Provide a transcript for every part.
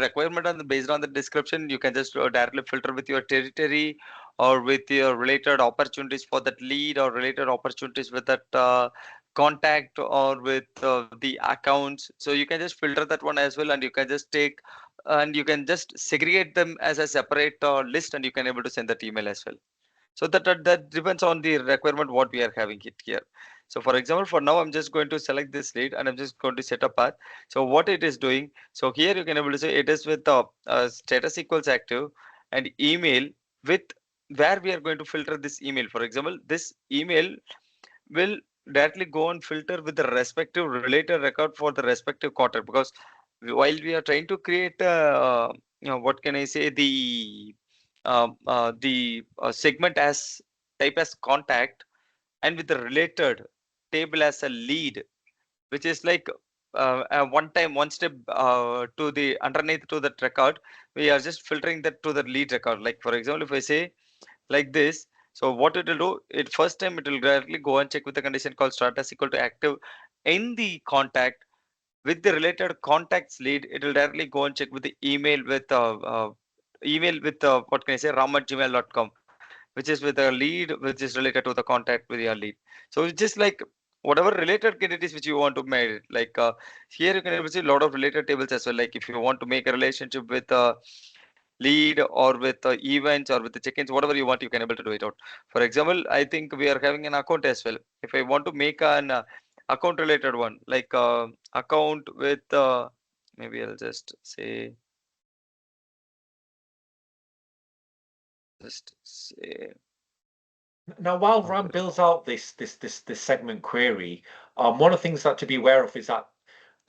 requirement and based on the description, you can just directly filter with your territory or with your related opportunities for that lead or related opportunities with that contact or with the accounts. So you can just filter that one as well, and you can just take and you can just segregate them as a separate list, and you can able to send that email as well. So that depends on the requirement what we are having it here. So for example, for now, I'm just going to select this lead and I'm just going to set a path. So what it is doing, so here you can able to say it is with the status equals active and email with where we are going to filter this email. For example, this email will directly go and filter with the respective related record for the respective quarter, because while we are trying to create what can I say, the segment as type as contact and with the related table as a lead, which is like one step to the underneath to that record. We are just filtering that to the lead record. Like for example, if I say like this, so what it will do, it first time it will directly go and check with the condition called status equal to active in the contact with the related contacts lead. It will directly go and check with the email with what can I say, ram@gmail.com, which is with a lead which is related to the contact with your lead. So it's just like whatever related entities which you want to make, like here you can able to see a lot of related tables as well. Like if you want to make a relationship with lead or with events or with the check-ins, whatever you want, you can able to do it out. For example, I think we are having an account as well. If I want to make an account related one, like account with maybe I'll just say, just say Now, while okay. Ram builds out this segment query, one of the things that to be aware of is that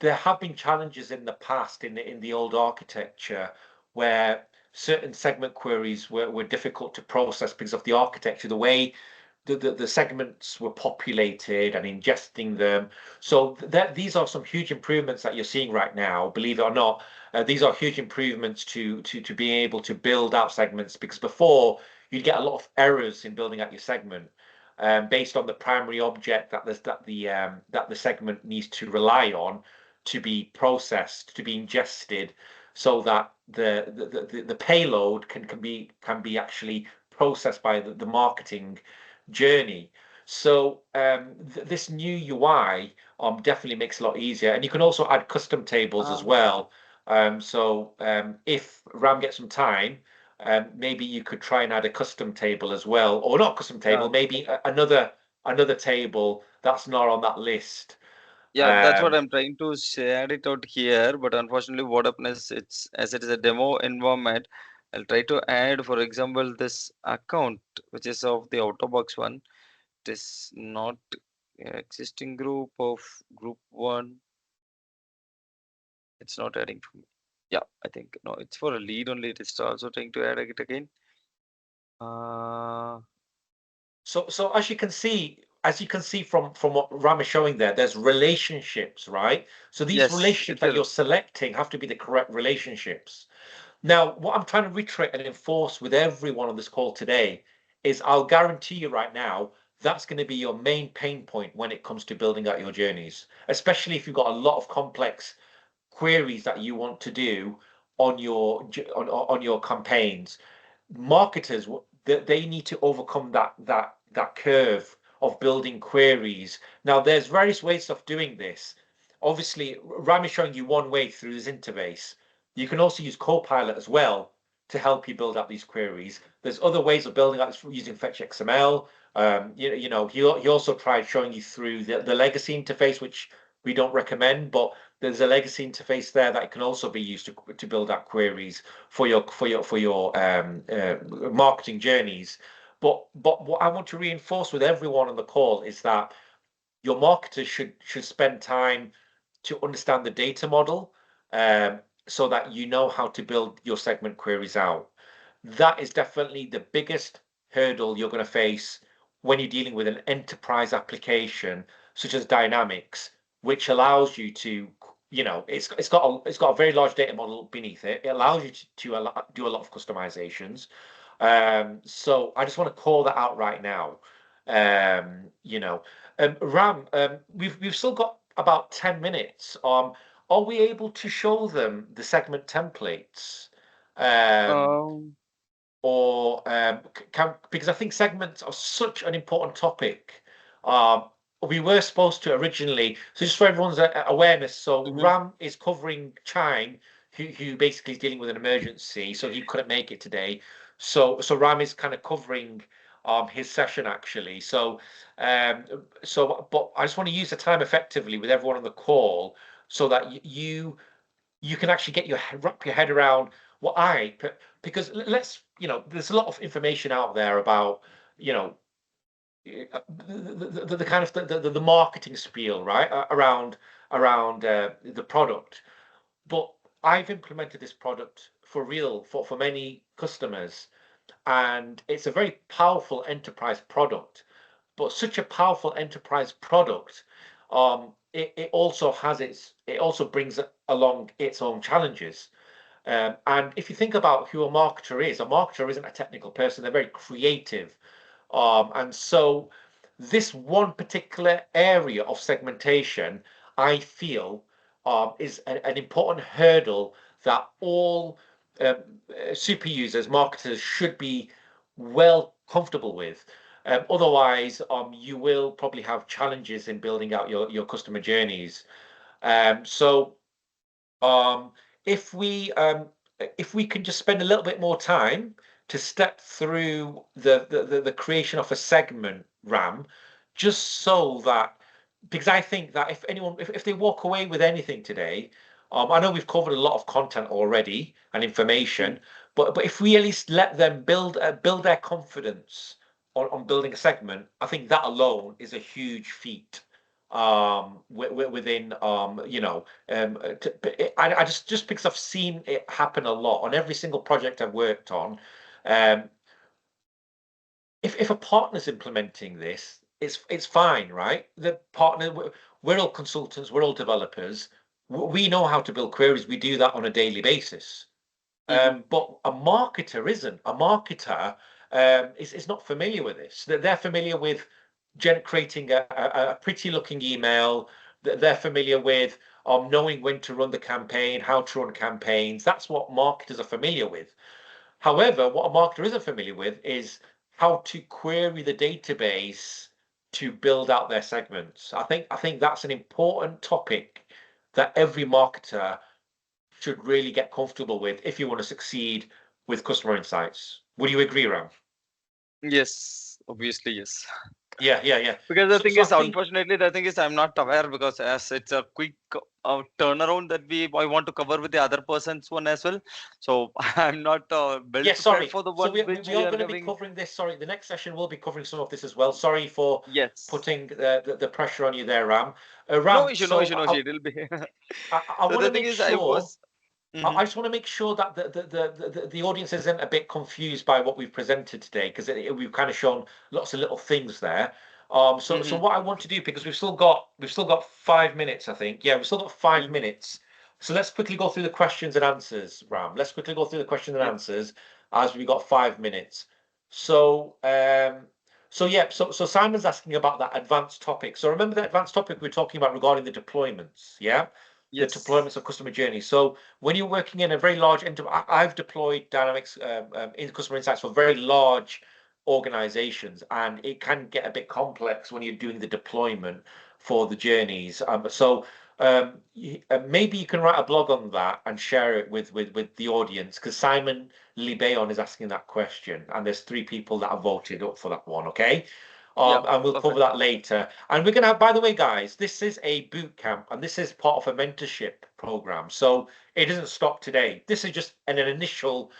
there have been challenges in the past in the old architecture where certain segment queries were difficult to process because of the architecture, the way the segments were populated and ingesting them. So that these are some huge improvements that you're seeing right now. Believe it or not, these are huge improvements to being able to build out segments, because before you'd get a lot of errors in building out your segment. Based on the primary object that the segment needs to rely on to be processed, to be ingested, so that the payload can be actually processed by the marketing journey. So this new UI definitely makes it a lot easier, and you can also add custom tables as um, well. If Ram gets some time, maybe you could try and add a custom table as well, or not custom yeah. table, maybe another table that's not on that list. Yeah, that's what Um, I'm trying to share it out here, but unfortunately, what happens is it's as it is a demo environment. I'll try to add, for example, this account, which is of the out of box one. It is not existing group of group one. It's not adding for me. Yeah, I think no, it's for a lead only. It is also trying to add it again. Uh, so as you can see from what Ram is showing there, there's relationships, right? So these yes, relationships it that will. you're selecting have to be the correct relationships. Now, what I'm trying to reiterate and enforce with everyone on this call today is I'll guarantee you right now that's going to be your main pain point when it comes to building out your journeys, especially if you've got a lot of complex queries that you want to do on your campaigns. Marketers, they need to overcome that curve of building queries. Now, there's various ways of doing this. Obviously, Ram is showing you one way through this interface. You can also use Copilot as well to help you build up these queries. There's other ways of building up using Fetch XML. He also tried showing you through the legacy interface, which we don't recommend, but there's a legacy interface there that can also be used to build up queries for your marketing journeys. But what I want to reinforce with everyone on the call is that your marketers should spend time to understand the data model, so that you know how to build your segment queries out. That is definitely the biggest hurdle you're going to face when you're dealing with an enterprise application such as Dynamics, which allows you to, it's got a very large data model beneath it. It allows you to do a lot of customizations. So I just want to call that out right now. Ram, we've still got about 10 minutes. are we able to show them the segment templates? Um, Um, or because I think segments are such an important topic. Um, we were supposed to originally, so just for everyone's awareness, so mhm. Ram is covering Chang, who basically is dealing with an emergency, so he couldn't make it today. So Ram is kind of covering his session actually. Um, but I just want to use the time effectively with everyone on the call so that you can actually get wrap your head around what because let's there's a lot of information out there about you know the kind of the marketing spiel, right, around the product. But I've implemented this product for real for many customers, and it's a very powerful enterprise product. But such a powerful enterprise product, it also it also brings along its own challenges. And if you think about who a marketer isn't a technical person, they're very creative. And so this one particular area of segmentation, I feel, is an important hurdle that all um, super users, marketers should be well comfortable with. Otherwise, you will probably have challenges in building out your customer journeys. So um, if we can just spend a little bit more time to step through the creation of a segment RAM, just so that because I think that if they walk away with anything today, I know we've covered a lot of content already and information, but if we at least let them build their confidence on building a segment, I think that alone is a huge feat within I just because I've seen it happen a lot on every single project I've worked on. Um, if a partner's implementing this, it's fine, right? The partner, we're all consultants, we're all developers. We know how to build queries. We do that on a daily basis. Mhm. But a marketer isn't. A marketer is not familiar with this. They're familiar with creating a pretty looking email. They're familiar with knowing when to run the campaign, how to run campaigns. That's what marketers are familiar with. However, what a marketer isn't familiar with is how to query the database to build out their segments. I think that's an important topic that every marketer should really get comfortable with if you want to succeed with customer insights. Would you agree, Ram? Yes, obviously, yes. Yeah. Because the thing So I is, think unfortunately, the thing is, I'm not aware because as it's a quick turnaround that I want to cover with the other person's one as well. So I'm not well yeah, prepared sorry. for the So one we which we we are are going to be having. covering this. Sorry, the next session will be covering some of this as well. Sorry for Yes. putting the pressure on you there, Ram. No Ram, issue, no so issue, no issue. It will be. I So want the to thing make is, I sure was. Mhm, I just want to make sure that the audience isn't a bit confused by what we've presented today because we've kind of shown lots of little things there. So mhm, what I want to do because we've still got 5 minutes, I think. Yeah, we've still got five mhm. minutes. So let's quickly go through the questions and answers, Ram. Let's quickly go through the questions and Yep. answers as we got 5 minutes. So so Simon's asking about that advanced topic. So remember the advanced topic we are talking about regarding the deployments, yeah? The Yes. deployments of customer journeys. So when you're working in a very large enterprise, I've deployed Dynamics in customer insights for very large organizations, and it can get a bit complex when you're doing the deployment for the journeys. Maybe you can write a blog on that and share it with the audience because Simon Libeon is asking that question, and there's 3 people that have voted up for that one. Okay. Yeah. And we'll cover Perfect. that later. And we're going to have, by the way, guys, this is a boot camp and this is part of a mentorship program. So it doesn't stop today. This is just an initial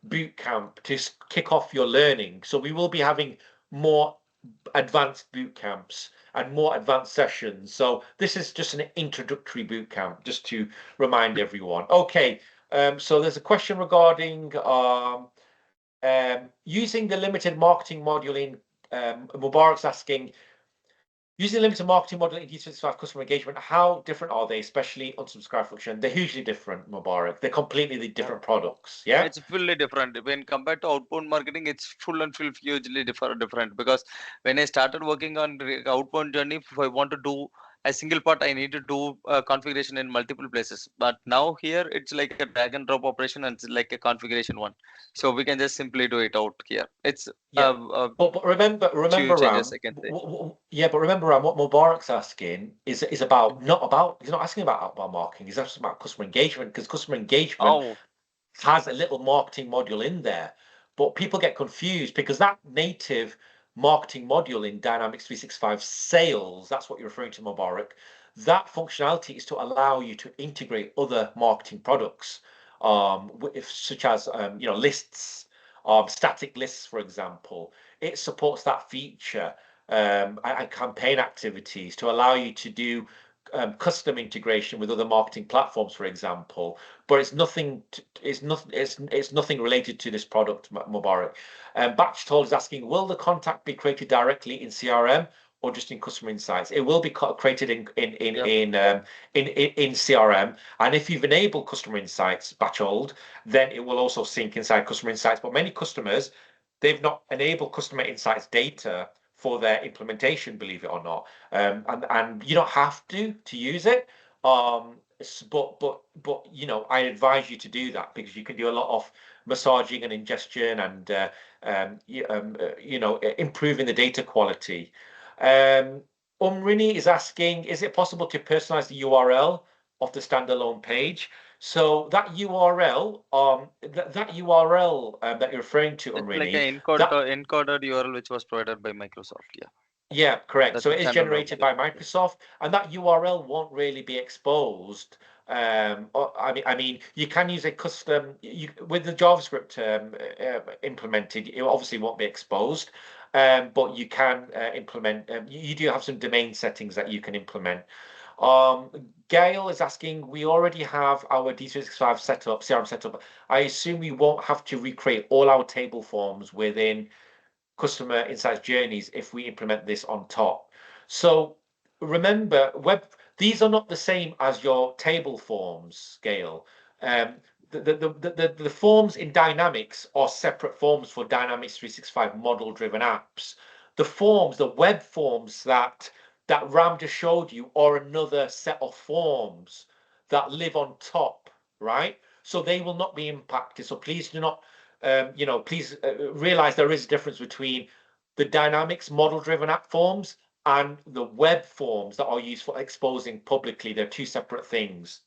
boot camp to kick off your learning. So we will be having more advanced boot camps and more advanced sessions. So this is just an introductory boot camp, just to remind everyone. Okay. So there's a question regarding using the limited marketing module in Mubarak's asking, using the limited marketing module in D365 customer engagement, how different are they, especially unsubscribe function? They're hugely different, Mubarak. They're completely Yeah. different products. Yeah. It's fully different when compared to outbound marketing. It's full and hugely different because when I started working on outbound journey, if I want to do a single part I need to do configuration in multiple places. But now here it's like a drag and drop operation, and it's like a configuration one. So we can just simply do it out here. It's Yeah. But few remember, changes Ram. I can say. Yeah, but remember, Ram. What Mubarak's asking is about not about. He's not asking about outbound marketing. He's asking about customer engagement, because customer engagement Oh, has a little marketing module in there. But people get confused because that native marketing module in Dynamics 365 sales, that's what you're referring to, Mubarak, that functionality is to allow you to integrate other marketing products, such as lists, static lists, for example. It supports that feature, and campaign activities to allow you to do custom integration with other marketing platforms, for example. But it's nothing related to this product, Mubarak. Batch Toll is asking, will the contact be created directly in CRM or just in customer insights? It will be created yep. in CRM, and if you've enabled customer insights, Batch Old, then it will also sync inside customer insights. But many customers, they've not enabled customer insights data for their implementation, believe it or not. And you don't have to use it. But I advise you to do that, because you can do a lot of massaging and ingestion and improving the data quality. Umrini is asking, is it possible to personalize the URL of the standalone page? So that URL, that URL that you're referring to, It's like Umrini, a that encoded URL which was provided by Microsoft. Yeah, yeah, correct. that's So a it is standalone generated module. by Yeah. Microsoft, and that URL won't really be exposed. I mean, you can use a custom with the JavaScript implemented. It obviously won't be exposed, but you can implement. You do have some domain settings that you can implement. Gail is asking, we already have our D365 setup, CRM setup. I assume we won't have to recreate all our table forms within customer insights journeys if we implement this on top. So remember, these are not the same as your table forms, Gail. Um, the forms in Dynamics are separate forms for Dynamics 365 model-driven apps. The forms, the web forms that Ram just showed you, are another set of forms that live on top, right? So they will not be impacted. So please do not please realize there is a difference between the Dynamics model-driven app forms and the web forms that are used for exposing publicly. They're two separate things.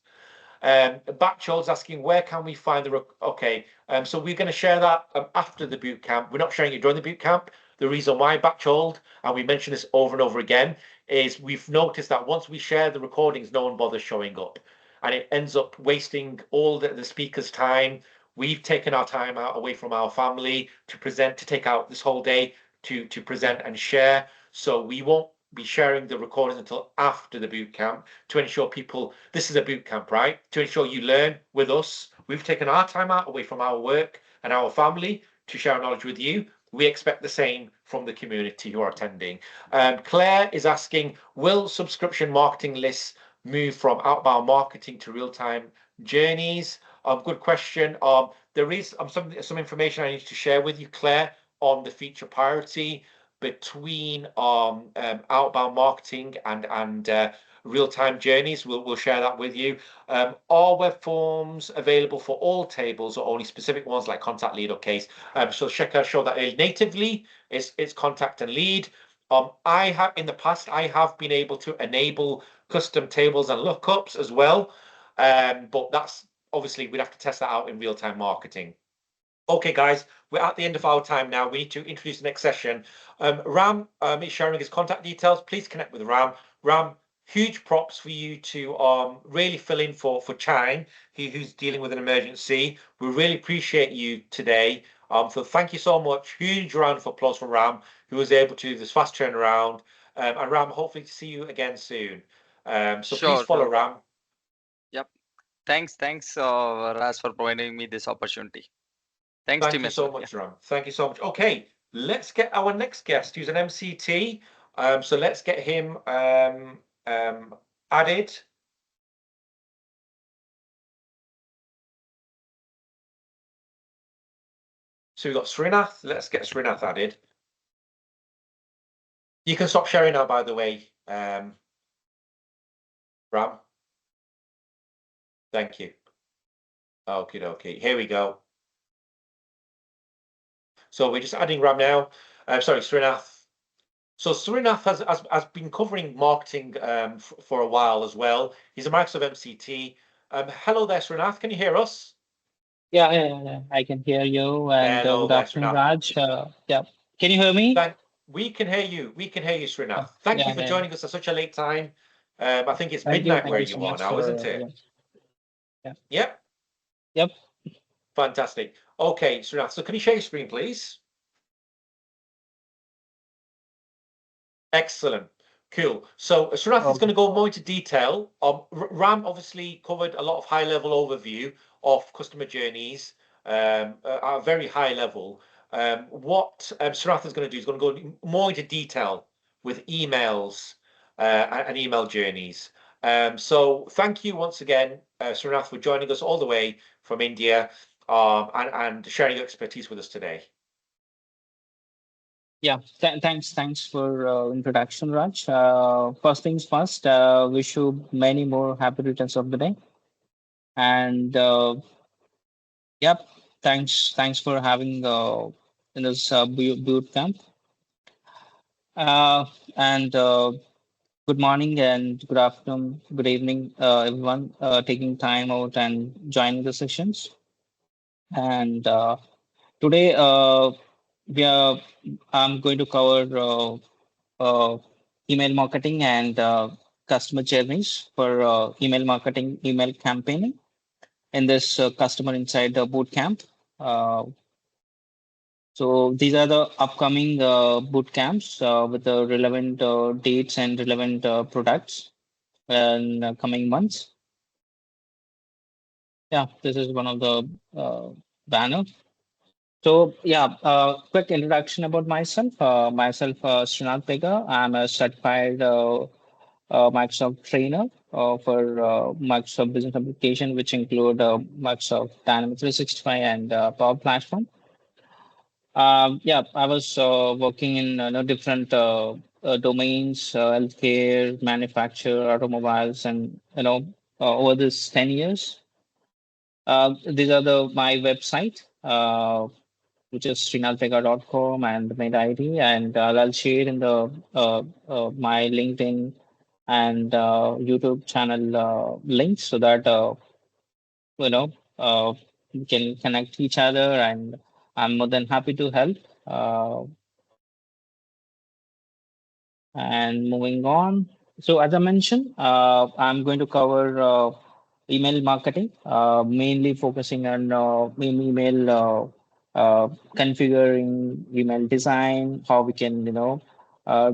Batchol's asking, where can we find the... Okay, so we're going to share that after the boot camp. We're not sharing it during the boot camp. The reason why, Batchold, and we mention this over and over again, is we've noticed that once we share the recordings, no one bothers showing up. And it ends up wasting all the speaker's time. We've taken our time out away from our family to present, to take out this whole day to present and share. So we won't be sharing the recordings until after the boot camp, to ensure people, this is a boot camp, right? To ensure you learn with us. We've taken our time out away from our work and our family to share knowledge with you. We expect the same from the community who are attending. Claire is asking, will subscription marketing lists move from outbound marketing to real-time journeys? Good question. There is some information I need to share with you, Claire, on the feature priority between outbound marketing and real-time journeys. We'll share that with you. Are web forms available for all tables or only specific ones like contact, lead, or case? So Sheka showed that natively it's contact and lead. I have in the past I have been able to enable custom tables and lookups as well, but that's obviously we'd have to test that out in real-time marketing. Okay, guys, we're at the end of our time now. We need to introduce the next session. Ram is sharing his contact details. Please connect with Ram. Ram, huge props for you to really fill in for Chang, who's dealing with an emergency. We really appreciate you today. So thank you so much. Huge round of applause for Ram, who was able to do this fast turnaround. And Ram, hopefully to see you again soon. So please Sure, follow sure. Ram. Yep. Thanks, Raz, for providing me this opportunity. Thanks, Thank team you as well. so Yeah. much, Ram. Thank you so much. Okay, let's get our next guest, who's an MCT. So let's get him added. So we've got Srinath. Let's get Srinath added. You can stop sharing now, by the way. Ram, thank you. Okay, okay. Here we go. So we're just adding Ram now. Sorry, Srinath. So Srinath has been covering marketing for a while as well. He's a Microsoft MCT. Hello there, Srinath. Can you hear us? Yeah. I can hear you. And Hello good there, afternoon, Srinath. Raj. Yeah, can you hear me? Thank, we can hear you. We can hear you, Yeah, Srinath. Thank you for yeah. joining us at such a late time. I think it's midnight Thank where you so you are much now, isn't for it? yeah. Yep. Yep. Fantastic. Okay, Srinath. So can you share your screen, please? Excellent. Cool. So Sharath is going Okay. to go more into detail. Ram obviously covered a lot of high-level overview of customer journeys at a very high level. What Sharath is going to do is going to go more into detail with emails and email journeys. So thank you once again, Sharath, for joining us all the way from India and sharing your expertise with us today. Yeah. Thanks for introduction, Raj. First things first. Wish you many more happy returns of the day. And yep. Thanks for having in this boot camp. Uh, and Good morning and good afternoon, good evening, everyone taking time out and joining the sessions. And today, we are I'm going to cover email marketing and customer journeys for email marketing, email campaigning in this customer insight boot camp. Uh, so these are the upcoming boot camps with the relevant dates and relevant products in coming months. Yeah, this is one of the banner. So yeah, quick introduction about myself. Srinath Pega. I'm a certified Microsoft trainer for Microsoft Business Application, which include Microsoft Dynamics 365 and Power Platform. Yeah, I was working in different domains, healthcare, manufacture, automobiles, and over this 10 years. These are the my website, which is srinalpega.com and mail ID, and I'll share in the my LinkedIn and YouTube channel links so that you know we can connect each other, and I'm more than happy to help. Uh, And moving on. So as I mentioned, I'm going to cover email marketing, mainly focusing on email configuring email design, how we can, uh,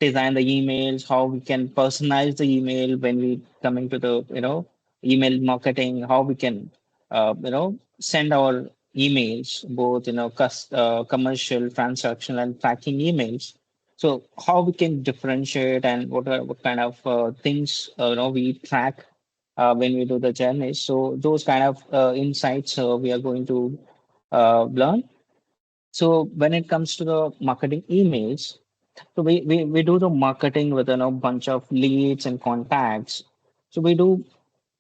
design the emails, how we can personalize the email when we coming to the, email marketing, how we can, send our emails, both, commercial, transactional, and tracking emails. So how we can differentiate and what kind of things we track when we do the journey. So those kind of insights we are going to learn. So when it comes to the marketing emails, so we do the marketing with bunch of leads and contacts. So we do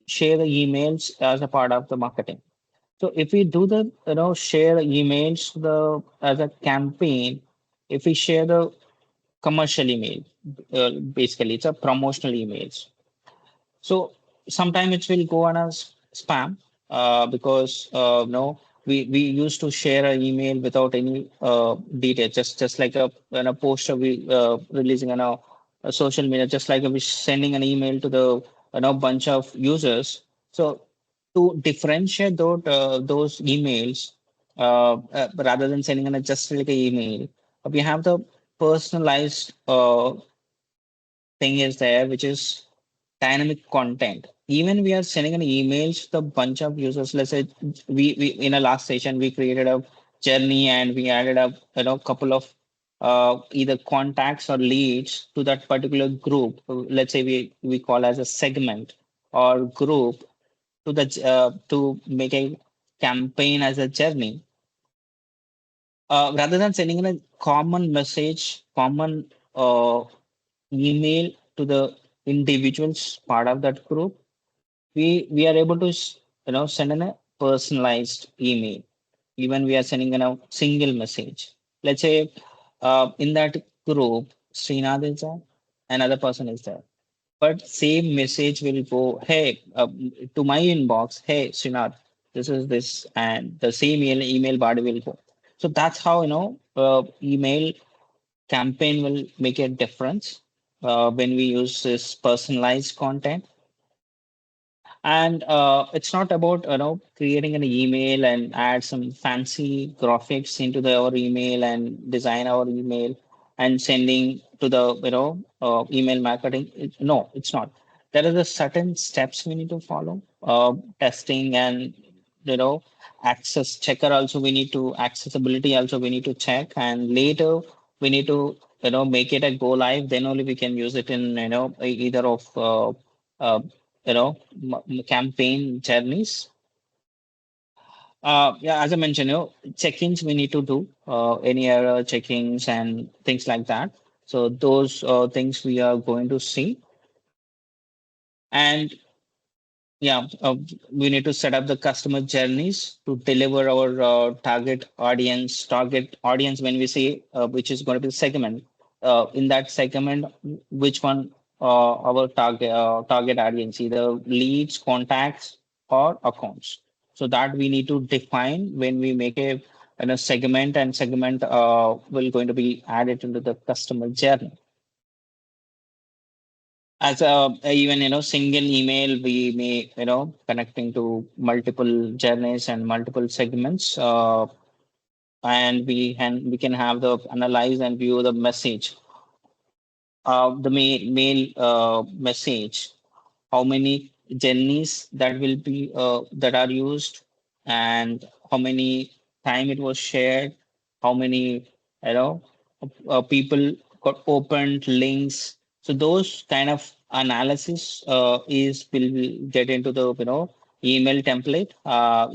share the emails as a part of the marketing. So if we do the share emails the as a campaign, if we share the commercial email, basically it's a promotional emails. So sometimes it will go on as spam because we used to share an email without any detail, just like a poster we releasing on a social media, just like we sending an email to the bunch of users. So to differentiate those emails, rather than sending in a just like an email, we have the personalized thing is there, which is dynamic content. Even we are sending an emails to the bunch of users. Let's say we in a last session we created a journey and we added a couple of either contacts or leads to that particular group. Let's say we call as a segment or group to the to make a campaign as a journey. Rather than sending in a common message, common email to the individuals part of that group, we are able to send in a personalized email. Even we are sending in a single message. Let's say in that group, Srinath is there, another person is there, but same message will go, hey, to my inbox, hey Srinath, this is this, and the same email body will go. So that's how email campaign will make a difference when we use this personalized content. And it's not about creating an email and add some fancy graphics into our email and design our email and sending to the email marketing. No, it's not. There are the certain steps we need to follow. Testing and you know access checker also we need to, accessibility also we need to check, and later we need to make it a go live. Then only we can use it in either of uh, campaign journeys. Yeah, as I mentioned, check-ins we need to do, any error check-ins and things like that. So those things we are going to see. And yeah, we need to set up the customer journeys to deliver our target audience. Target audience, when we say which is going to be the segment, in that segment, which one our target audience, either leads, contacts, or accounts. So that we need to define when we make a segment, and segment will going to be added into the customer journey. As a even single email, we may connecting to multiple journeys and multiple segments, and we can have the analyze and view the message, the mail message, how many journeys that will be that are used, and how many time it was shared, how many people got opened links. So those kind of analysis is will get into the email template.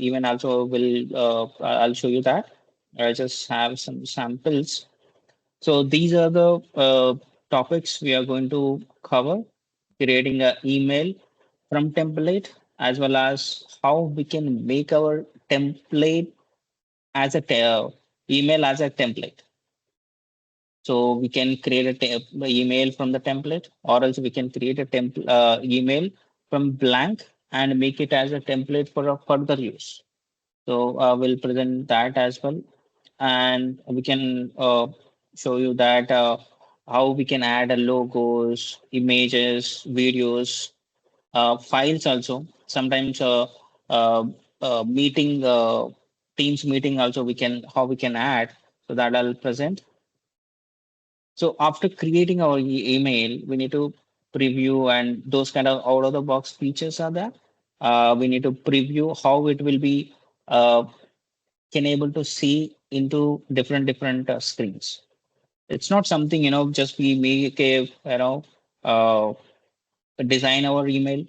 Even also will I'll show you that. I just have some samples. So these are the topics we are going to cover: creating an email from template, as well as how we can make our template as a email as a template. So we can create a email from the template, or else we can create a email from blank and make it as a template for a further use. So we'll present that as well, and we can show you that how we can add a logos, images, videos, files also. Sometimes meeting Teams meeting also we can, how we can add. So that I'll present. So after creating our email, we need to preview, and those kind of out of the box features are there. We need to preview how it will be can able to see into different screens. It's not something just we make a uh, design our email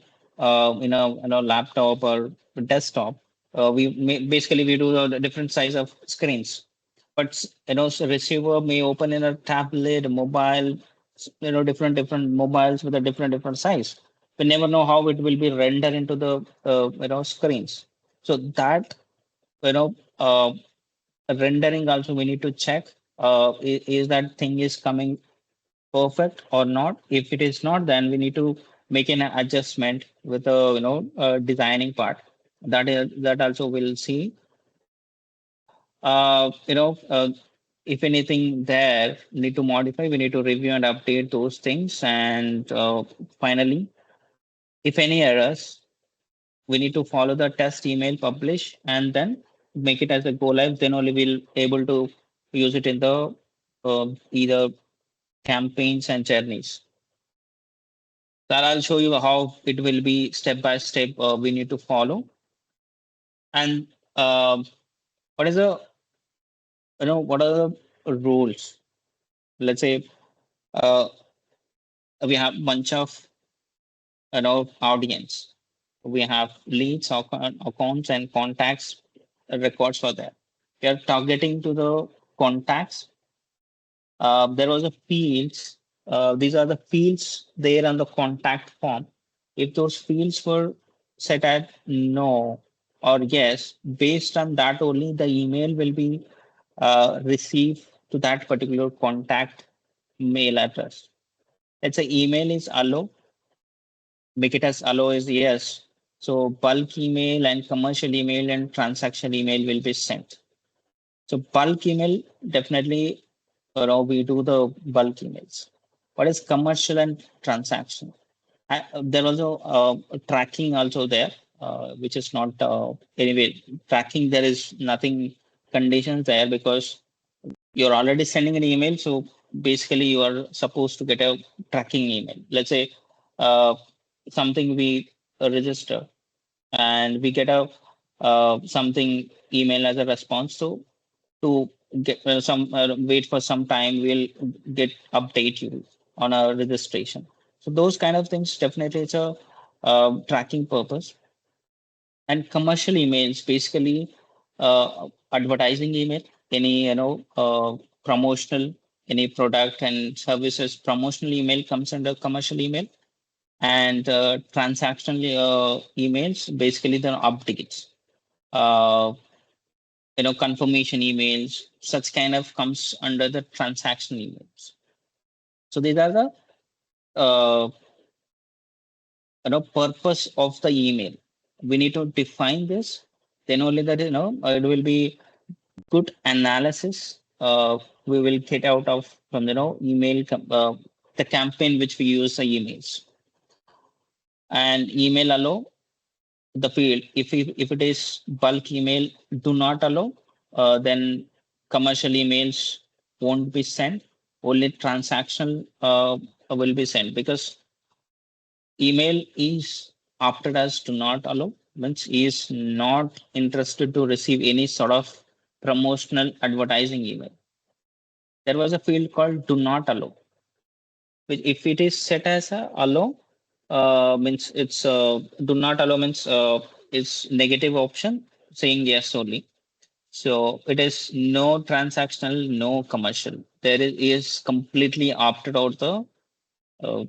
in a laptop or desktop. Basically we do the different size of screens, but so receiver may open in a tablet, a mobile, different mobiles with a different size. We never know how it will be rendered into the screens. So that you know uh, rendering also we need to check, is that thing is coming perfect or not. If it is not, then we need to make an adjustment with the designing part. That also we'll see. If anything there need to modify, we need to review and update those things. And finally, if any errors, we need to follow the test email, publish, and then make it as a go live. Then only we'll able to use it in the either campaigns and journeys. That I'll show you how it will be step by step. We need to follow. And what is the what are the rules? Let's say uh, we have bunch of audience. We have leads, accounts, and contacts records for that. We are targeting to the contacts. There was a fields these are the fields there on the contact form. If those fields were set at no or yes, based on that only the email will be received to that particular contact mail address. Let's say email is allow, make it as allow is yes. So bulk email and commercial email and transaction email will be sent. So bulk email definitely, we do the bulk emails. What is commercial and transaction? There also tracking also there, which is not anyway tracking. There is nothing conditions there because you're already sending an email. So basically, you are supposed to get a tracking email. Let's say uh, something we register and we get a something email as a response. So to get some wait for some time, we'll get update you on our registration. So those kind of things definitely it's a tracking purpose. And commercial emails basically advertising email, any promotional, any product and services promotional email comes under commercial email. And transactional emails basically the updates, uh, confirmation emails, such kind of comes under the transaction emails. So these are the uh, purpose of the email. We need to define this. Then only that it will be good analysis. We will get out of from the campaign which we use the emails and email allow the field. If it is bulk email, do not allow. Then commercial emails won't be sent. Only transactional will be sent because email is opted as do not allow, means is not interested to receive any sort of promotional advertising email. There was a field called do not allow, which if it is set as a allow, means it's do not allow means it's negative option saying yes only. So it is no transactional, no commercial. There is completely opted out the uh,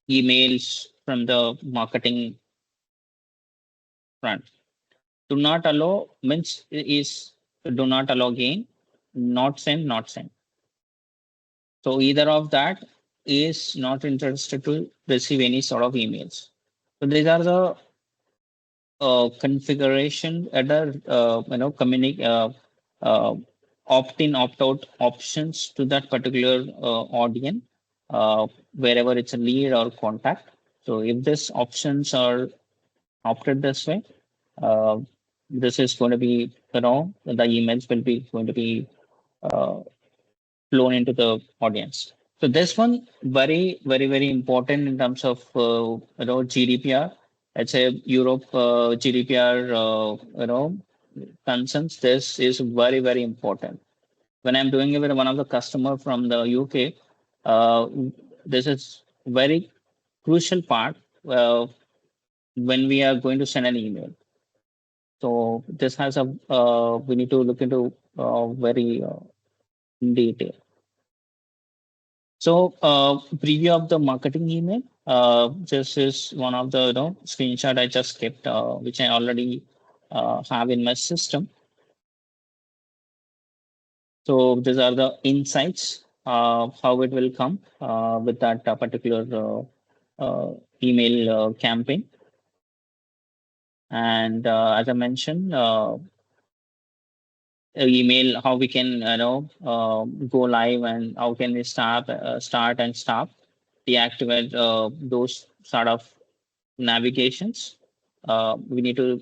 emails from the marketing front. Do not allow means is do not allow again, not send, not send. So either of that is not interested to receive any sort of emails. So these are the configuration at the uh, opt-in opt-out options to that particular audience, wherever it's a lead or contact. So if these options are opted this way, uh, this is going to be the emails will be going to be uh, flown into the audience. So this one very important in terms of GDPR. Let's say Europe GDPR concerns. This is very important. When I'm doing it with one of the customer from the UK, this is very crucial part when we are going to send an email. So this has a we need to look into very in detail. So preview of the marketing email. This is one of the screenshot I just kept, which I already have in my system. So these are the insights, how it will come with that particular email campaign. And as I mentioned, email how we can go live and how can we start and stop deactivate those sort of navigations. We need to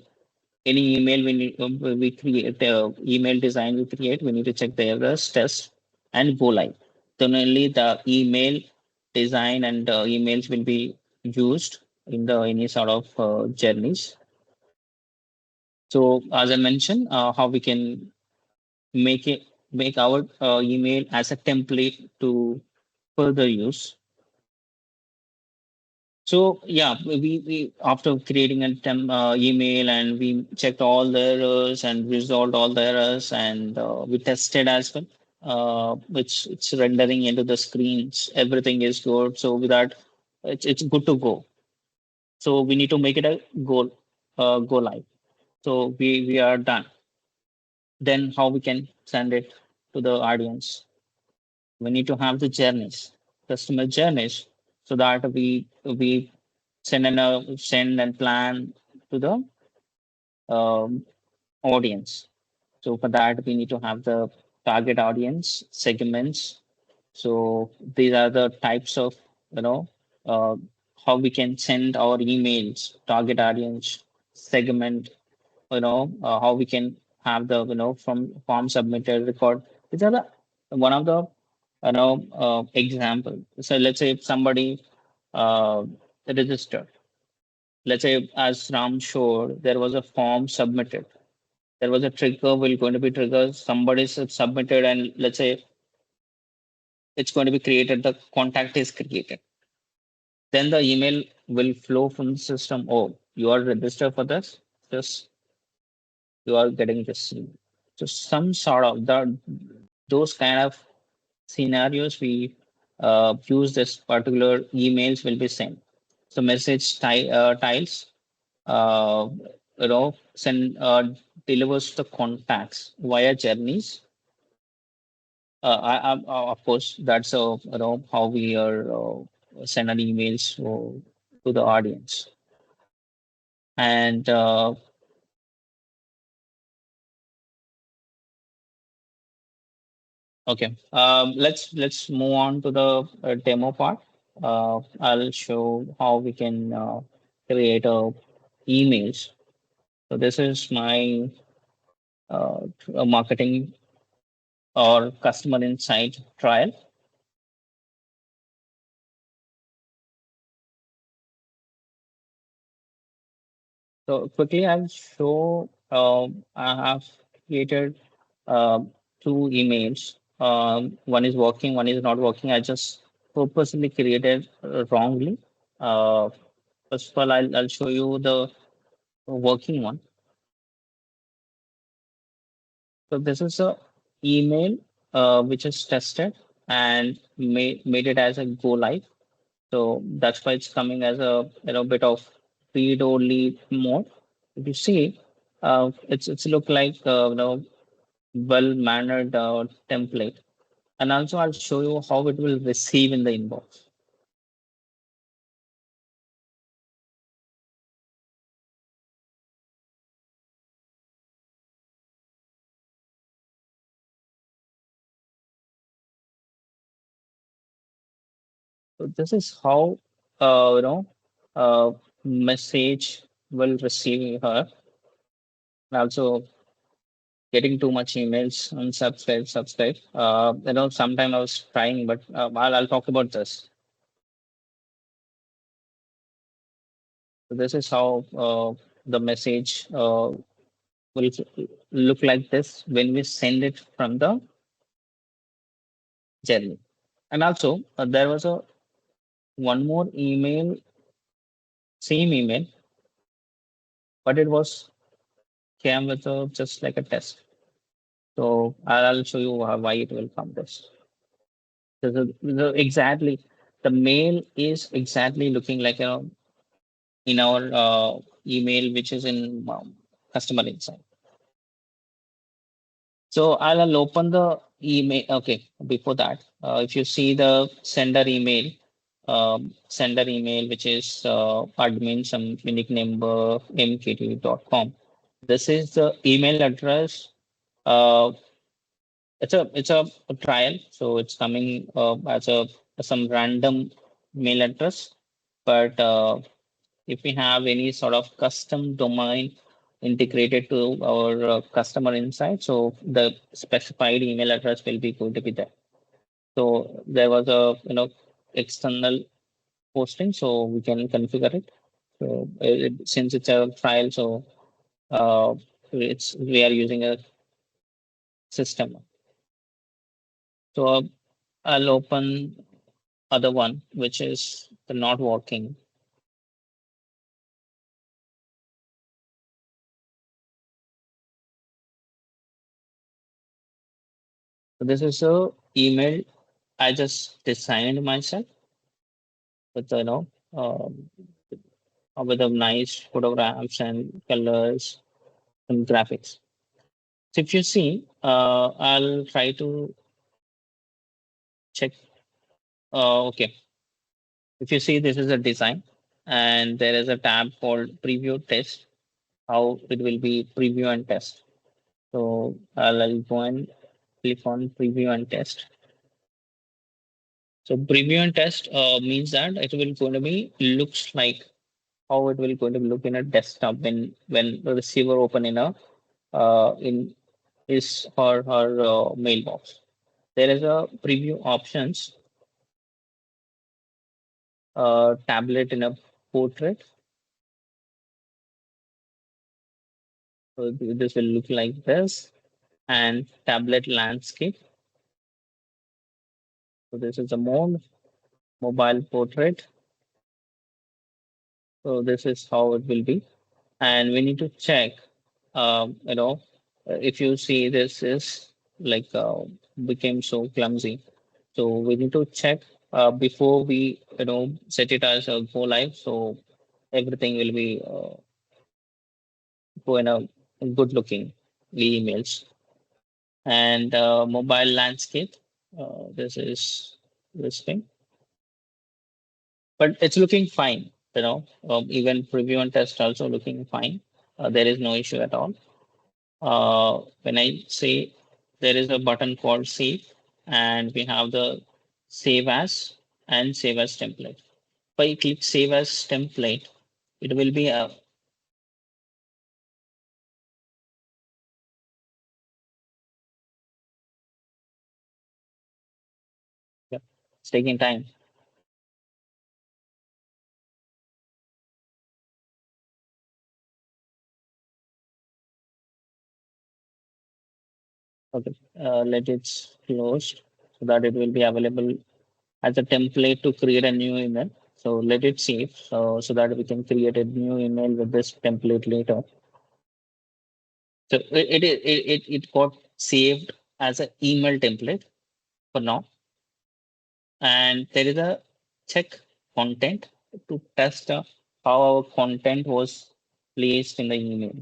any email we create email design we create, we need to check the errors, test, and go live. Then only the email design and emails will be used in the any sort of journeys. So as I mentioned, how we can make our email as a template to further use. So yeah, we after creating a email and we checked all the errors and resolved all the errors and we tested as well. which it's rendering into the screens. Everything is good. So with that, it's good to go. So we need to make it a go live. So we are done. Then how we can send it to the audience? We need to have the journeys, customer journeys, so that we send and plan to the um, audience. So for that, we need to have the target audience segments. So these are the types of, you know, uh, how we can send our emails, target audience segment, how we can have the, from form submitted record. These are the one of the, example. So let's say if somebody uh, registered, let's say as Ram showed, there was a form submitted, there was a trigger will going to be triggered, somebody submitted, and let's say it's going to be created, the contact is created, then the email will flow from the system. Oh, you are registered for this, just you are getting this email. So some sort of those kind of scenarios we use this particular emails will be sent. So message tiles, uh, send delivers the contacts via journeys. Of course, that's how we are send an emails to the audience. And okay, let's move on to the demo part. I'll show how we can create emails. So this is my marketing or customer insight trial. So quickly, I'll show. I have created uh, two emails. One is working, one is not working. I just purposely created wrongly. Uh, First of all, I'll show you the working one. So this is a email which is tested and made it as a go live. So that's why it's coming as a bit of read only mode. If you see, it's look like well mannered template. And also I'll show you how it will receive in the inbox. So this is how uh, message will receive her. And also getting too much emails and subscribe. Sometime I was trying, but I'll talk about this. So this is how the message will look like this when we send it from the journey. And also there was a one more email, same email, but it was came with just like a test. So I'll show you why it will come this. So exactly the mail is exactly looking like in our email which is in customer insight. So I'll open the email. Okay, before that, if you see the sender email, which is admin some unique number mkt.com. This is the email address. Uh, it's a trial, so it's coming as a some random mail address. But if we have any sort of custom domain integrated to our customer insight, so the specified email address will be going to be there. So there was a external posting, so we can configure it. So since it's a trial, so we are using a system. So I'll open other one, which is the not working. So this is a email I just designed myself with with the nice photographs and colors and graphics. So if you see, I'll try to check. Okay, if you see, this is a design, and there is a tab called Preview Test. How it will be preview and test. So I'll go and click on Preview and Test. So preview and test means that it will going to be looks like how it will going to look in a desktop when the receiver open in his or her mailbox. There is a preview options, tablet in a portrait. So this will look like this, and tablet landscape. So this is a mode, mobile portrait. So this is how it will be, and we need to check. If you see this is like became so clumsy, so we need to check before we set it as a go live. So everything will be go in a good looking emails and mobile landscape. This is this thing, but it's looking fine. Even preview and test also looking fine. There is no issue at all. When I say there is a button called save, and we have the save as and save as template. If I click save as template, it will be a yeah, it's taking time. Okay, let it closed so that it will be available as a template to create a new email. So let it save so that we can create a new email with this template later. So it got saved as an email template for now, and there is a check content to test how our content was placed in the email.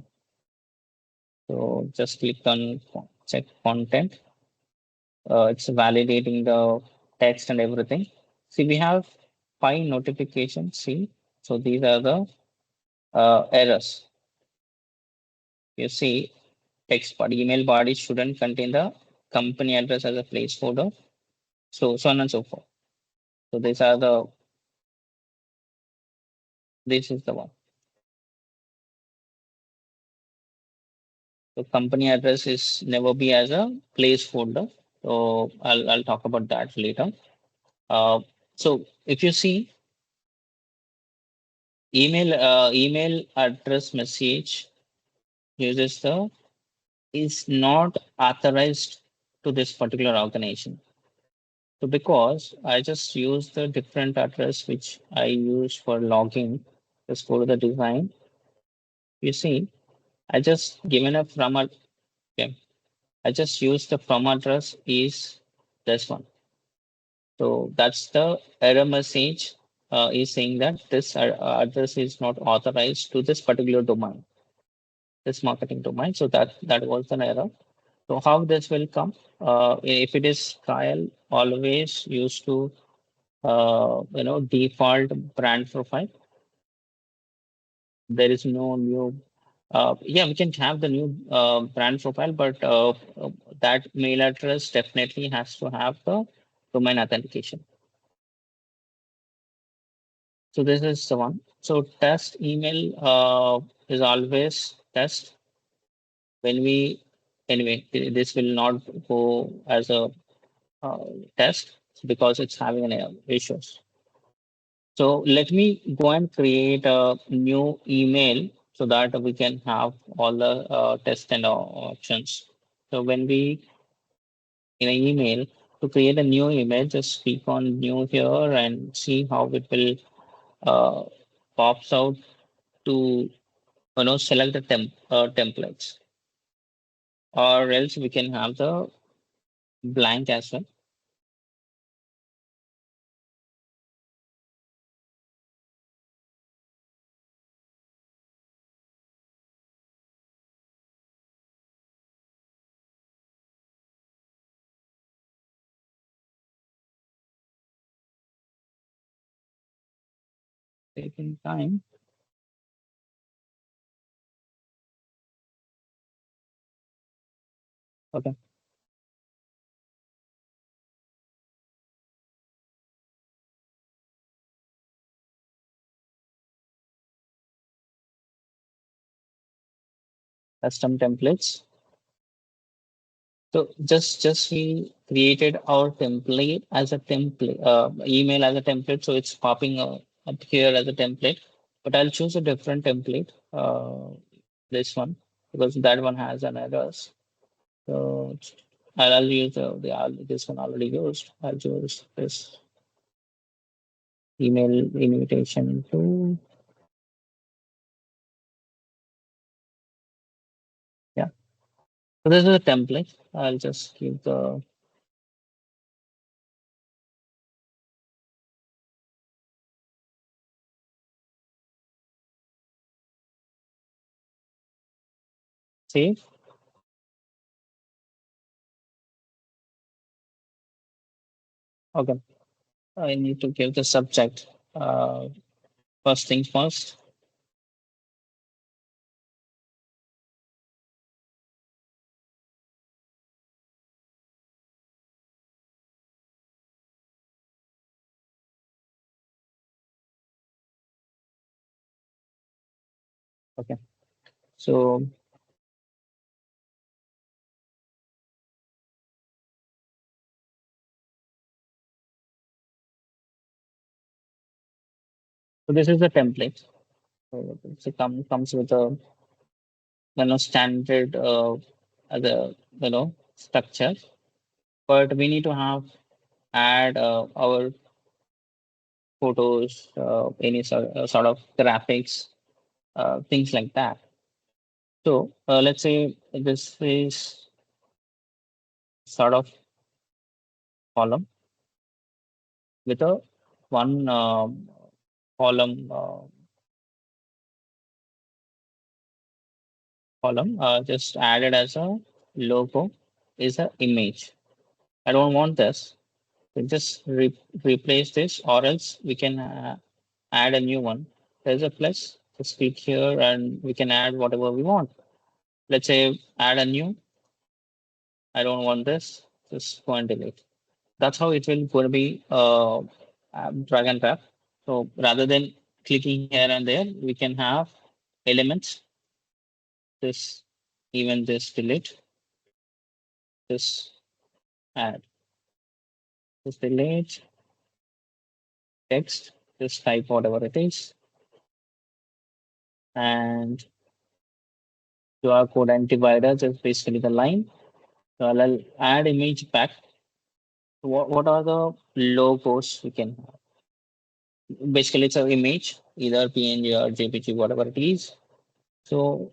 So just click on check content. It's validating the text and everything. See, we have 5 notifications. See, so these are the errors. You see, text body, email body shouldn't contain the company address as a placeholder. So on and so forth. So this is the one. So company address is never be as a placeholder. So I'll talk about that later. So if you see email address message uses the is not authorized to this particular organization. So because I just use the different address which I use for logging, just go to the design. You see, I just given a okay, I just use the from address is this one. So that's the error message is saying that this address is not authorized to this particular domain, this marketing domain. So that was an error. So how this will come? If it is Kyle, always used to default brand profile. There is no new. Yeah, we can have the new brand profile, but that mail address definitely has to have the domain authentication. So this is the one. So test email is always test when we anyway. This will not go as a uh, test because it's having an issues. So let me go and create a new email so that we can have all the test and options. So when we in an email to create a new email, just click on new here and see how it will uh, pops out to select the templates, or else we can have the blank as well. Taking time. Okay. Custom templates. So just we created our template as a template, email as a template. So it's popping up here as a template. But I'll choose a different template. This one because that one has an errors. So I'll use this one already used. I'll choose this email invitation to yeah. So this is a template. I'll just keep the save. Okay. I need to give the subject. First things first. Okay. So So this is the template. So it comes with a standard as a structure, but we need to have add our photos, any sort of graphics, things like that. So let's say this is sort of column with a one column just added as a logo is a image. I don't want this. We just replace this, or else we can add a new one. There's a plus. Just click here, and we can add whatever we want. Let's say add a new. I don't want this. Just go and delete. That's how it will going to be drag and drop. So rather than clicking here and there, we can have elements. This even this delete. This add. This delete text. This type whatever it is, and QR code and dividers is basically the line. So I'll add image back. What are the logos we can have? Basically, it's an image, either PNG or JPG, whatever it is. So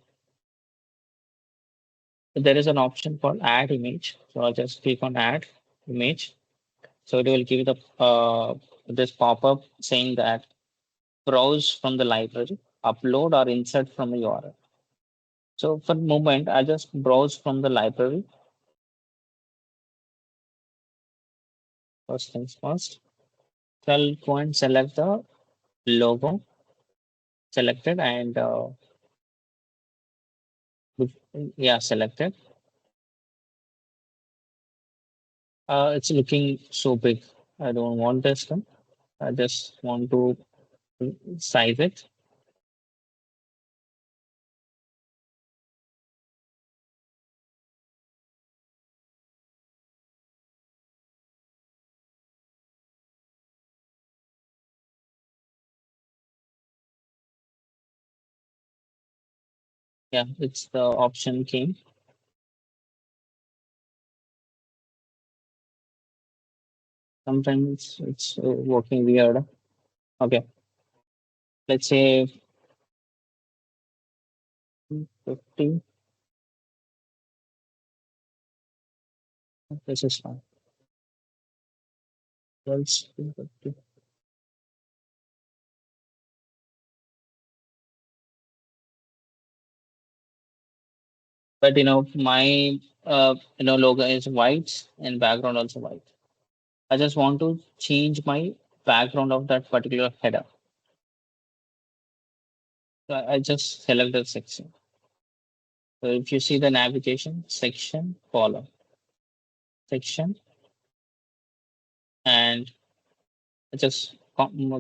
there is an option called add image. So I'll just click on add image. So it will give the this pop-up saying that browse from the library, upload or insert from a URL. So for the moment, I just browse from the library. First things first. So I'll go and select the logo selected and yeah, selected. It's looking so big. I don't want this one. I just want to size it. Yeah, it's the option came. Sometimes it's working weird. Okay, let's say 50. This is fine. Else, but my logo is white and background also white. I just want to change my background of that particular header. So I just select the section. So if you see the navigation section, column, section, and I just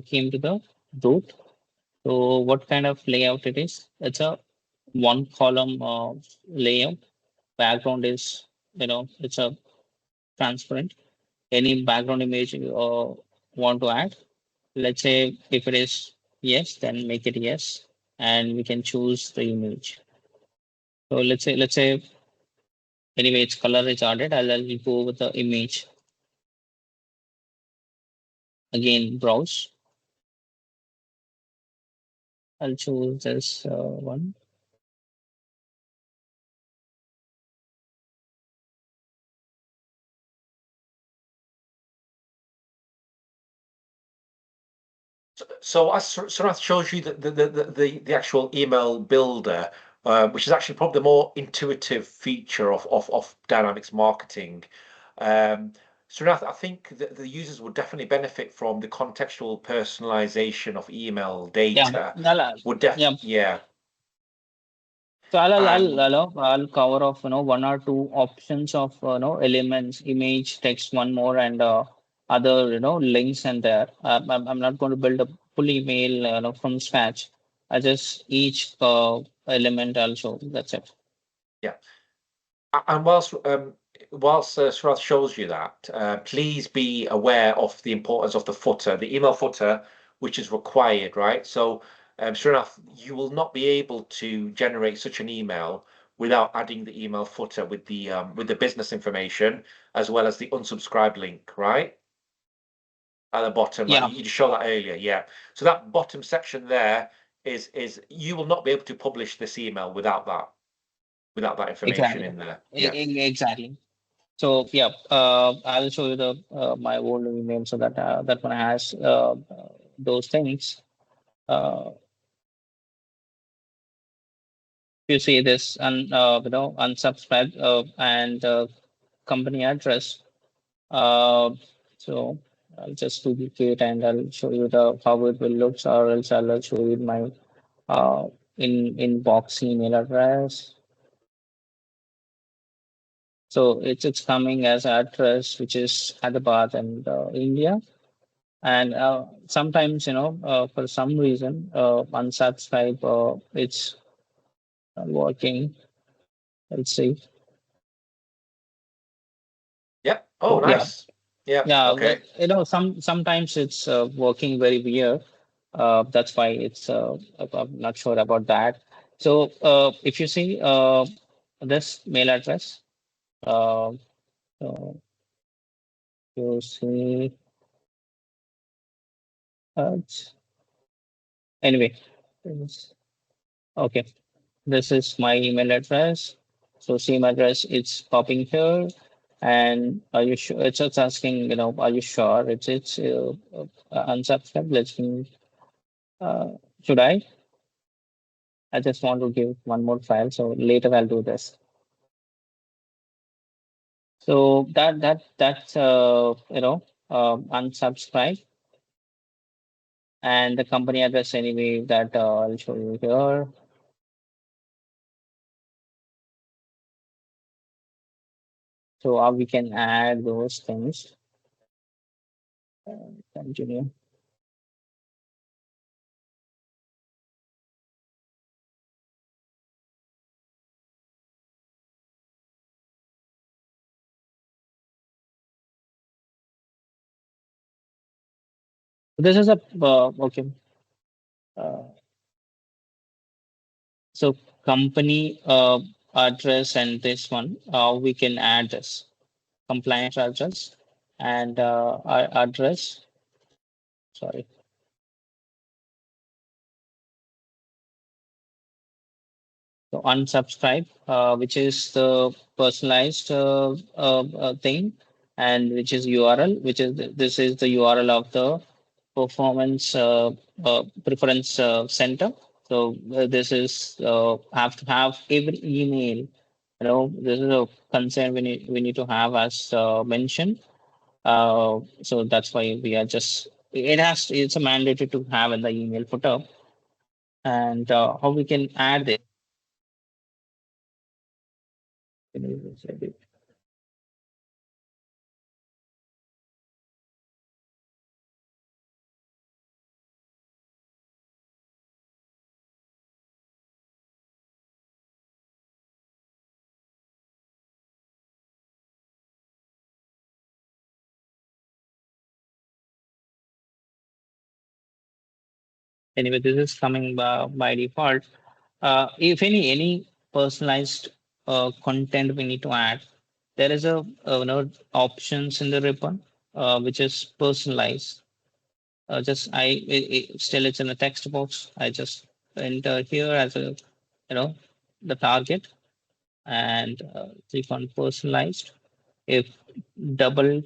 came to the root. So what kind of layout it is? It's a one column layout. Background is, it's a transparent. Any background image you want to add. Let's say if it is yes, then make it yes, and we can choose the image. So let's say anyway its color is added. I'll go with the image again. Browse. I'll choose this one. So as Sarath shows you the actual email builder, which is actually probably the more intuitive feature of Dynamics marketing. Sarath, I think that the users would definitely benefit from the contextual personalization of email Yeah, data. yeah. Yeah, So and I'll cover off one or two options of elements, image, text, one more, and other links and there. I'm not going to build a full email from scratch. I just each element also. That's it. yeah. And whilst Sarath shows you that, please be aware of the importance of the footer, the email footer, which is required, right? So, Srinath, you will not be able to generate such an email without adding the email footer with the business information as well as the unsubscribe link, right? At the bottom, like Yeah, you just showed that earlier, yeah. So that bottom section there is you will not be able to publish this email without that information exactly. in there. Yeah. Exactly. So yeah, I'll show you the my old email so that that one has those things. Uh, you see this and unsubscribe and company address. Uh, so I'll just duplicate and I'll show you the how it will look, or else I'll show you my uh, inbox email address. So it's coming as address, which is Hyderabad and India. And sometimes, for some reason, unsubscribe, it's not working. Let's see. Yep. Oh, So yeah, nice. Yeah. yeah. Okay. Sometimes it's working very weird. That's why it's. I'm not sure about that. So if you see this mail address, uh, so you see. Anyway, okay. This is my email address. So same address it's popping here. And are you sure? It's just asking, are you sure? It's unsubscribe. Let's me. Uh, should I? I just want to give one more file. So later I'll do this. So that's unsubscribe and the company address anyway that I'll show you here. So we can add those things. Continue. This is a okay. Uh, so company address and this one, we can add this compliance address and our address. Sorry. So unsubscribe, which is the personalized thing, and which is URL, which is this is the URL of the performance preference center. So this is have to have every email. This is a concern we need to have as mentioned. So that's why we are just it's a mandatory to have in the email footer, and how we can add this. Anyway, this is coming by default. If any personalized content we need to add, there is a options in the ribbon which is personalized. Just still it's in a text box. I just enter here as a you know the target and click on personalized. If double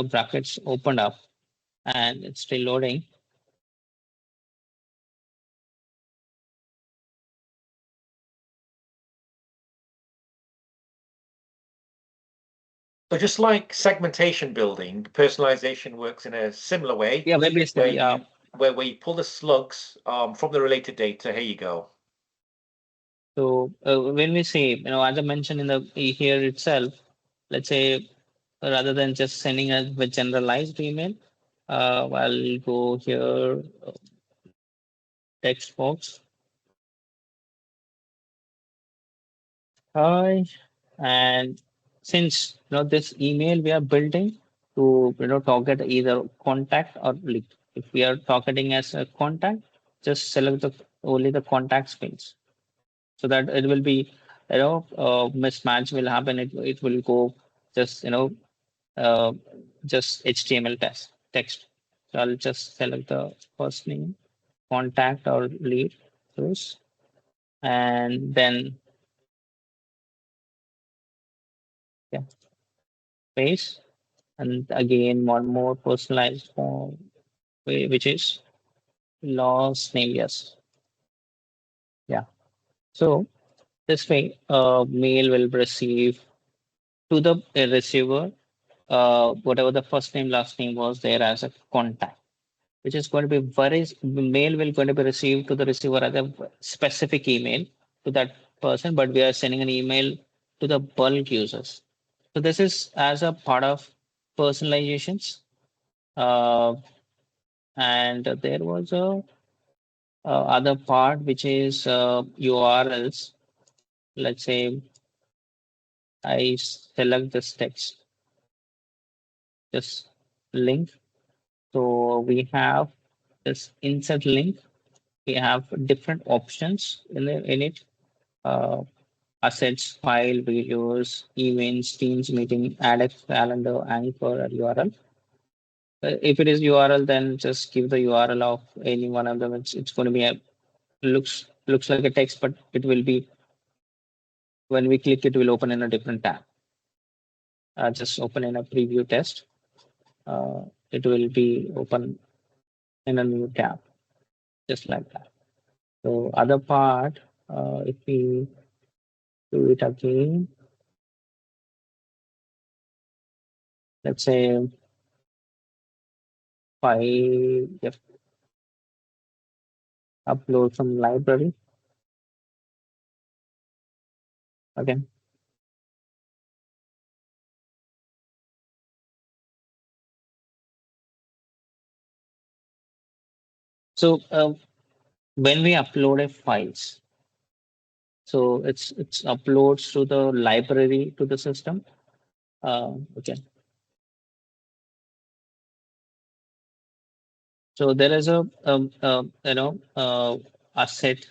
brackets opened up and it's still loading. So just like segmentation building, personalization works in a similar way, Yeah, maybe where yeah. you pull the slugs from the related data. Here you go. So when we say, as I mentioned in the here itself, let's say rather than just sending a with generalized email, I'll go here, text box. Hi, and since this email we are building to target either contact or lead. If we are targeting as a contact, just select the only the contact space so that it will be mismatch will happen. It will go just uh, just HTML text. So I'll just select the first name, contact or lead source, and then yeah, space, and again one more personalized form, which is last name. Yes, yeah. So this way, mail will receive to the receiver whatever the first name, last name was there as a contact, which is going to be very mail will going to be received to the receiver as a specific email to that person, but we are sending an email to the bulk users. So this is as a part of personalizations. Uh, and there was a other part which is URLs. Let's say I select this text, this link. So we have this insert link. We have different options in it. Uh, assets, file, videos, events, Teams meeting, add a calendar, anchor, or URL. If it is URL, then just give the URL of any one of them. It's going to be a looks like a text, but it will be when we click, it will open in a different tab. Just open in a preview test. It will be open in a new tab, just like that. So other part, if we do it again, let's say file, yep, upload from library. Okay. So when we upload a files, so it's uploads to the library to the system. Okay. So there is a asset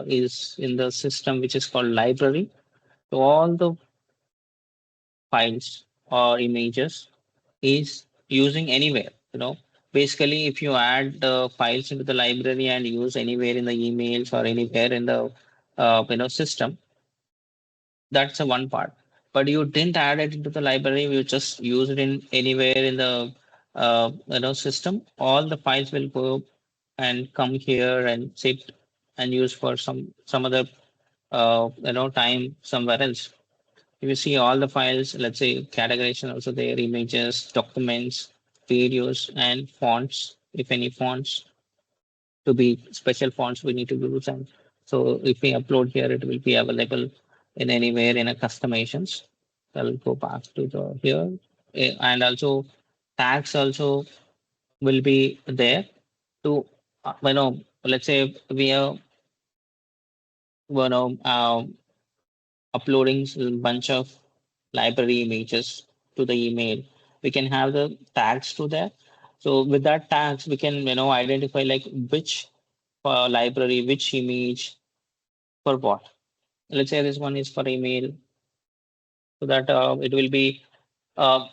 is in the system which is called library. So all the files or images is using anywhere. Basically, if you add the files into the library and use anywhere in the emails or anywhere in the system. That's the one part. But you didn't add it into the library. You just use it in anywhere in the system. All the files will go and come here and sit and use for some other time somewhere else. If you see all the files, let's say categorization also there, images, documents, videos, and fonts. If any fonts to be special fonts we need to use, and so if we upload here, it will be available in anywhere in a customizations. I'll go back to the here. And also tags also will be there to let's say we are uploading a bunch of library images to the email. We can have the tags to that. So with that tags, we can identify like which library, which image for what. Let's say this one is for email, so that it will be uh,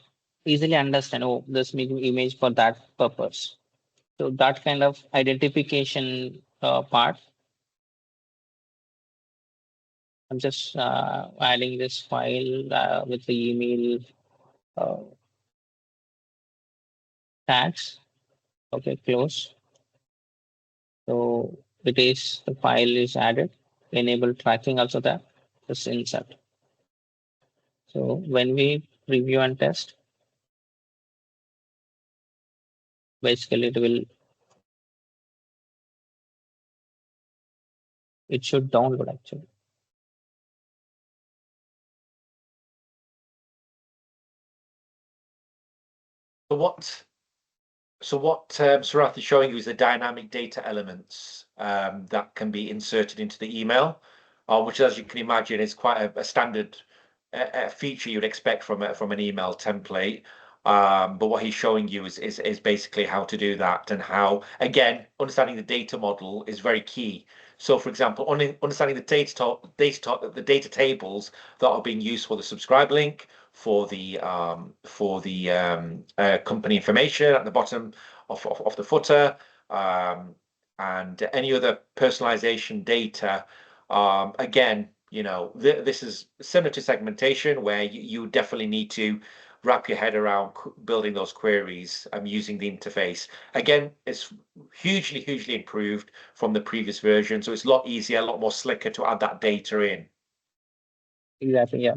easily understand. Oh, this image for that purpose. So that kind of identification part. I'm just adding this file with the email uh, tags. Okay, close. So it is the file is added. Enable tracking also there. Just insert. So when we review and test, basically it should download actually. So what Sarath is showing you is the dynamic data elements that can be inserted into the email, which, as you can imagine, is quite a standard feature you'd expect from an email template. But what he's showing you is basically how to do that, and how, again, understanding the data model is very key. So, for example, understanding the data tables that are being used for the subscribe link, for the company information at the bottom of the footer, and any other personalization data. Again, this is similar to segmentation, where you definitely need to wrap your head around building those queries using the interface. Again, it's hugely improved from the previous version, so it's a lot easier, a lot more slicker to add that data in. Exactly, yeah.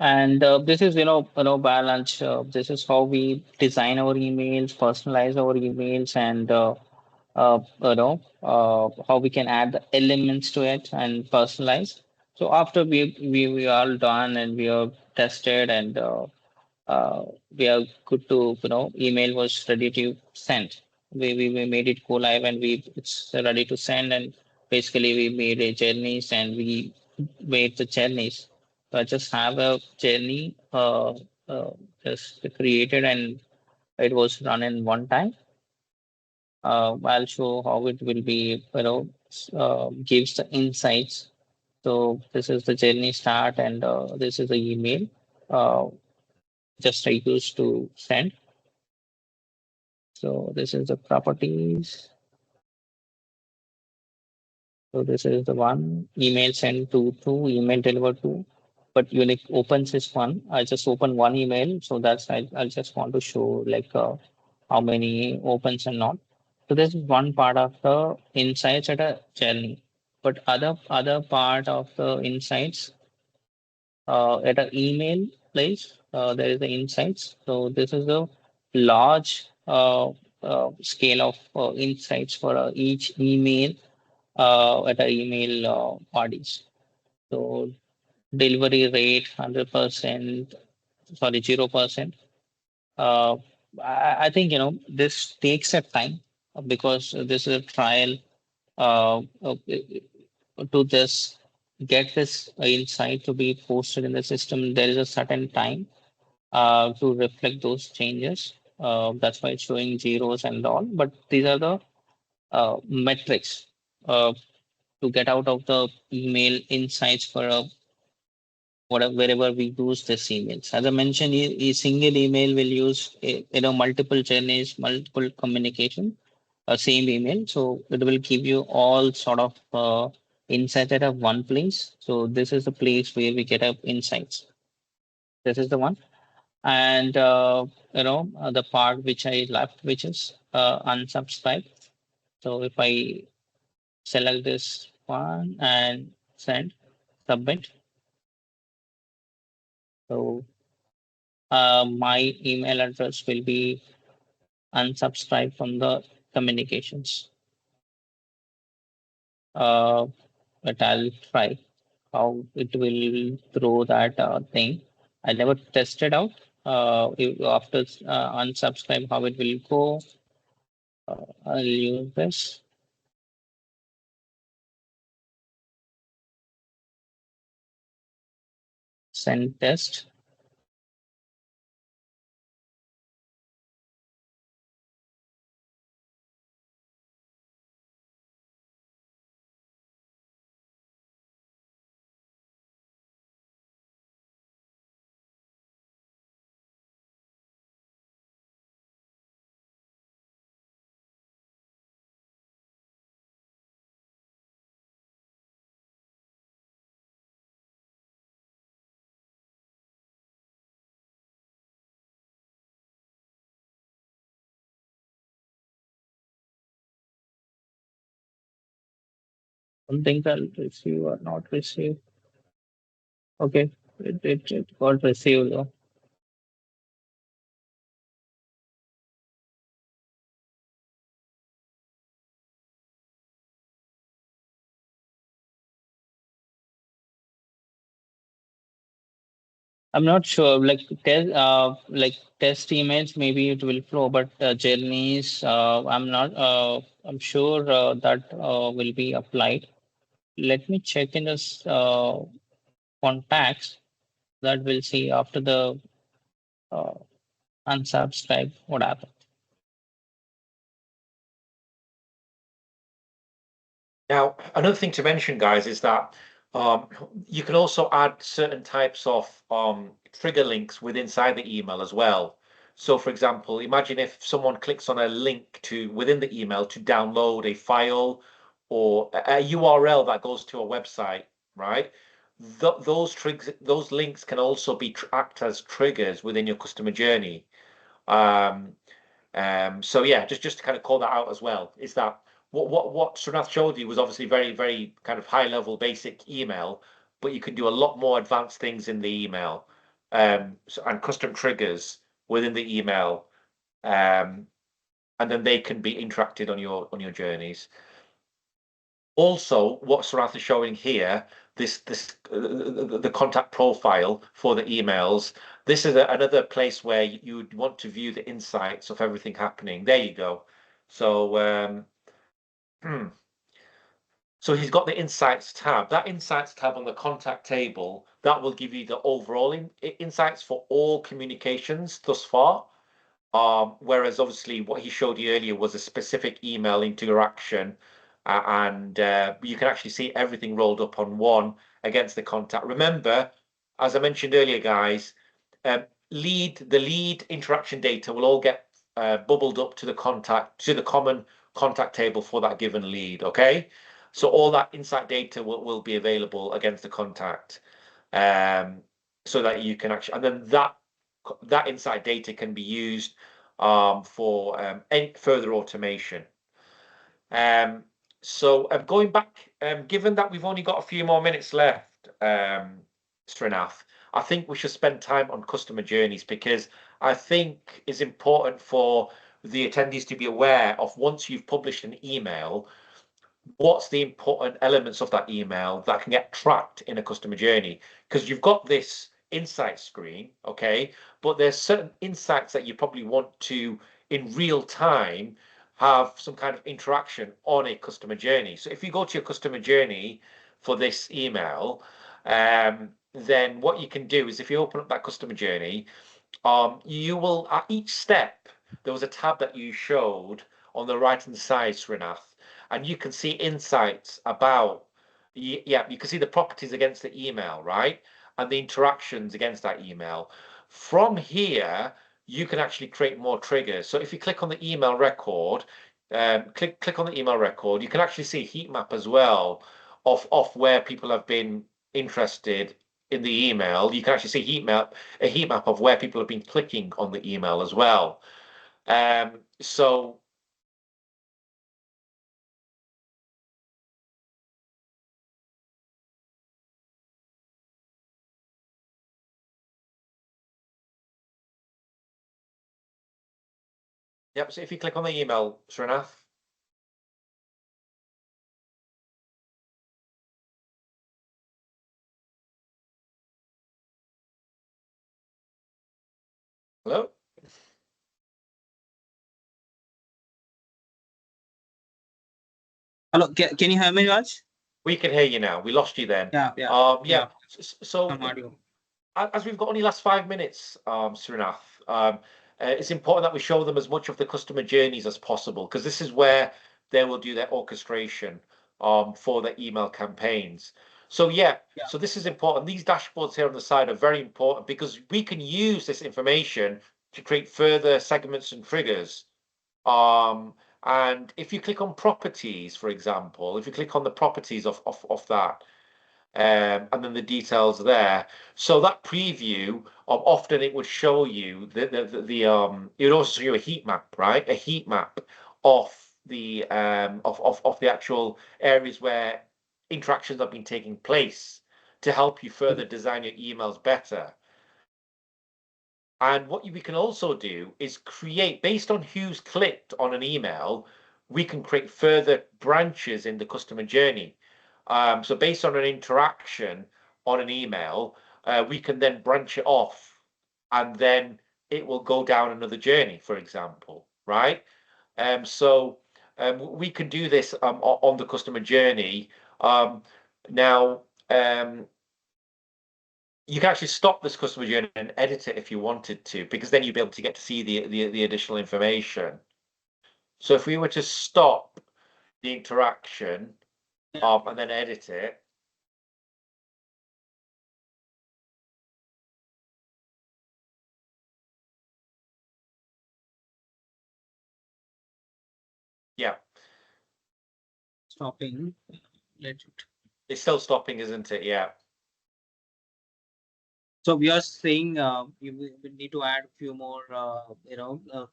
And this is balance. This is how we design our emails, personalize our emails, and how we can add the elements to it and personalize. So after we are all done and we are tested and we are good to email was ready to send. We made it go live and it's ready to send, and basically we made a journeys and we made the journeys. So I just have a journey just created and it was run in one time. I'll show how it will be, gives the insights. So this is the journey start and this is the email. Uh, just I used to send. So this is the properties. So this is the one email sent to two, email delivered to, but unique opens is one. I just open one email. So that's I just want to show like how many opens and not. So this is one part of the insights at a journey. But other part of the insights at an email place, there is the insights. So this is a large scale of insights for each email at a email bodies. So delivery rate 100%, sorry 0%. Uh, I think this takes a time because this is a trial to this get this insight to be posted in the system. There is a certain time to reflect those changes. That's why it's showing zeros and all. But these are the metrics to get out of the email insights for whatever wherever we use this emails. As I mentioned, a single email will use multiple journeys, multiple communication, same email. So it will give you all sort of insights at a one place. So this is the place where we get our insights. This is the one. And the part which I left, which is unsubscribe. So if I select this one and send, submit, so my email address will be unsubscribed from the communications. Uh, but I'll try how it will throw that thing. I never tested out after unsubscribe how it will go. I'll use this send test. Don't think I'll receive or not receive. Okay, it got received though. I'm not sure. Test emails, maybe it will flow, but journeys, I'm not. I'm sure that will be applied. Let me check in this contacts that we'll see after the uh, unsubscribe what happened. Now, another thing to mention, guys, is that um, you can also add certain types of trigger links inside the email as well. So, for example, imagine if someone clicks on a link to within the email to download a file or a URL that goes to a website, right? Those links can also act as triggers within your customer journey. Um, so yeah, just to kind of call that out as well, is that what Srinath showed you was obviously very kind of high level basic email, but you can do a lot more advanced things in the email, and custom triggers within the email, um, and then they can be interacted on your journeys. Also, what Sarath is showing here, this the contact profile for the emails. This is another place where you would want to view the insights of everything happening. There you go. So so he's got the insights tab. That insights tab on the contact table, that will give you the overall insights for all communications thus far. Whereas obviously what he showed you earlier was a specific email interaction, and you can actually see everything rolled up on one against the contact. Remember, as I mentioned earlier, guys, the lead interaction data will all get bubbled up to the common contact table for that given lead. Okay, so all that insight data will be available against the contact, so that you can actually, and then that insight data can be used for any further automation. So going back, given that we've only got a few more minutes left, Srinath, I think we should spend time on customer journeys, because I think it's important for the attendees to be aware of, once you've published an email, what's the important elements of that email that can get tracked in a customer journey. Because you've got this insight screen, okay, but there's certain insights that you probably want to, in real time, have some kind of interaction on a customer journey. So if you go to your customer journey for this email, then what you can do is, if you open up that customer journey, you will, at each step, there was a tab that you showed on the right hand side, Srinath, and you can see insights about, yeah, you can see the properties against the email, right? And the interactions against that email. From here, you can actually create more triggers. So if you click on the email record, click on the email record, you can actually see a heat map as well of where people have been interested in the email. You can actually see a heat map of where people have been clicking on the email as well. So yep. So if you click on the email, Srinath. Hello? Hello, can you hear me, Raj? We can hear you now. We lost you then. Yeah, yeah, Yeah. yeah. So Some audio. as we've got only last 5 minutes, Srinath, it's important that we show them as much of the customer journeys as possible, because this is where they will do their orchestration for their email campaigns. So yeah, Yeah. so this is important. These dashboards here on the side are very important because we can use this information to create further segments and triggers. And if you click on properties, for example, if you click on the properties of that, and then the details there. So that preview, often it would show you it would also show you a heat map, right? A heat map of of the actual areas where interactions have been taking place to help you further design your emails better. And what we can also do is create, based on who's clicked on an email, we can create further branches in the customer journey. So based on an interaction on an email, we can then branch it off and then it will go down another journey, for example, right? So we can do this on the customer journey. Now, you can actually stop this customer journey and edit it if you wanted to, because then you'd be able to get to see the additional information. So if we were to stop the interaction and then edit it, yeah, Stopping. Let it. it's still stopping, isn't it? Yeah. So we are saying we need to add a few more,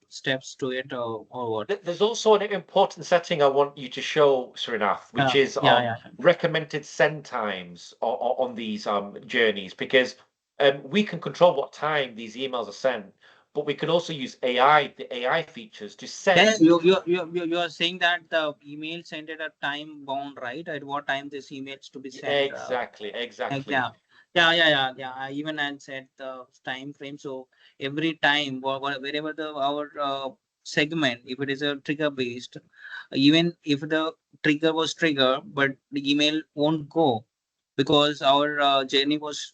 steps to it, or what? There's also an important setting I want you to show, Srinath, which is Yeah. recommended send times on these journeys, because we can control what time these emails are sent, but we can also use the AI features to Yeah, send. you are saying that the email sent at a time bound, right? At what time this emails to be sent? Exactly, Like, exactly. yeah. I even had set the time frame. So every time, wherever our segment, if it is a trigger based, even if the trigger was trigger, but the email won't go because our journey was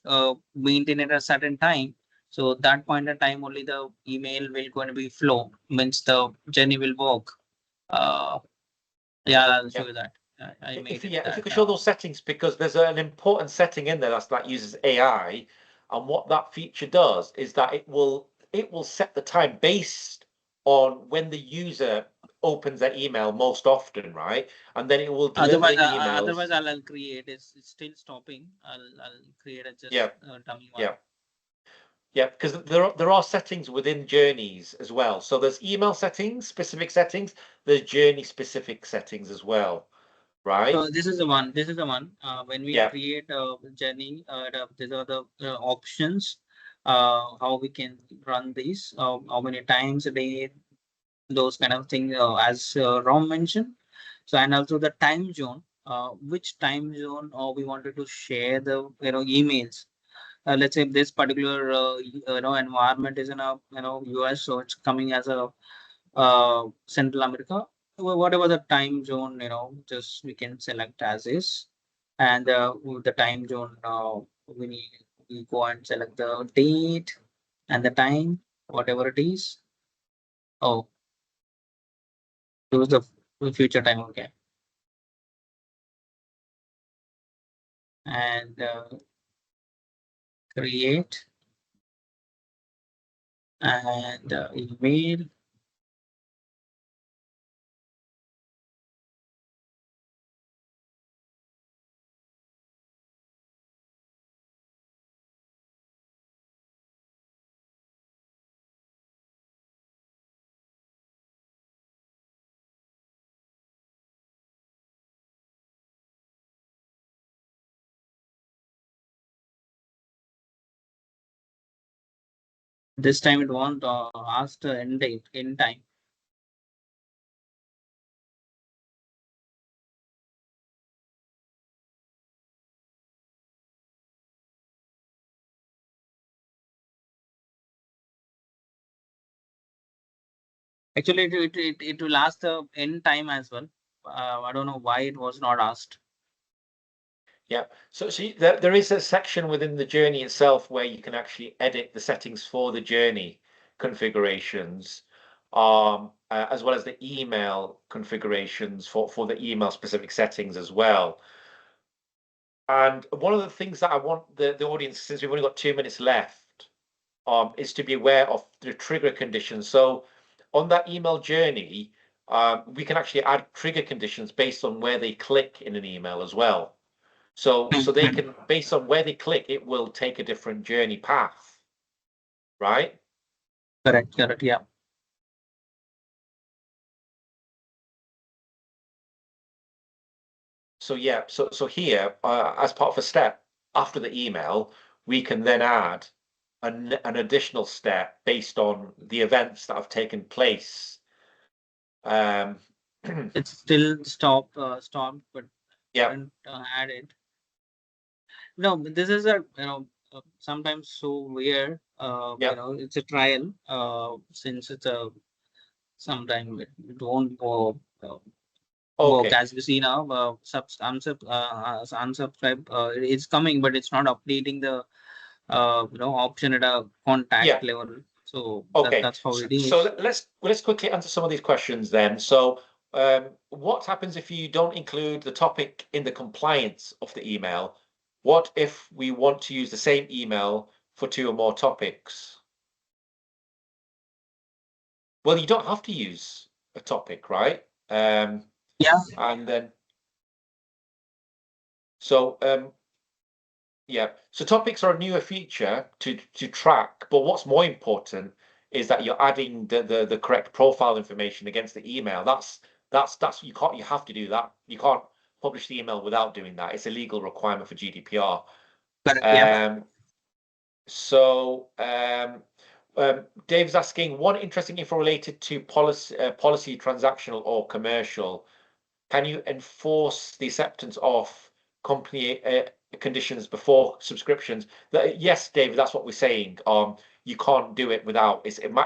maintained at a certain time. So that point in time, only the email will going to be flow, means the journey will work. Uh, yeah, I'll show Yeah. you that. I made it If you that. could show those settings, because there's an important setting in there that uses AI, and what that feature does is that it will set the time based on when the user opens their email most often, right? And then it will deliver Otherwise, the emails. I'll create. It's still stopping. I'll create a just Yeah, dummy one. yeah, yeah, because there are settings within journeys as well. So there's email settings, specific settings. There's journey specific settings as well, right? So this is the one. This is the one. When we Yeah, create a journey, these are the options. How we can run these. How many times a day, those kind of things, as Rom mentioned. So and also the time zone, which time zone we wanted to share the emails. Let's say this particular environment is in a US, so it's coming as a Central America. Whatever the time zone, just we can select as is, and with the time zone, we go and select the date and the time, whatever it is. Oh, choose the future time. Okay. And create and email. This time it won't ask the end date, end time. Actually, it will ask the end time as well. I don't know why it was not asked. Yeah. So see, there is a section within the journey itself where you can actually edit the settings for the journey configurations, as well as the email configurations for the email specific settings as well. And one of the things that I want the audience, since we've only got 2 minutes left, is to be aware of the trigger conditions. So on that email journey, we can actually add trigger conditions based on where they click in an email as well. So they can, based on where they click, it will take a different journey path, right? Correct, yeah. So yeah, so here, as part of a step after the email, we can then add an additional step based on the events that have taken place. It's still stopped, but Yeah, haven't added. No, but this is a sometimes so weird. yeah, It's a trial. Since it's a sometime it won't go work okay, as we see now. Unsubscribe. It's coming, but it's not updating the option at a yeah. contact level. So Okay, that's how so, it is. let's quickly answer some of these questions then. So, what happens if you don't include the topic in the compliance of the email? What if we want to use the same email for two or more topics? Well, you don't have to use a topic, right? Yeah, And then so yeah, so topics are a newer feature to track, but what's more important is that you're adding the correct profile information against the email. That's you have to do that. You can't publish the email without doing that. It's a legal requirement for GDPR. correct. Yeah. Um, so Dave's asking one interesting info related to policy transactional or commercial. Can you enforce the acceptance of company conditions before subscriptions? Yes, David, that's what we're saying. You can't do it without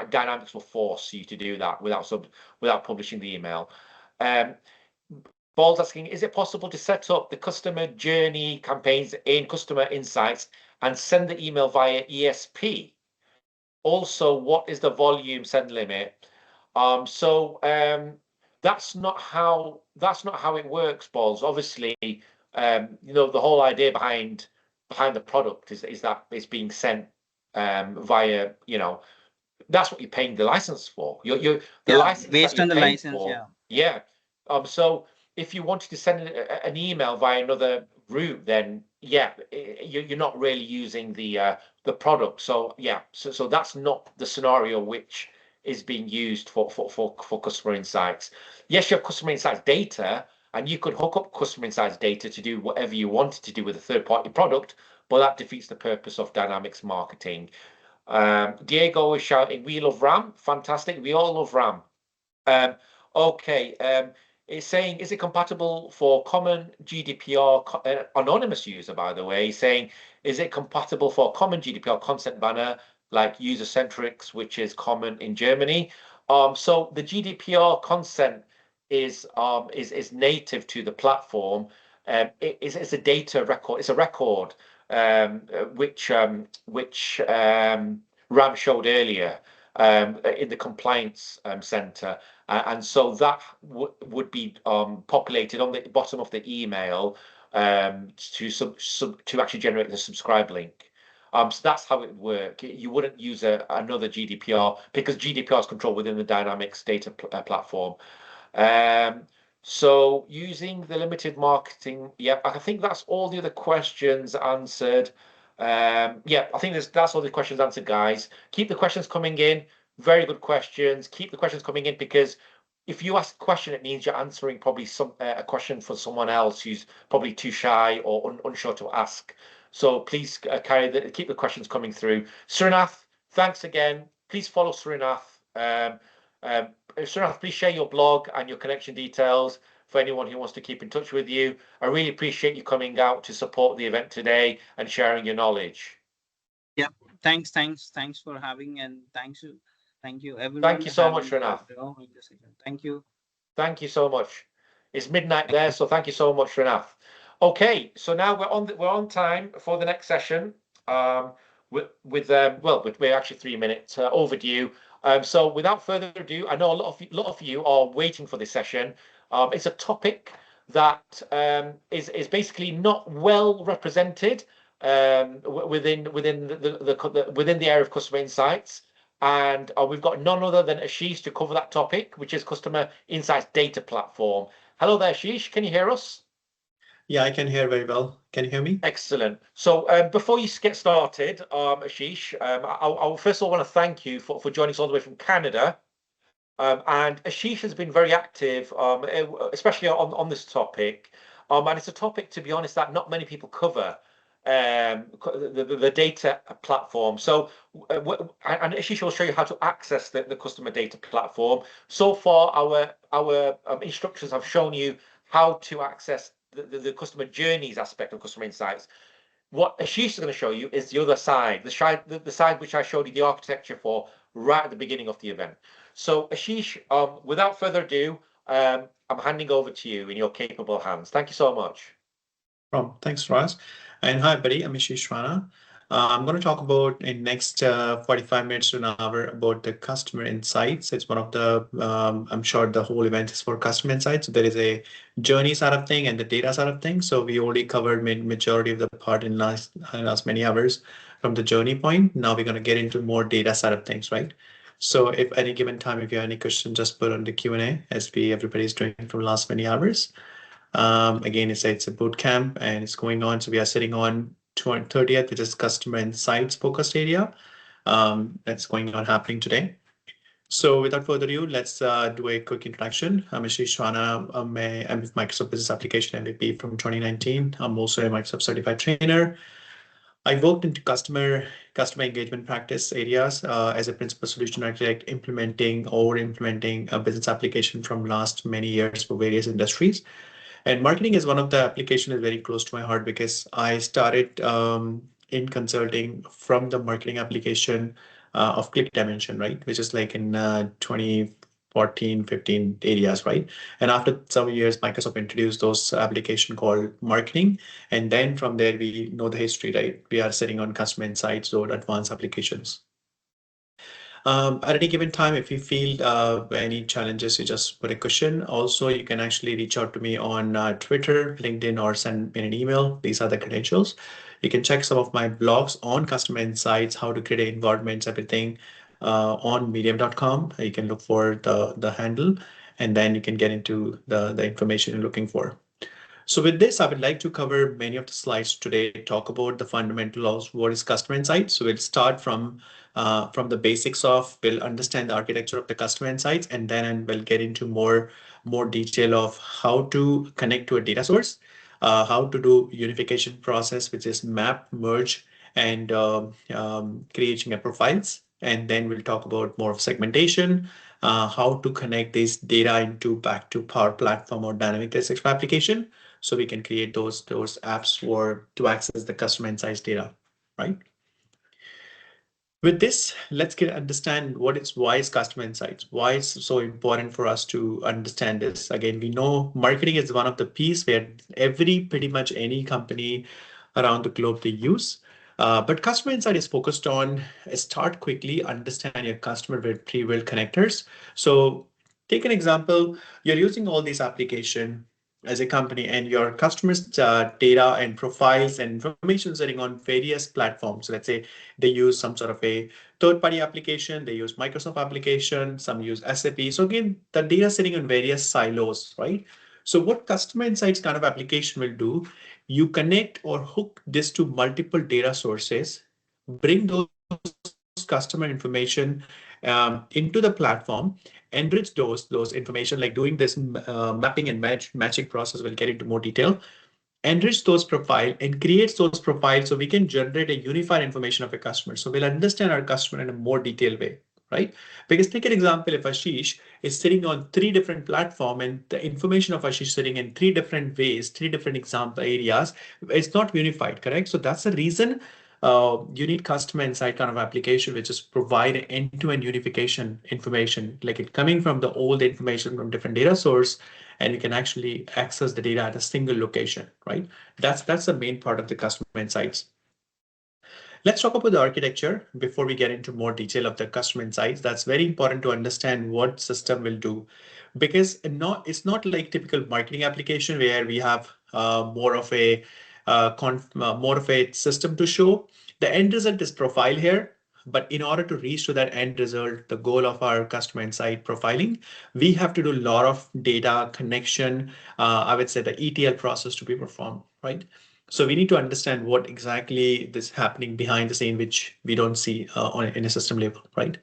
Dynamics will force you to do that without publishing the email. Um, Ball's asking, is it possible to set up the customer journey campaigns in Customer Insights and send the email via ESP? Also, what is the volume send limit? So that's not how it works, Balls. Obviously, the whole idea behind the product is that it's being sent via, that's what you're paying the license for. The Yeah, license that based you're on the paying license. for, Yeah. yeah. So if you wanted to send an email via another route, then yeah, you're not really using the product. So yeah, so that's not the scenario which is being used for customer insights. Yes, you have customer insights data, and you could hook up customer insights data to do whatever you wanted to do with a third-party product, but that defeats the purpose of Dynamics marketing. Diego is shouting, "We love RAM." Fantastic. We all love RAM. Um, okay. It's saying, is it compatible for common GDPR anonymous user, by the way? Saying, is it compatible for common GDPR consent banner like user centrics, which is common in Germany? So the GDPR consent is native to the platform. It's a data record. It's a record which Ram showed earlier in the compliance center. And so that would be populated on the bottom of the email to actually generate the subscribe link. So that's how it would work. You wouldn't use another GDPR because GDPR is controlled within the Dynamics data platform. Um, so using the limited marketing, yeah, I think that's all the other questions answered. Yeah, I think that's all the questions answered, guys. Keep the questions coming in. Very good questions. Keep the questions coming in because if you ask a question, it means you're answering probably a question for someone else who's probably too shy or unsure to ask. So please keep the questions coming through. Surnath, thanks again. Please follow Srinath. Srinath, please share your blog and your connection details for anyone who wants to keep in touch with you. I really appreciate you coming out to support the event today and sharing your knowledge. Yeah, thanks for having, and thank you Thank everyone you so much, having Srinath. this session. Thank you. Thank you so much. It's midnight there, so thank you so much, Ranath. Okay, so now we're on time for the next session. We're actually 3 minutes overdue. So without further ado, I know a lot of you are waiting for this session. It's a topic that is basically not well represented within the area of customer insights. And we've got none other than Ashish to cover that topic, which is Customer Insights Data Platform. Hello there, Ashish. Can you hear us? Yeah, I can hear very well. Can you hear me? Excellent. So before you get started, Ashish, I first of all want to thank you for joining us all the way from Canada. And Ashish has been very active, especially on this topic. And it's a topic, to be honest, that not many people cover, the data platform. So, and Ashish will show you how to access the customer data platform. So far, our instructors have shown you how to access the customer journeys aspect of customer insights. What Ashish is going to show you is the other side, the side which I showed you the architecture for right at the beginning of the event. So Ashish, without further ado, I'm handing over to you in your capable hands. Thank you so much. Thanks, Ross. And hi, buddy. I'm Ashish Rana. I'm going to talk about in next 45 minutes to an hour about the customer insights. It's one of the, I'm sure the whole event is for customer insights. So there is a journey side of thing and the data side of things. So we already covered majority of the part in last many hours from the journey point. Now we're going to get into more data side of things, right? So if any given time, if you have any questions, just put on the Q&A as everybody's doing from last many hours. Again, it's a boot camp and it's going on. So we are sitting on 30th, which is customer insights focused area. That's going on happening today. So without further ado, let's do a quick introduction. I'm Ashish Rana. I'm Microsoft Business Application MVP from 2019. I'm also a Microsoft certified trainer. I worked into customer engagement practice areas as a principal solution architect, implementing a business application from last many years for various industries. And marketing is one of the application is very close to my heart because I started in consulting from the marketing application of Click Dimension, right? Which is like in 2014, 15 areas, right? And after some years, Microsoft introduced those application called marketing. And then from there, we know the history, right? We are sitting on customer insights or advanced applications. At any given time, if you feel any challenges, you just put a question. Also, you can actually reach out to me on Twitter, LinkedIn, or send me an email. These are the credentials. You can check some of my blogs on customer insights, how to create environments, everything on medium.com. You can look for the handle, and then you can get into the information you're looking for. So with this, I would like to cover many of the slides today, talk about the fundamental of what is customer insight. So we'll start from the basics of, we'll understand the architecture of the customer insights, and then we'll get into more detail of how to connect to a data source, how to do unification process, which is map, merge, and creating a profiles. And then we'll talk about more of segmentation, how to connect this data into back to Power Platform or Dynamic 365 application, so we can create those apps to access the customer insights data, right? With this, let's understand why is customer insights, why it's so important for us to understand this. Again, we know marketing is one of the piece where pretty much any company around the globe they use. But customer insight is focused on start quickly, understand your customer with pre-built connectors. So take an example, you're using all these application as a company and your customers data and profiles and information sitting on various platforms. So let's say they use some sort of a third-party application, they use Microsoft application, some use SAP. So again, the data sitting on various silos, right? So what customer insights kind of application will do, you connect or hook this to multiple data sources, bring those customer information into the platform, enrich those information, like doing this mapping and matching process. We'll get into more detail. enrich those profile and create those profiles so we can generate a unified information of a customer. So we'll understand our customer in a more detailed way, right? Because take an example, if Ashish is sitting on 3 different platforms and the information of Ashish sitting in 3 different ways, 3 different example areas, it's not unified, correct? So that's the reason you need customer insight kind of application, which is provide end-to-end unification information, like it coming from the old information from different data source, and you can actually access the data at a single location, right? That's the main part of the customer insights. Let's talk about the architecture before we get into more detail of the customer insights. That's very important to understand what system will do, because it's not like typical marketing application where we have more of a system to show. The end result is profile here. But in order to reach to that end result, the goal of our customer insight profiling, we have to do a lot of data connection. I would say the ETL process to be performed, right? So we need to understand what exactly is happening behind the scene, which we don't see in a system level, right?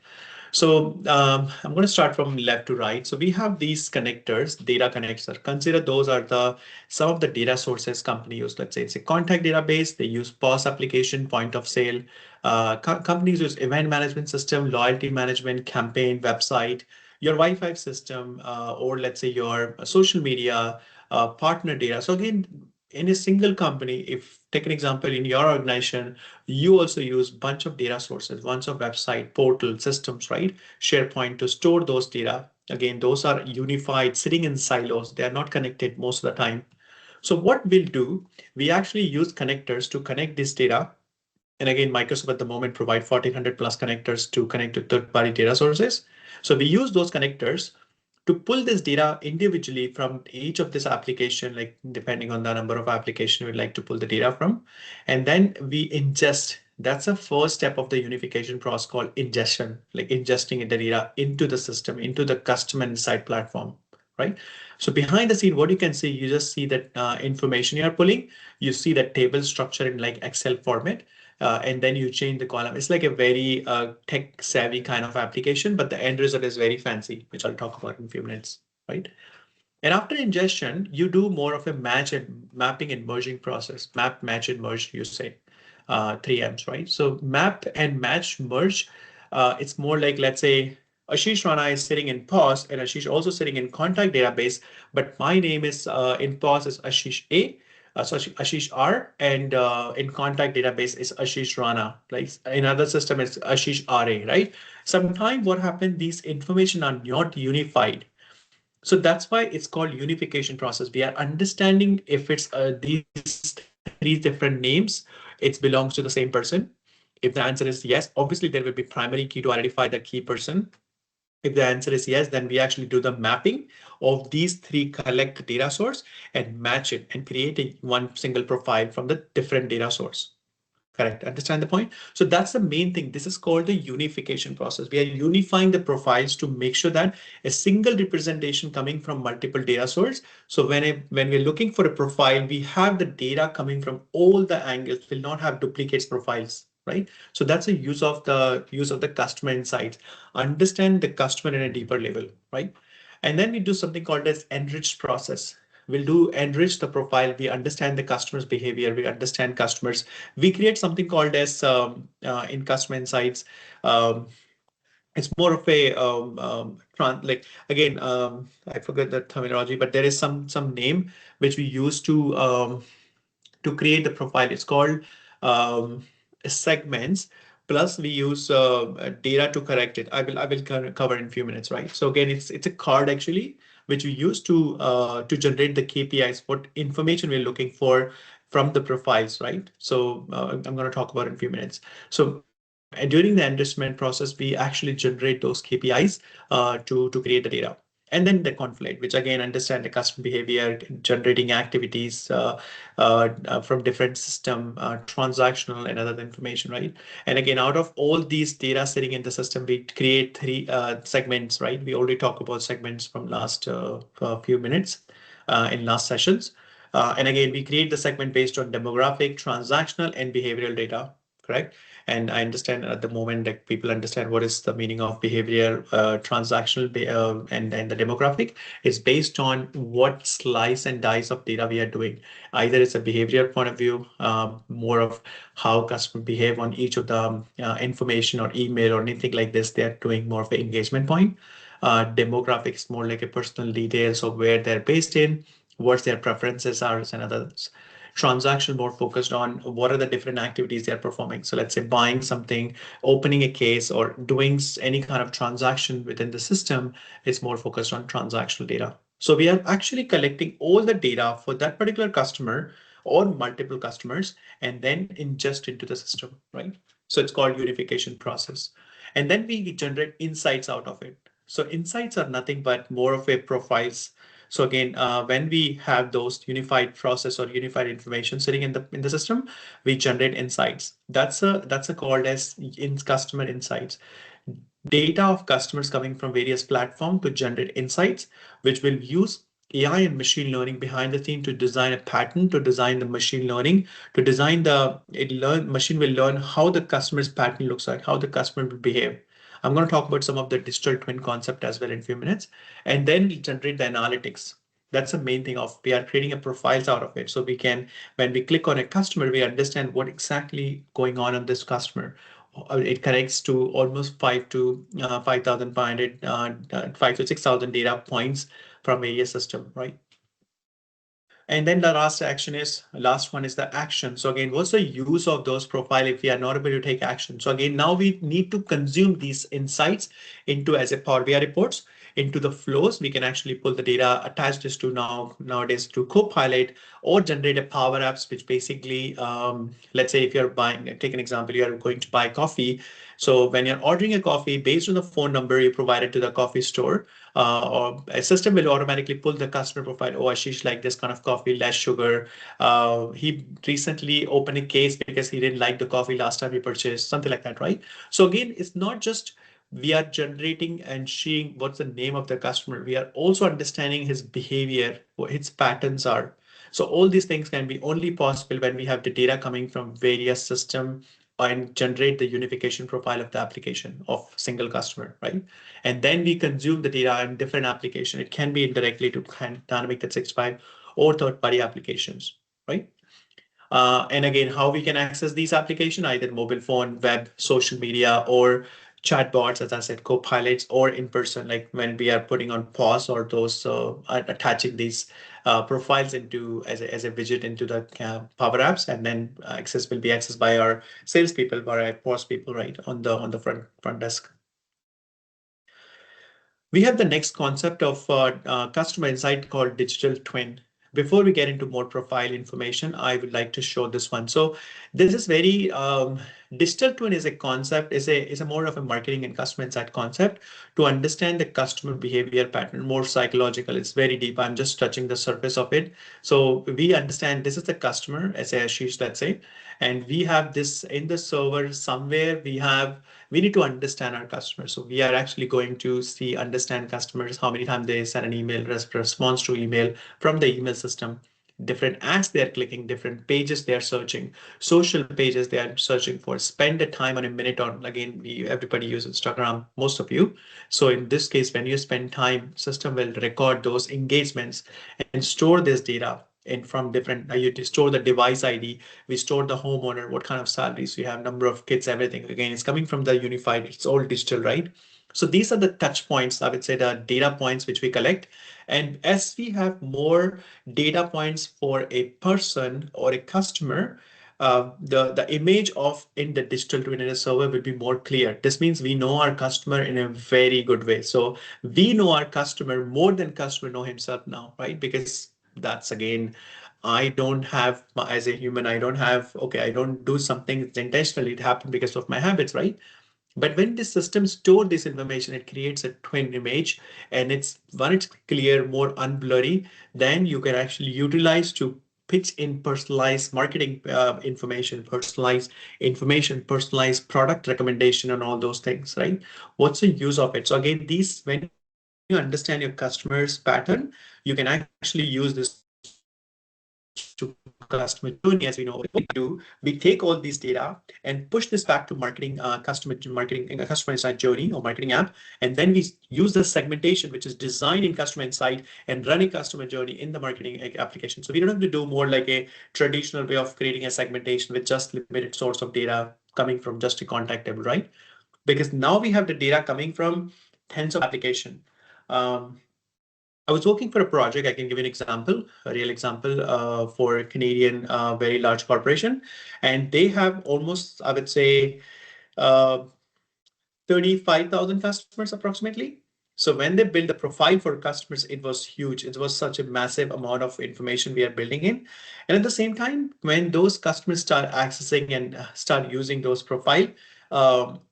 So I'm going to start from left to right. So we have these connectors, data connectors. Consider those are some of the data sources company use. Let's say it's a contact database. They use POS application, point of sale. Companies use event management system, loyalty management, campaign, website, your Wi-Fi system, or let's say your social media, partner data. So again, in a single company, if take an example in your organization, you also use bunch of data sources, bunch of website, portal systems, right? SharePoint to store those data. Again, those are unified, sitting in silos. They are not connected most of the time. So what we'll do, we actually use connectors to connect this data. And again, Microsoft at the moment provide 1400 plus connectors to connect to third-party data sources. So we use those connectors to pull this data individually from each of this application, like depending on the number of application we'd like to pull the data from. And then we ingest. That's the first step of the unification process called ingestion, like ingesting the data into the system, into the customer insight platform, right? So behind the scene, what you can see, you just see that information you're pulling. You see that table structure in like Excel format. And then you change the column. It's like a very tech savvy kind of application, but the end result is very fancy, which I'll talk about in a few minutes, right? And after ingestion, you do more of a match and mapping and merging process. Map, match, and merge, you say, 3Ms, right? So map and match, merge, it's more like, let's say, Ashish Rana is sitting in POS and Ashish also sitting in contact database, but my name is in POS is Ashish A. So Ashish R, and in contact database is Ashish Rana. Like in other system, it's Ashish RA, right? Sometimes what happened, these information are not unified. So that's why it's called unification process. We are understanding if it's these 3 different names, it belongs to the same person. If the answer is yes, obviously there will be primary key to identify the key person. If the answer is yes, then we actually do the mapping of these 3 collect data source and match it and create one single profile from the different data source. Correct. Understand the point? So that's the main thing. This is called the unification process. We are unifying the profiles to make sure that a single representation coming from multiple data source. So when we're looking for a profile, we have the data coming from all the angles, will not have duplicates profiles, right? So that's the use of the customer insights. Understand the customer in a deeper level, right? And then we do something called as enriched process. We'll do enrich the profile. We understand the customer's behavior. We understand customers. We create something called as in customer insights. It's more of a like again, I forget the terminology, but there is some name which we use to create the profile. It's called segments. Plus, we use data to correct it. I will cover in a few minutes, right? So again, it's a card actually, which we use to generate the KPIs, what information we're looking for from the profiles, right? So I'm going to talk about it in a few minutes. So during the enrichment process, we actually generate those KPIs to create the data. And then the conflict, which again understand the customer behavior, generating activities from different system, transactional and other information, right? And again, out of all these data sitting in the system, we create 3 segments, right? We already talked about segments from last few minutes in last sessions. And again, we create the segment based on demographic, transactional, and behavioral data, correct? And I understand at the moment that people understand what is the meaning of behavior, transactional, and the demographic is based on what slice and dice of data we are doing. Either it's a behavior point of view, more of how customers behave on each of the information or email or anything like this. They're doing more of an engagement point. Demographics more like a personal details of where they're based in, what their preferences are, and others. Transaction more focused on what are the different activities they're performing. So let's say buying something, opening a case, or doing any kind of transaction within the system is more focused on transactional data. So we are actually collecting all the data for that particular customer or multiple customers and then ingest into the system, right? So it's called unification process. And then we generate insights out of it. So insights are nothing but more of a profiles. So again, when we have those unified process or unified information sitting in the system, we generate insights. That's a called as in customer insights. Data of customers coming from various platforms to generate insights, which will use AI and machine learning behind the scene to design a pattern, to design the machine learning, to design machine will learn how the customer's pattern looks like, how the customer will behave. I'm going to talk about some of the digital twin concept as well in a few minutes, and then we generate the analytics. That's the main thing of we are creating a profiles out of it. So we can, when we click on a customer, we understand what exactly going on this customer. It connects to almost 5,500, 5 to 6,000 data points from various system, right? And then the last one is the action. So again, what's the use of those profile if we are not able to take action? So again, now we need to consume these insights into as a Power BI reports into the flows. We can actually pull the data, attach this to nowadays to Copilot or generate a Power Apps, which basically, let's say if you're take an example, you are going to buy coffee. So when you're ordering a coffee based on the phone number you provided to the coffee store, or a system will automatically pull the customer profile. Oh, Ashish like this kind of coffee, less sugar. He recently opened a case because he didn't like the coffee last time he purchased, something like that, right? So again, it's not just we are generating and seeing what's the name of the customer. We are also understanding his behavior, what his patterns are. So all these things can be only possible when we have the data coming from various systems and generate the unification profile of the application of single customer, right? And then we consume the data in different application. It can be indirectly to Dynamic 365 or third-party applications, right? And again, how we can access these applications, either mobile phone, web, social media, or chatbots, as I said, co-pilots, or in person, like when we are putting on pause or those attaching these profiles into as a widget into the Power Apps, and then access will be accessed by our salespeople, by our pause people, right, on the front desk. We have the next concept of customer insight called digital twin. Before we get into more profile information, I would like to show this one. So this is very digital twin is a concept, is a more of a marketing and customer insight concept to understand the customer behavior pattern, more psychological. It's very deep. I'm just touching the surface of it. So we understand this is the customer, as Ashish, let's say, and we have this in the server somewhere. We need to understand our customers. So we are actually going to understand customers, how many times they send an email, response to email from the email system, different ads they're clicking, different pages they're searching, social pages they are searching for, spend the time on a minute on, again, everybody uses Instagram, most of you. So in this case, when you spend time, system will record those engagements and store this data in from different, you store the device ID, we store the homeowner, what kind of salaries we have, number of kids, everything. Again, it's coming from the unified, it's all digital, right? So these are the touch points, I would say the data points which we collect. And as we have more data points for a person or a customer, the image of in the digital twin in a server will be more clear. This means we know our customer in a very good way. So we know our customer more than customer know himself now, right? Because that's again, I don't have, as a human, I don't have, okay, I don't do something intentionally. It happened because of my habits, right? But when the system store this information, it creates a twin image, and it's clear, more unblurry, then you can actually utilize to pitch in personalized marketing information, personalized product recommendation, and all those things, right? What's the use of it? So again, when you understand your customer's pattern, you can actually use this twin image to customer journey, as we know. What we do, we take all these data and push this back to marketing, customer insight journey or marketing app, and then we use the segmentation, which is designed in customer insight, and run a customer journey in the marketing application. So we don't have to do more like a traditional way of creating a segmentation with just limited source of data coming from just a contact table, right? Because now we have the data coming from tens of application. I was working for a project. I can give you an example, a real example for a Canadian very large corporation, and they have almost, I would say, uh, 35,000 customers approximately. So when they build a profile for customers, it was huge. It was such a massive amount of information we are building in. And at the same time, when those customers start accessing and start using those profile,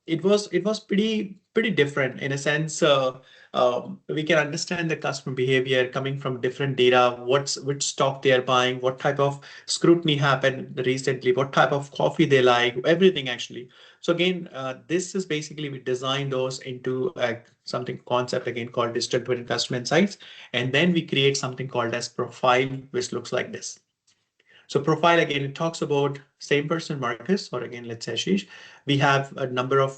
it was pretty different in a sense. We can understand the customer behavior coming from different data, which stock they are buying, what type of scrutiny happened recently, what type of coffee they like, everything actually. So again, this is basically we design those into something concept again called digital twin customer insights, and then we create something called as profile, which looks like this. So profile, again, it talks about same person, Marcus, or again, let's say Ashish. We have a number of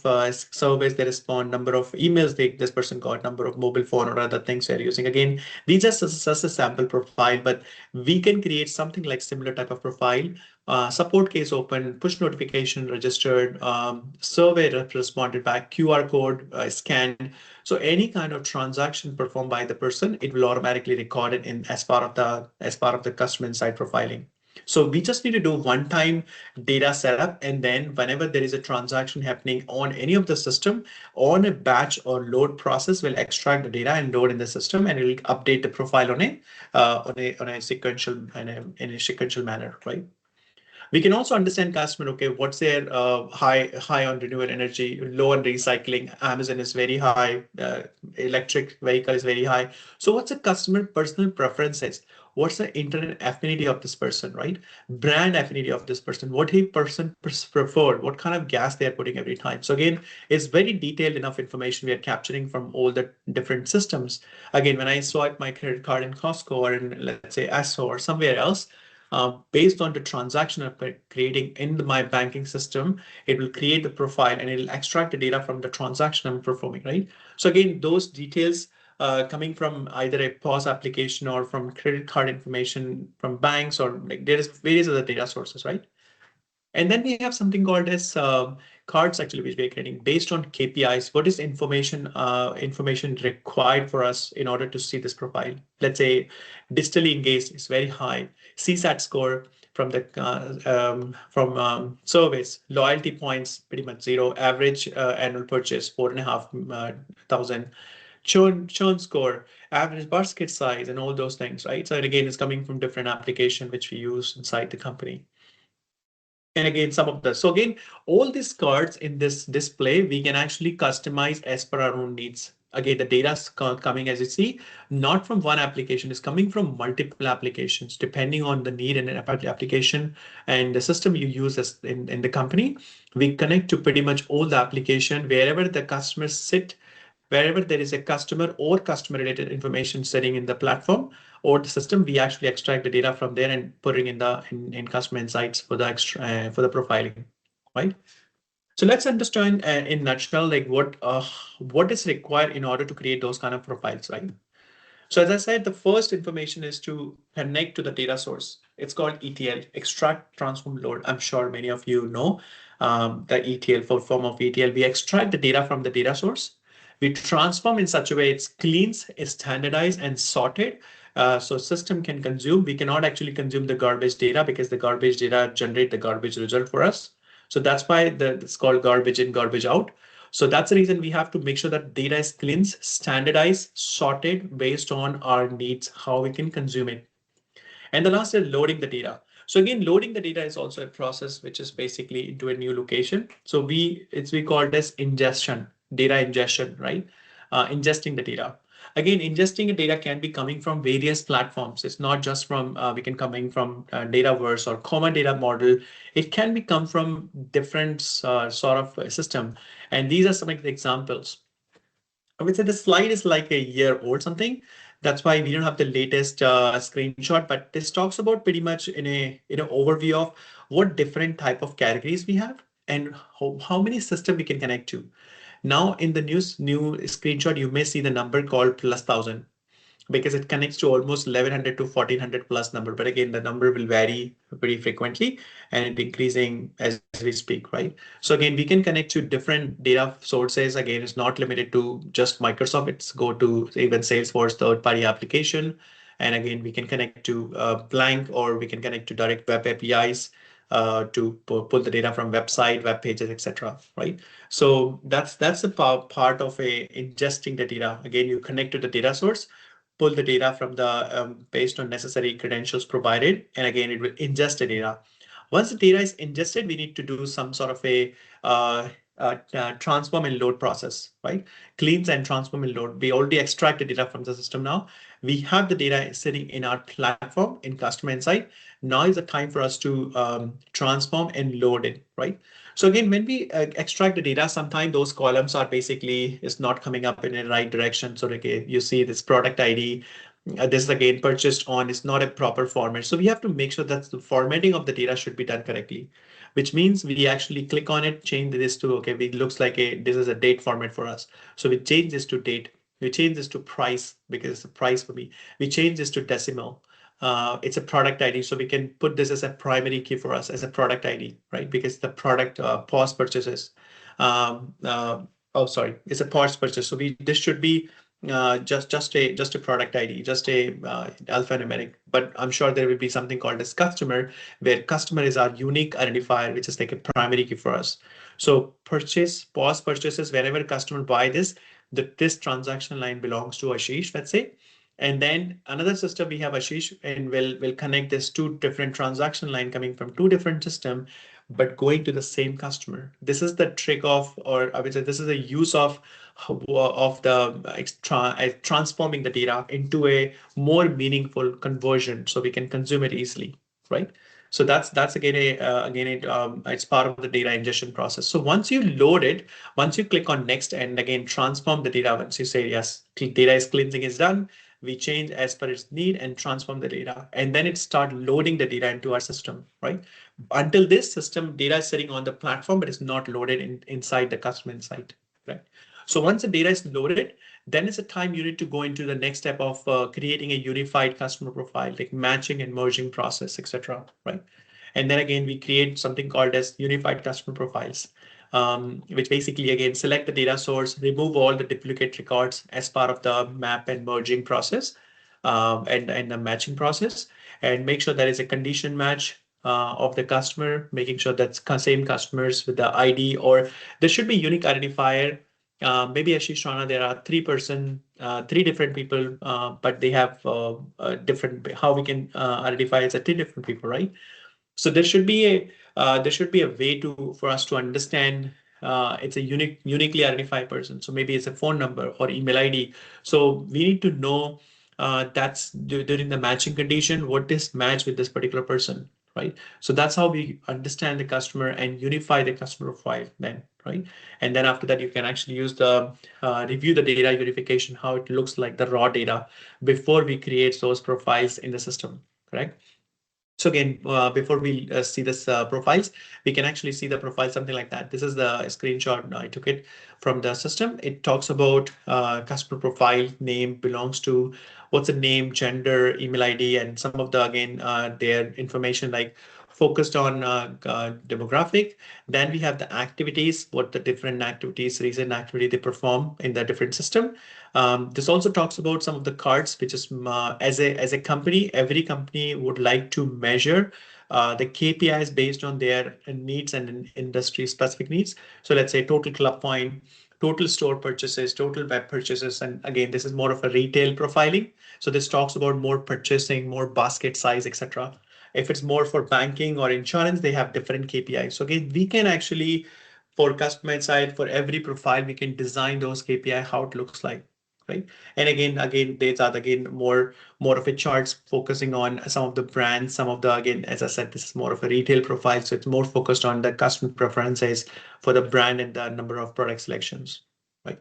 surveys they respond, number of emails this person got, number of mobile phone or other things they're using. Again, these are just a sample profile, but we can create something like similar type of profile. Support case open, push notification registered, survey responded back, QR code scanned. So any kind of transaction performed by the person, it will automatically record it in as part of the customer insight profiling. So we just need to do one-time data setup, and then whenever there is a transaction happening on any of the system, on a batch or load process, we'll extract the data and load in the system, and it'll update the profile on a sequential manner, right? We can also understand customer, okay, what's their high on renewable energy, low on recycling. Amazon is very high, electric vehicle is very high. So what's the customer personal preferences? What's the internet affinity of this person, right? Brand affinity of this person, what he person preferred, what kind of gas they are putting every time. So again, it's very detailed enough information we are capturing from all the different systems. Again, when I swipe my credit card in Costco or in, let's say, Esso or somewhere else, based on the transaction I'm creating in my banking system, it will create the profile and it'll extract the data from the transaction I'm performing, right? So again, those details coming from either a POS application or from credit card information from banks, or like there is various other data sources, right? And then we have something called as cards actually, which we're creating based on KPIs. What is information required for us in order to see this profile? Let's say digitally engaged is very high. CSAT score from the surveys, loyalty points pretty much zero. Average annual purchase 4,500. Churn score, average basket size, and all those things, right? So again, it's coming from different application which we use inside the company. And again, some of the, so again, all these cards in this display, we can actually customize as per our own needs. Again, the data is coming, as you see, not from one application, it's coming from multiple applications, depending on the need and application and the system you use as in the company. We connect to pretty much all the application, wherever the customers sit, wherever there is a customer or customer related information sitting in the platform or the system, we actually extract the data from there and putting in customer insights for the profiling, right? So let's understand in nutshell, like what is required in order to create those kind of profiles, right? So as I said, the first information is to connect to the data source. It's called ETL, extract, transform, load. I'm sure many of you know the ETL, full form of ETL. We extract the data from the data source. We transform in such a way it's cleans, is standardized, and sorted. So system can consume. We cannot actually consume the garbage data because the garbage data generate the garbage result for us. So that's why it's called garbage in, garbage out. So that's the reason we have to make sure that data is cleansed, standardized, sorted based on our needs, how we can consume it. And the last is loading the data. So again, loading the data is also a process which is basically into a new location. So we call it as ingestion, data ingestion, right? Ingesting the data. Again, ingesting the data can be coming from various platforms. It's not just from we can coming from Dataverse or common data model. It can be come from different sort of system. And these are some of the examples. I would say the slide is like a year old something. That's why we don't have the latest screenshot, but this talks about pretty much in a overview of what different type of categories we have and how many system we can connect to. Now in the new screenshot, you may see the number called plus 1,000 because it connects to almost 1,100 to 1,400 plus number. But again, the number will vary pretty frequently and it increasing as we speak, right? So again, we can connect to different data sources. Again, it's not limited to just Microsoft. It's go to even Salesforce third-party application. And again, we can connect to Blank, or we can connect to direct web APIs to pull the data from website, web pages, etc. Right? So that's the part of a ingesting the data. Again, you connect to the data source, pull the data from the based on necessary credentials provided, and again it will ingest the data. Once the data is ingested, we need to do some sort of a transform and load process, right? Cleans and transform and load. We already extract the data from the system now. We have the data sitting in our platform in Customer Insight. Now is the time for us to transform and load it, right? So again, when we extract the data, sometimes those columns are basically is not coming up in the right direction. So again, you see this product ID, this is again purchased on is not a proper format. So we have to make sure that the formatting of the data should be done correctly, which means we actually click on it, change this to, okay, it looks like this is a date format for us. So we change this to date. We change this to price because it's a price for me. We change this to decimal. It's a product ID, so we can put this as a primary key for us as a product ID, right? Because the product pause purchases. Um, uh, oh, sorry, it's a pause purchase. So this should be just a product ID, just a alphanumeric. But I'm sure there will be something called as customer, where customer is our unique identifier, which is like a primary key for us. So purchase, pause purchases, whenever customer buy this, this transaction line belongs to Ashish, let's say. And then another system we have Ashish, and we'll connect this two different transaction line coming from two different system, but going to the same customer. This is the trick of, or I would say this is a use of the transforming the data into a more meaningful conversion, so we can consume it easily, right? So that's again it's part of the data ingestion process. So once you load it, once you click on next and again transform the data, once you say yes, data is cleansing is done, we change as per its need and transform the data, and then it start loading the data into our system, right? Until this system data is sitting on the platform, but it's not loaded inside the Customer Insight, right? So once the data is loaded, then it's a time you need to go into the next step of creating a unified customer profile, like matching and merging process, etc. Right? And then again, we create something called as unified customer profiles, which basically again select the data source, remove all the duplicate records as part of the map and merging process, and the matching process, and make sure there is a condition match of the customer, making sure that's same customers with the ID, or there should be unique identifier. Maybe Ashish, Rana, there are three different people, but they have different, how we can identify as a three different people, right? So there should be a way to for us to understand it's a uniquely identified person. So maybe it's a phone number or email ID. So we need to know that's during the matching condition, what is match with this particular person, right? So that's how we understand the customer and unify the customer profile then, right? And then after that, you can actually use the review the data unification, how it looks like the raw data before we create those profiles in the system, correct? So again, before we see this profiles, we can actually see the profile something like that. This is the screenshot. I took it from the system. It talks about customer profile, name belongs to, what's the name, gender, email ID, and some of the, again, their information like focused on demographic. Then we have the activities, what the different activities, recent activity they perform in the different system. This also talks about some of the cards, which is as a company, every company would like to measure the KPIs based on their needs and industry specific needs. So let's say total club point, total store purchases, total web purchases. And again, this is more of a retail profiling. So this talks about more purchasing, more basket size, etc. If it's more for banking or insurance, they have different KPIs. So again, we can actually, for customer insight, for every profile, we can design those KPI, how it looks like, right? And again, these are again more of a charts focusing on some of the brands, some of the, again, as I said, this is more of a retail profile, so it's more focused on the customer preferences for the brand and the number of product selections, right?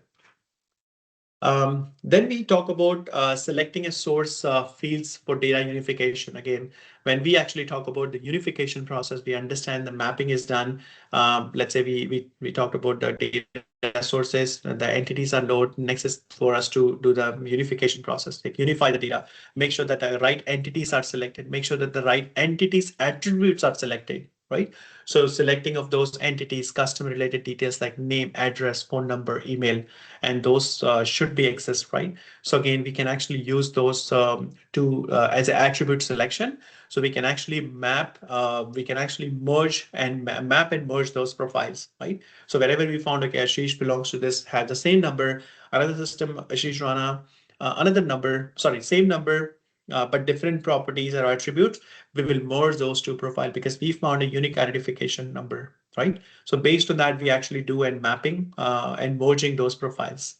Then we talk about selecting a source fields for data unification. Again, when we actually talk about the unification process, we understand the mapping is done. Let's say we talked about the data sources, the entities are loaded. Next is for us to do the unification process, like unify the data, make sure that the right entities are selected, make sure that the right entities attributes are selected, right? So selecting of those entities, customer related details like name, address, phone number, email, and those should be accessed, right? So again, we can actually use those to as an attribute selection. So we can actually we can actually merge and map and merge those profiles, right? So wherever we found, okay, Ashish belongs to this, have the same number, another system, Ashish Rana, another number, sorry, same number, but different properties or attributes, we will merge those two profiles because we found a unique identification number, right? So based on that, we actually do a mapping and merging those profiles.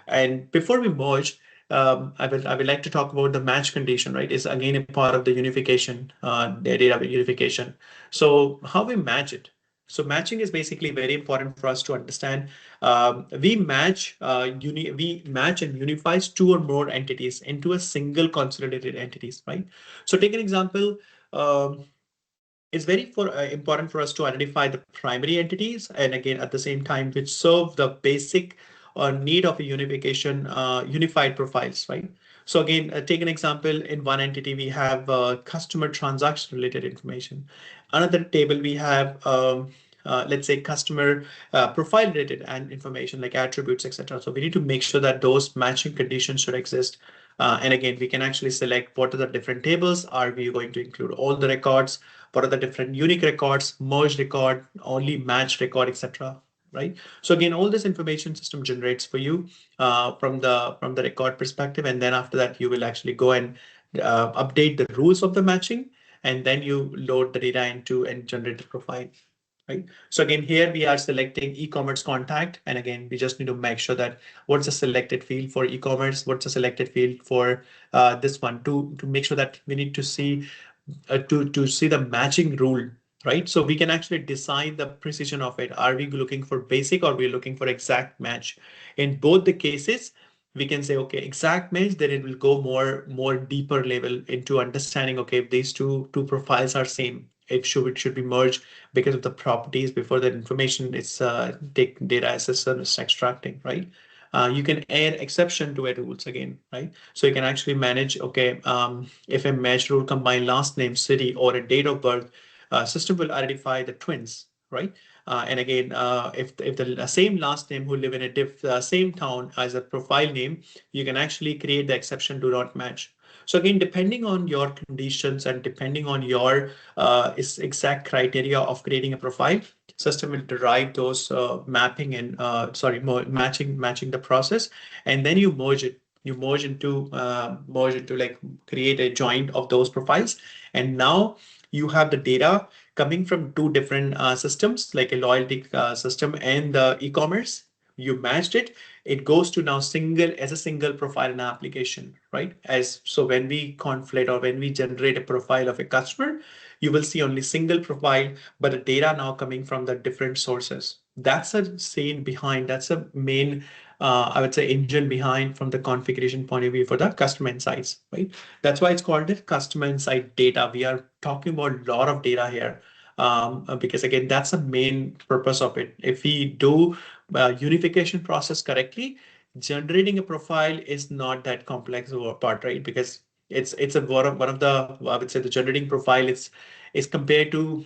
And before we merge, I would like to talk about the match condition, right? Is again a part of the unification, the data unification. So how we match it? So matching is basically very important for us to understand. We match and unifies two or more entities into a single consolidated entities, right? So take an example. It's very important for us to identify the primary entities and again at the same time which serve the basic need of a unification unified profiles, right? So again, take an example. In one entity we have customer transaction related information. Another table we have let's say customer profile related and information like attributes, etc. So we need to make sure that those matching conditions should exist. And again, we can actually select what are the different tables. Are we going to include all the records? What are the different unique records, merge record, only match record, etc. Right? So again, all this information system generates for you from the record perspective, and then after that, you will actually go and update the rules of the matching, and then you load the data into and generate the profile. Right. So again, here we are selecting e-commerce contact. And again, we just need to make sure that what's the selected field for e-commerce, what's the selected field for this one to make sure that we need to see to see the matching rule, right? So we can actually decide the precision of it. Are we looking for basic or we're looking for exact match? In both the cases, we can say, okay, exact match, then it will go more deeper level into understanding, okay, if these two profiles are same, it should be merged because of the properties before that information is take data assessor is extracting, right? You can add exception to a rules again, right? So you can actually manage, okay, if a match rule combine last name, city, or a date of birth, system will identify the twins, right? And again, if the same last name who live in a same town as a profile name, you can actually create the exception do not match. So again, depending on your conditions and depending on your exact criteria of creating a profile, system will derive those mapping and sorry, matching the process, and then you merge it. You merge into like create a joint of those profiles, and now you have the data coming from two different systems, like a loyalty system and the e-commerce. You matched it. It goes to now single as a single profile in application, right? As so when we conflate or when we generate a profile of a customer, you will see only single profile, but the data now coming from the different sources. That's a scene behind, that's a main, I would say, engine behind from the configuration point of view for the customer insights, right? That's why it's called the customer insight data. We are talking about a lot of data here because again, that's the main purpose of it. If we do unification process correctly, generating a profile is not that complex part, right? Because it's a one of the, I would say, the generating profile is compared to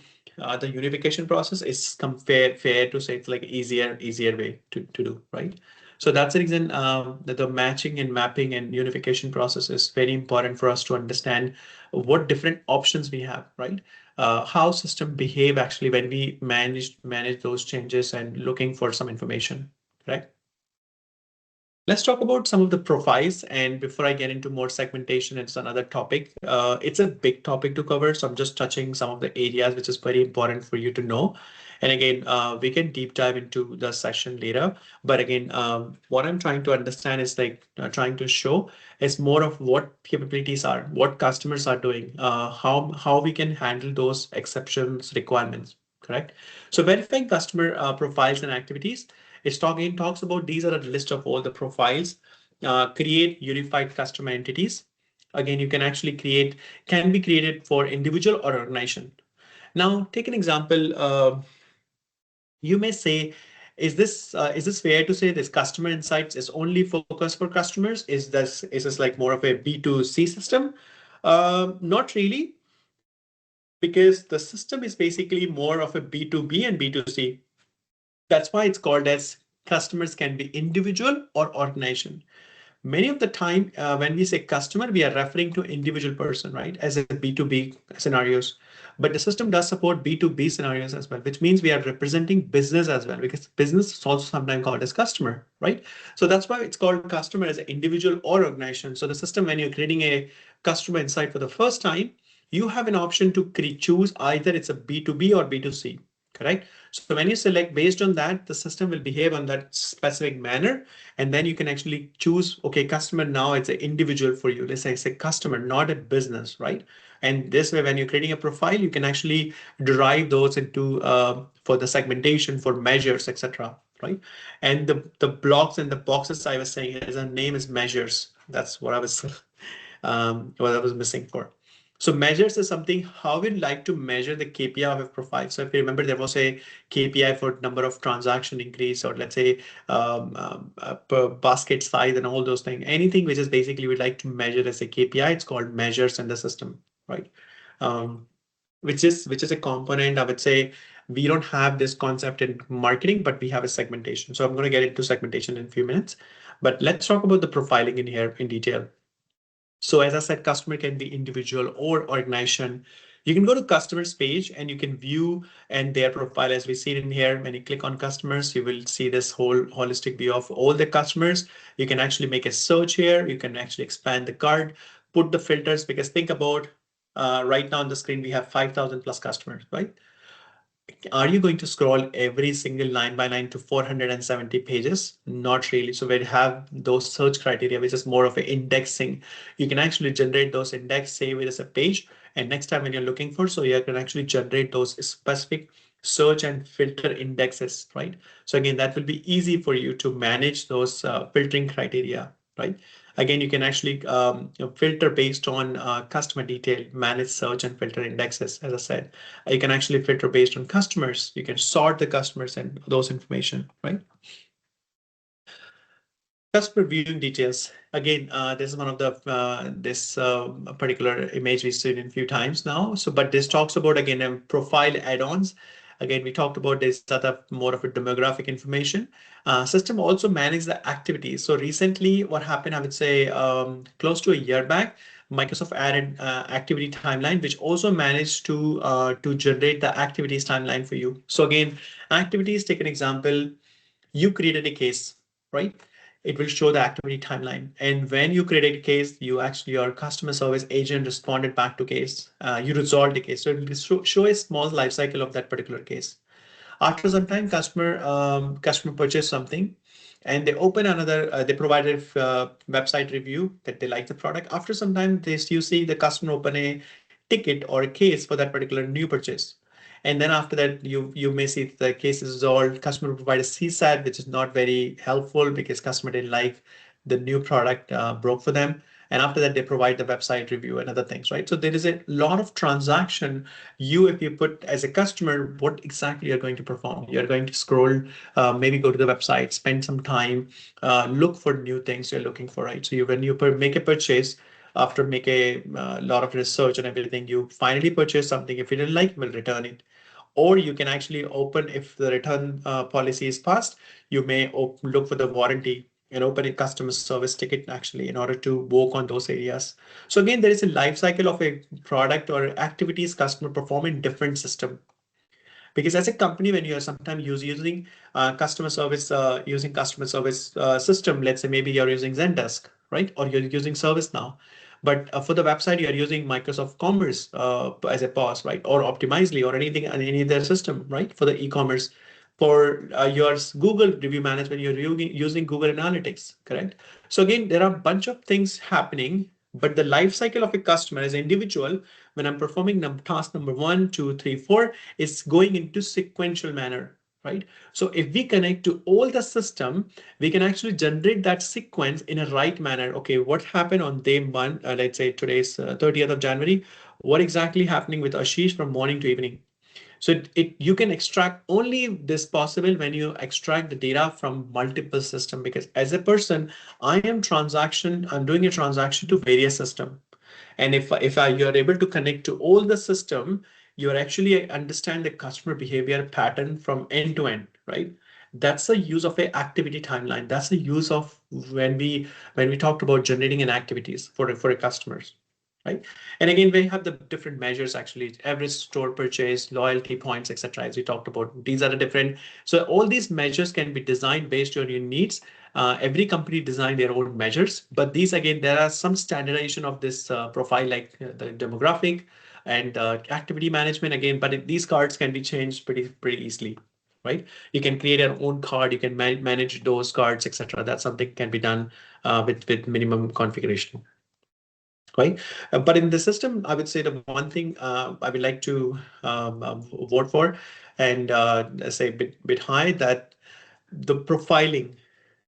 the unification process is fair to say it's like easier way to do, right? So that's the reason that the matching and mapping and unification process is very important for us to understand what different options we have, right? How system behave actually when we manage those changes and looking for some information, right? Let's talk about some of the profiles. And before I get into more segmentation, it's another topic. It's a big topic to cover. So I'm just touching some of the areas which is very important for you to know. And again, we can deep dive into the session later. But again, what I'm trying to understand is like trying to show is more of what capabilities are, what customers are doing, how we can handle those exceptions requirements, correct? So verifying customer profiles and activities talks about these are a list of all the profiles. Create unified customer entities. Again, you can actually can be created for individual or organization. Now, take an example. You may say, is this fair to say this customer insights is only focused for customers? Is this like more of a B2C system? Not really, because the system is basically more of a B2B and B2C. That's why it's called as customers can be individual or organization. Many of the time, when we say customer, we are referring to individual person, right? As a B2B scenarios. But the system does support B2B scenarios as well, which means we are representing business as well, because business is also sometimes called as customer, right? So that's why it's called customer as an individual or organization. So the system, when you're creating a customer insight for the first time, you have an option to choose either it's a B2B or B2C, correct? So when you select based on that, the system will behave on that specific manner. And then you can actually choose, okay, customer, now it's an individual for you. Let's say it's a customer, not a business, right? And this way, when you're creating a profile, you can actually derive those into for the segmentation, for measures, etc. Right? And the blocks and the boxes I was saying is a name is measures. That's what I was what I was missing for. So measures is something how we'd like to measure the KPI of a profile. So if you remember, there was a KPI for number of transaction increase, or let's say per basket size and all those things. Anything which is basically we'd like to measure as a KPI, it's called measures in the system, right? Um, which is a component. I would say we don't have this concept in marketing, but we have a segmentation. So I'm going to get into segmentation in a few minutes. But let's talk about the profiling in here in detail. So as I said, customer can be individual or organization. You can go to customers page and you can view and their profile as we see it in here. When you click on customers, you will see this whole holistic view of all the customers. You can actually make a search here. You can actually expand the card, put the filters, because think about right now on the screen, we have 5,000 plus customers, right? Are you going to scroll every single line by line to 470 pages? Not really. So we have those search criteria, which is more of an indexing. You can actually generate those index, save it as a page. And next time when you're looking for, so you can actually generate those specific search and filter indexes, right? So again, that will be easy for you to manage those filtering criteria, right? Again, you can actually filter based on customer detail, manage search and filter indexes, as I said. You can actually filter based on customers. You can sort the customers and those information, right? Customer viewing details. Again, this is one of the this particular image we've seen a few times now. So, but this talks about again profile add-ons. Again, we talked about this other more of a demographic information. System also manage the activities. So recently, what happened, I would say, close to a year back, Microsoft added activity timeline, which also managed to generate the activities timeline for you. So again, activities. Take an example. You created a case, right? It will show the activity timeline. And when you create a case, you actually, your customer service agent responded back to case. You resolved the case. So it will show a small life cycle of that particular case. After some time, customer purchased something and they open another, they provided a website review that they like the product. After some time, you see the customer open a ticket or a case for that particular new purchase. And then after that, you may see the case is resolved. Customer provide a CSAT, which is not very helpful because customer didn't like the new product broke for them. And after that, they provide the website review and other things, right? So there is a lot of transaction. If you put as a customer, what exactly you're going to perform? You're going to scroll, maybe go to the website, spend some time, look for new things you're looking for, right? So when you make a purchase, after make a lot of research and everything, you finally purchase something. If you didn't like, you will return it. Or you can actually open, if the return policy is passed, you may look for the warranty and open a customer service ticket actually in order to work on those areas. So again, there is a life cycle of a product or activities customer perform in different system. Because as a company, when you are sometimes using using customer service system, let's say maybe you're using Zendesk, right? Or you're using ServiceNow. But for the website, you're using Microsoft Commerce as a POS, right? Or Optimizely or anything, any other system, right? For the e-commerce. For your Google review management, you're using Google Analytics, correct? So again, there are a bunch of things happening, but the life cycle of a customer as an individual, when I'm performing task number 1, 2, 3, 4, is going into sequential manner. right? So if we connect to all the system, we can actually generate that sequence in a right manner. Okay, what happened on day one? Let's say today's 30th of January. What exactly happening with Ashish from morning to evening? So you can extract only this possible when you extract the data from multiple system, because as a person, I'm doing a transaction to various system. And if you're able to connect to all the system, you're actually understand the customer behavior pattern from end to end, right? That's the use of a activity timeline. That's the use of when we talked about generating an activities for a customers, right? And again, we have the different measures actually, average store purchase, loyalty points, etc. As we talked about, these are the different. So all these measures can be designed based on your needs. Every company design their own measures, but these again, there are some standardization of this profile, like the demographic and activity management again. But these cards can be changed pretty easily, right? You can create your own card, you can manage those cards, etc. That's something can be done with minimum configuration, right? But in the system, I would say the one thing I would like to vote for and say bit high, that the profiling,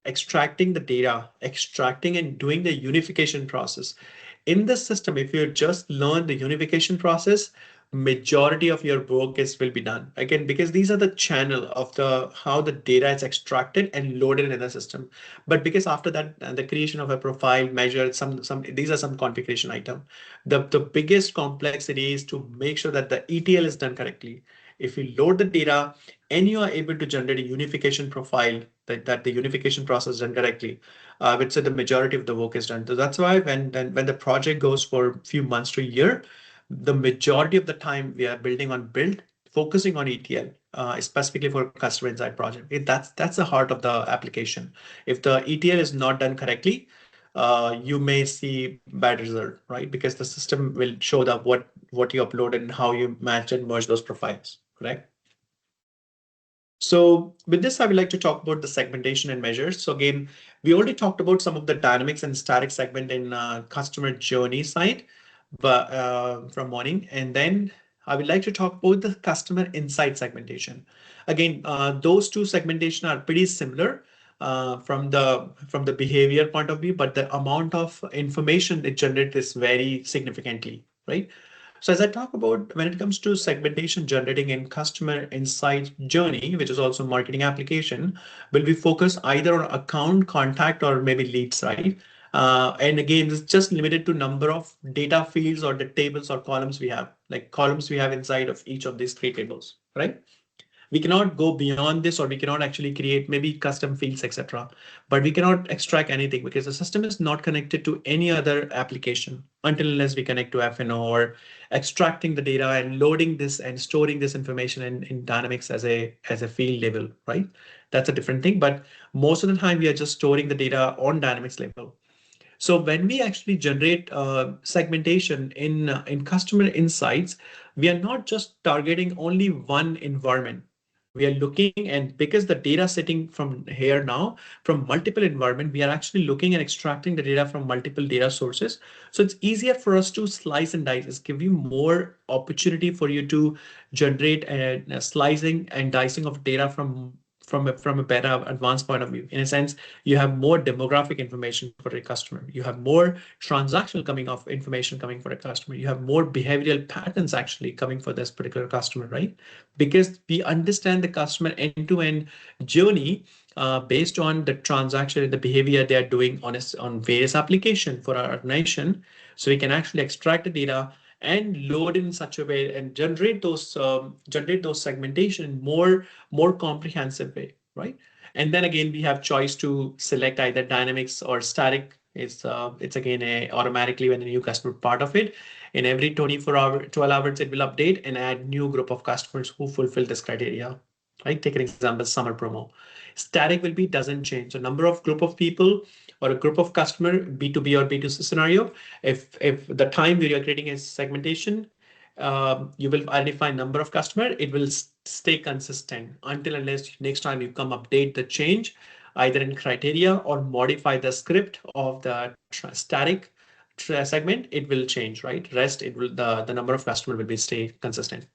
extracting the data, extracting and doing the unification process. In this system, if you just learn the unification process, majority of your work will be done. Again, because these are the channel of the how the data is extracted and loaded in the system. But because after that, the creation of a profile measure, some these are some configuration item. The biggest complexity is to make sure that the ETL is done correctly. If you load the data and you are able to generate a unification profile, that the unification process is done correctly, I would say the majority of the work is done. So that's why when the project goes for a few months to a year, the majority of the time we are focusing on ETL, specifically for customer insight project. That's the heart of the application. If the ETL is not done correctly, you may see bad result, right? Because the system will show that what you uploaded and how you match and merge those profiles, correct? So with this, I would like to talk about the segmentation and measures. So again, we already talked about some of the dynamics and static segment in customer journey side, but from morning. And then I would like to talk about the customer insight segmentation. Again, those two segmentation are pretty similar from the behavior point of view, but the amount of information it generates is very significantly, right? So as I talk about when it comes to segmentation generating in customer insight journey, which is also marketing application, will be focused either on account, contact, or maybe leads, right? And again, it's just limited to number of data fields or the tables or columns we have, like columns we have inside of each of these three tables, right? We cannot go beyond this, or we cannot actually create maybe custom fields, etc. But we cannot extract anything because the system is not connected to any other application until unless we connect to FNO or extracting the data and loading this and storing this information in Dynamics as a field level, right? That's a different thing. But most of the time we are just storing the data on Dynamics level. So when we actually generate segmentation in customer insights, we are not just targeting only one environment. We are looking, and because the data sitting from here now from multiple environment, we are actually looking and extracting the data from multiple data sources. So it's easier for us to slice and dice. It's give you more opportunity for you to generate a slicing and dicing of data from a better advanced point of view. In a sense, you have more demographic information for a customer. You have more transactional coming of information coming for a customer. You have more behavioral patterns actually coming for this particular customer, right? Because we understand the customer end-to-end journey based on the transaction and the behavior they are doing on various applications for our organization. So we can actually extract the data and load in such a way and generate those segmentation more comprehensive way, right? And then again, we have choice to select either dynamics or static. It's again automatically when a new customer part of it. In every 12 hours, it will update and add new group of customers who fulfill this criteria. Right? Take an example, summer promo. Static will be doesn't change. So number of group of people or a group of customer, B2B or B2C scenario. If the time where you're creating a segmentation, you will identify number of customer, it will stay consistent until unless next time you come update the change either in criteria or modify the script of the static segment, it will change, right? Rest, it will the number of customer will be stay consistent.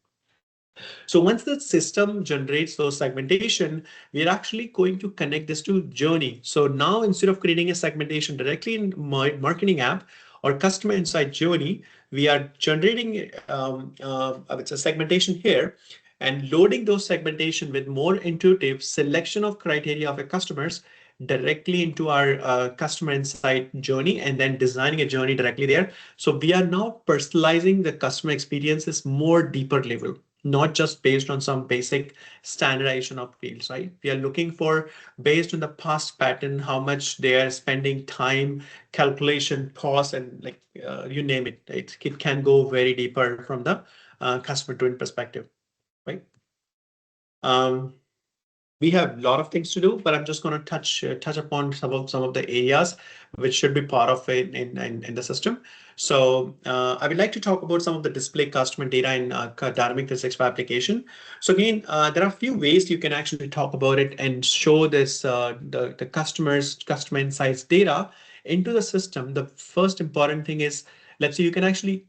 So once the system generates those segmentation, we're actually going to connect this to journey. So now instead of creating a segmentation directly in my marketing app or customer insight journey, we are generating it's a segmentation here and loading those segmentation with more intuitive selection of criteria of our customers directly into our customer insight journey and then designing a journey directly there. So we are now personalizing the customer experiences more deeper level, not just based on some basic standardization of fields, right? We are looking for based on the past pattern, how much they are spending time, calculation, cost, and like you name it. It can go very deeper from the customer doing perspective, right? Um, we have a lot of things to do, but I'm just going to touch upon some of the areas which should be part of it in the system. So I would like to talk about some of the display customer data in Dynamic 365 application. So again, there are a few ways you can actually talk about it and show this the customer insights data into the system. The first important thing is, let's say you can actually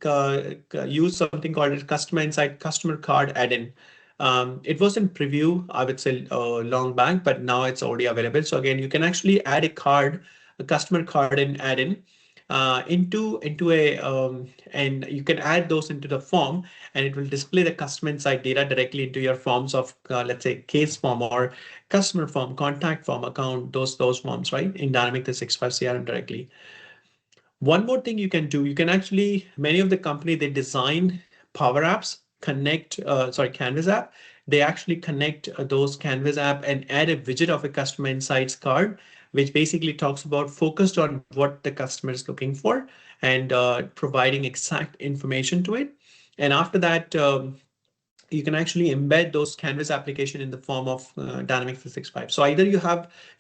use something called a customer insight customer card add-in. It was in preview, I would say, long back, but now it's already available. So again, you can actually add a card, a customer card and add in into a and you can add those into the form, and it will display the customer insight data directly into your forms of let's say case form or customer form, contact form, account, those forms, right? In Dynamic 365 CRM directly. One more thing you can do, you can actually, many of the company, they design Power Apps, Canvas app. They actually connect those Canvas app and add a widget of a customer insights card, which basically talks about focused on what the customer is looking for and providing exact information to it. And after that, you can actually embed those Canvas application in the form of Dynamic 365. So either you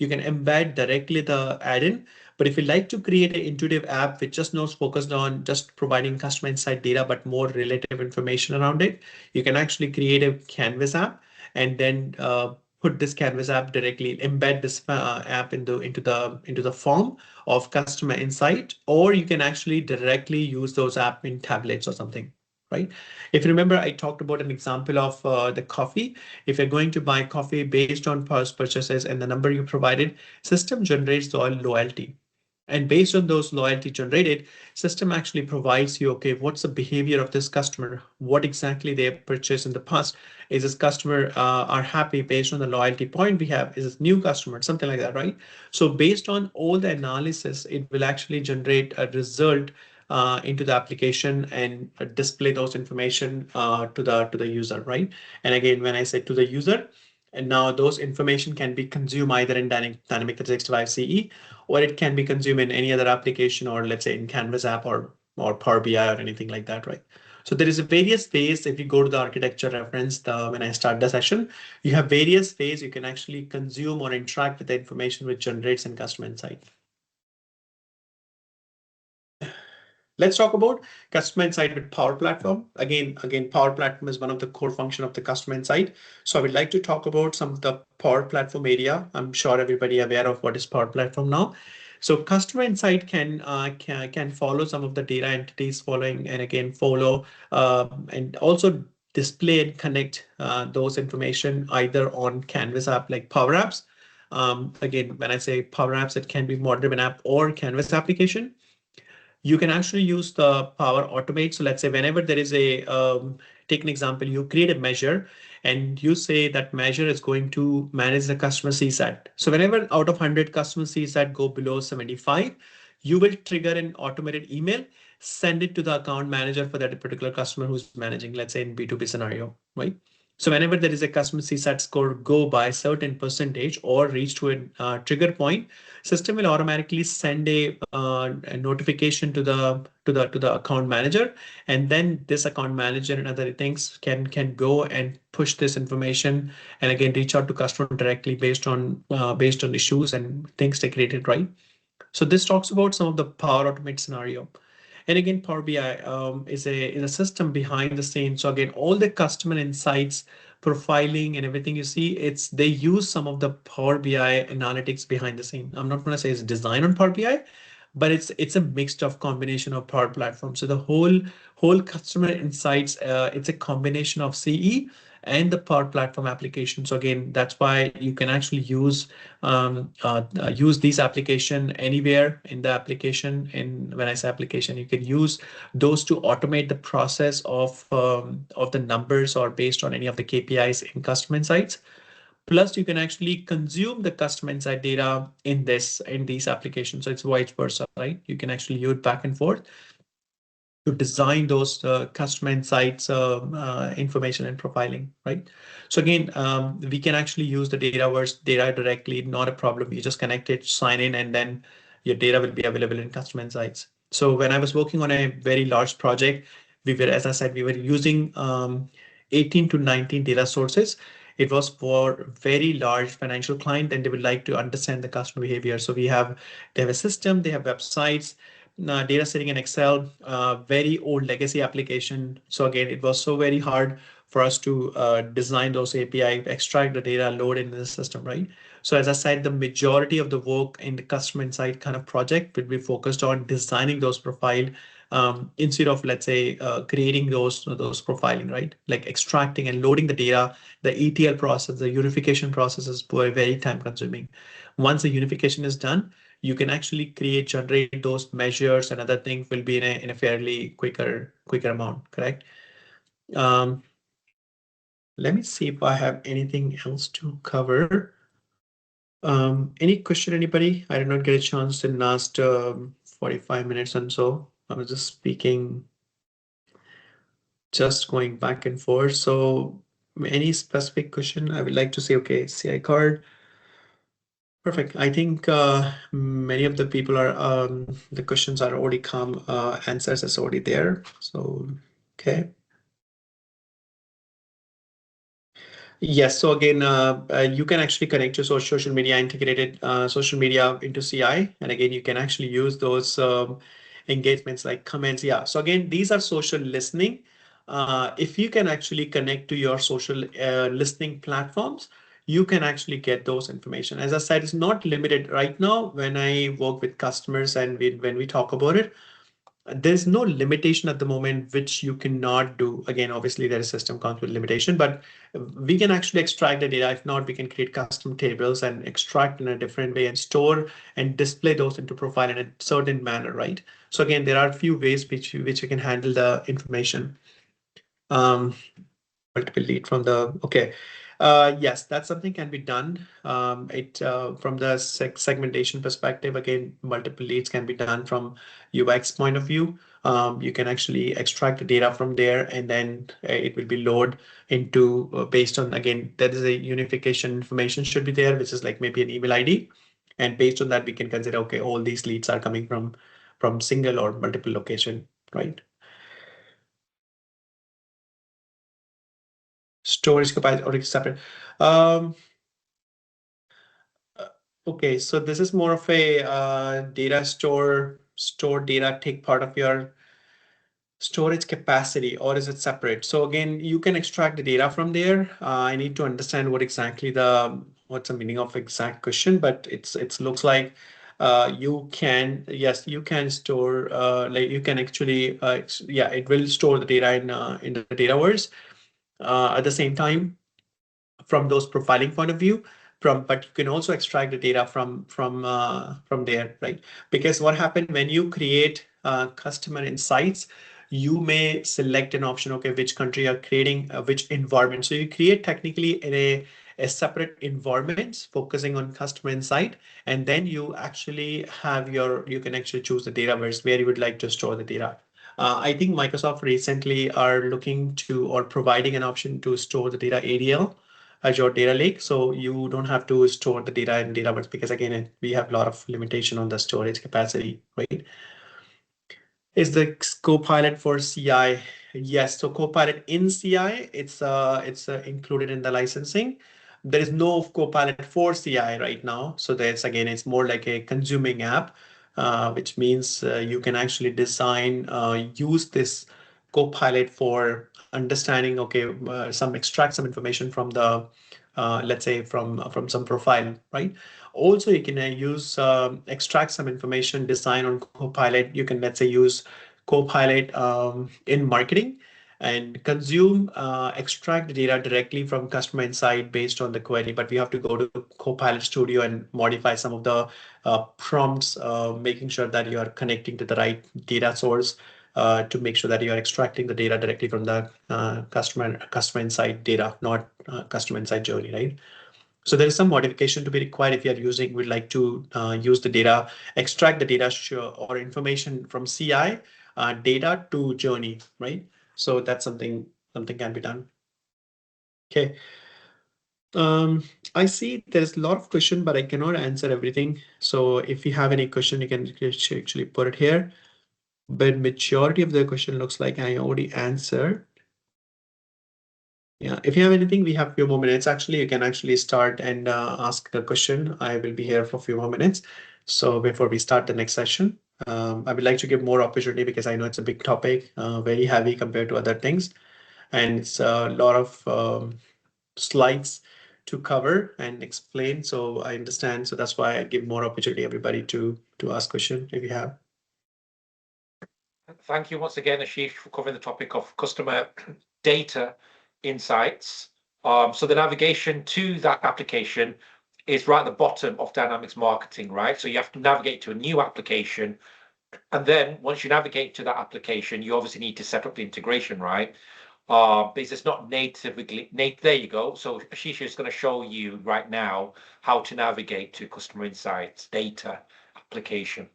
can embed directly the add-in, but if you like to create an intuitive app which just knows focused on just providing customer insight data, but more relative information around it, you can actually create a Canvas app and then put this Canvas app directly, embed this app into the form of customer insight, or you can actually directly use those app in tablets or something, right? If you remember, I talked about an example of the coffee. If you're going to buy coffee based on past purchases and the number you provided, system generates the loyalty. And based on those loyalty generated, system actually provides you, okay, what's the behavior of this customer? What exactly they have purchased in the past? Is this customer are happy based on the loyalty point we have? Is this new customer? Something like that, right? So based on all the analysis, it will actually generate a result into the application and display those information to the user, right? And again, when I say to the user, and now those information can be consumed either in Dynamic 365 CE, or it can be consumed in any other application, or let's say in Canvas app or Power BI or anything like that, right? So there is a various ways. If you go to the architecture reference, when I start the session, you have various ways you can actually consume or interact with the information which generates in customer insight. Let's talk about customer insight with Power Platform. Again, Power Platform is one of the core function of the customer insight. So I would like to talk about some of the Power Platform area. I'm sure everybody aware of what is Power Platform now. So customer insight can follow some of the data entities following, and again follow and also display and connect those information either on Canvas app like Power Apps. Again, when I say Power Apps, it can be modern app or Canvas application. You can actually use the Power Automate. So let's say whenever there is take an example, you create a measure and you say that measure is going to manage the customer CSAT. So whenever out of 100 customer CSAT go below 75, you will trigger an automated email, send it to the account manager for that particular customer who's managing, let's say in B2B scenario, right? So whenever there is a customer CSAT score go by a certain percentage or reach to a trigger point, system will automatically send a notification to the account manager, and then this account manager and other things can go and push this information and again reach out to customer directly based on issues and things they created, right? So this talks about some of the Power Automate scenario. And again, Power BI is a system behind the scenes. So again, all the customer insights, profiling, and everything you see, they use some of the Power BI analytics behind the scene. I'm not going to say it's designed on Power BI, but it's a mixed of combination of Power Platform. So the whole customer insights, it's a combination of CE and the Power Platform application. So again, that's why you can actually use these application anywhere in the application. And when I say application, you can use those to automate the process of the numbers or based on any of the KPIs in customer insights. Plus, you can actually consume the custom insight data in these applications. So it's vice versa, right? You can actually use it back and forth to design those customer insights information and profiling, right? So again, we can actually use the Dataverse data directly, not a problem. You just connect it, sign in, and then your data will be available in customer insights. So when I was working on a very large project, we were, as I said, we were using 18 to 19 data sources. It was for very large financial client, and they would like to understand the customer behavior. So they have a system, they have websites, data sitting in Excel, very old legacy application. So again, it was so very hard for us to design those API, extract the data, load into the system, right? So as I said, the majority of the work in the customer insight kind of project will be focused on designing those profile instead of, let's say, creating those profiling, right? Like extracting and loading the data, the ETL process, the unification process is very time consuming. Once the unification is done, you can actually generate those measures and other things will be in a fairly quicker amount, correct? Let me see if I have anything else to cover. Any question, anybody? I did not get a chance in last 45 minutes and so. I was just speaking, just going back and forth. So any specific question I would like to say, okay, CI card. Perfect. I think many of the people are, the questions are already come, answers is already there. So, okay. Yes, so again, you can actually connect your social media, integrated social media into CI. And again, you can actually use those engagements like comments. Yeah, so again, these are social listening. If you can actually connect to your social listening platforms, you can actually get those information. As I said, it's not limited right now. When I work with customers and when we talk about it, there's no limitation at the moment which you cannot do. Again, obviously there is system comes with limitation, but we can actually extract the data. If not, we can create custom tables and extract in a different way and store and display those into profile in a certain manner, right? So again, there are a few ways which you can handle the information. Multiple lead from the, okay. Yes, that's something can be done. From the segmentation perspective, again, multiple leads can be done from UX point of view. You can actually extract the data from there, and then it will be loaded into based on, again, there is a unification information should be there, which is like maybe an email ID. And based on that, we can consider, okay, all these leads are coming from single or multiple location, right? Storage capacity or separate. Um, okay, so this is more of a data store data take part of your storage capacity, or is it separate? So again, you can extract the data from there. I need to understand what's the meaning of exact question, but it looks like you can, yes, you can store like you can actually yeah, it will store the data in the Dataverse. At the same time, from those profiling point of view, but you can also extract the data from there, right? Because what happened when you create customer insights, you may select an option, okay, which country you're creating, which environment. So you create technically in a separate environments focusing on customer insight, and then you actually have you can actually choose the Dataverse where you would like to store the data. I think Microsoft recently are looking to or providing an option to store the data ADL, Azure Data Lake, so you don't have to store the data in Dataverse because again, we have a lot of limitation on the storage capacity, right? Is the Copilot for CI? Yes, so Copilot in CI, it's included in the licensing. There is no Copilot for CI right now, so that's again, it's more like a consuming app, which means you can actually design, use this Copilot for understanding. Okay, extract some information from the let's say from some profile, right? Also, you can use extract some information, design on Copilot. You can, let's say, use Copilot in marketing and consume, extract the data directly from customer insight based on the query. But we have to go to Copilot Studio and modify some of the prompts, making sure that you are connecting to the right data source to make sure that you are extracting the data directly from the customer insight data, not customer insight journey, right? So there is some modification to be required if you are using, would like to use the data, extract the data or information from CI data to journey, right? So that's something can be done. Okay. I see there's a lot of question, but I cannot answer everything. So if you have any question, you can actually put it here. But majority of the question looks like I already answered. Yeah, if you have anything, we have a few more minutes. Actually, you can actually start and ask a question. I will be here for a few more minutes. So before we start the next session, I would like to give more opportunity because I know it's a big topic, very heavy compared to other things. And it's a lot of slides to cover and explain. So I understand. So that's why I give more opportunity everybody to ask question if you have. Thank you once again, Ashish, for covering the topic of customer data insights. So the navigation to that application is right at the bottom of Dynamics Marketing, right? So you have to navigate to a new application. And then once you navigate to that application, you obviously need to set up the integration, right? Because it's not natively, there you go. So Ashish is going to show you right now how to navigate to customer insights data application.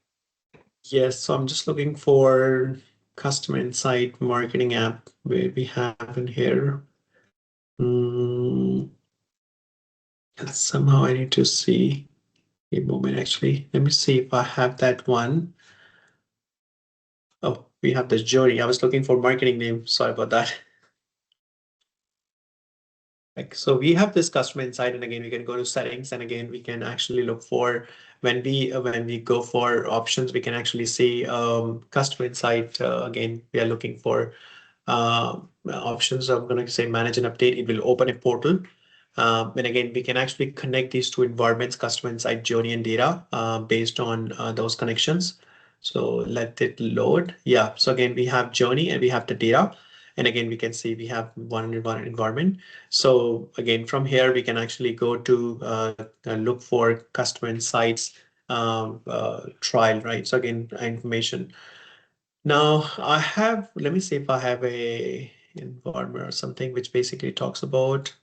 Yes, so I'm just looking for customer insight marketing app where we have in here. Somehow I need to see a moment actually. Let me see if I have that one. Oh, we have this journey. I was looking for marketing name. Sorry about that. So we have this customer insight, and again we can go to settings, and again we can actually look for when we go for options, we can actually see customer insight. Again, we are looking for options. I'm going to say manage and update. It will open a portal. And again, we can actually connect these two environments, customer insight, journey, and data based on those connections. So let it load. Yeah. So again, we have journey and we have the data. And again, we can see we have one environment. So again, from here, we can actually go to look for customer insights trial, right? So again, information. Now I have, let me see if I have a environment or something which basically talks about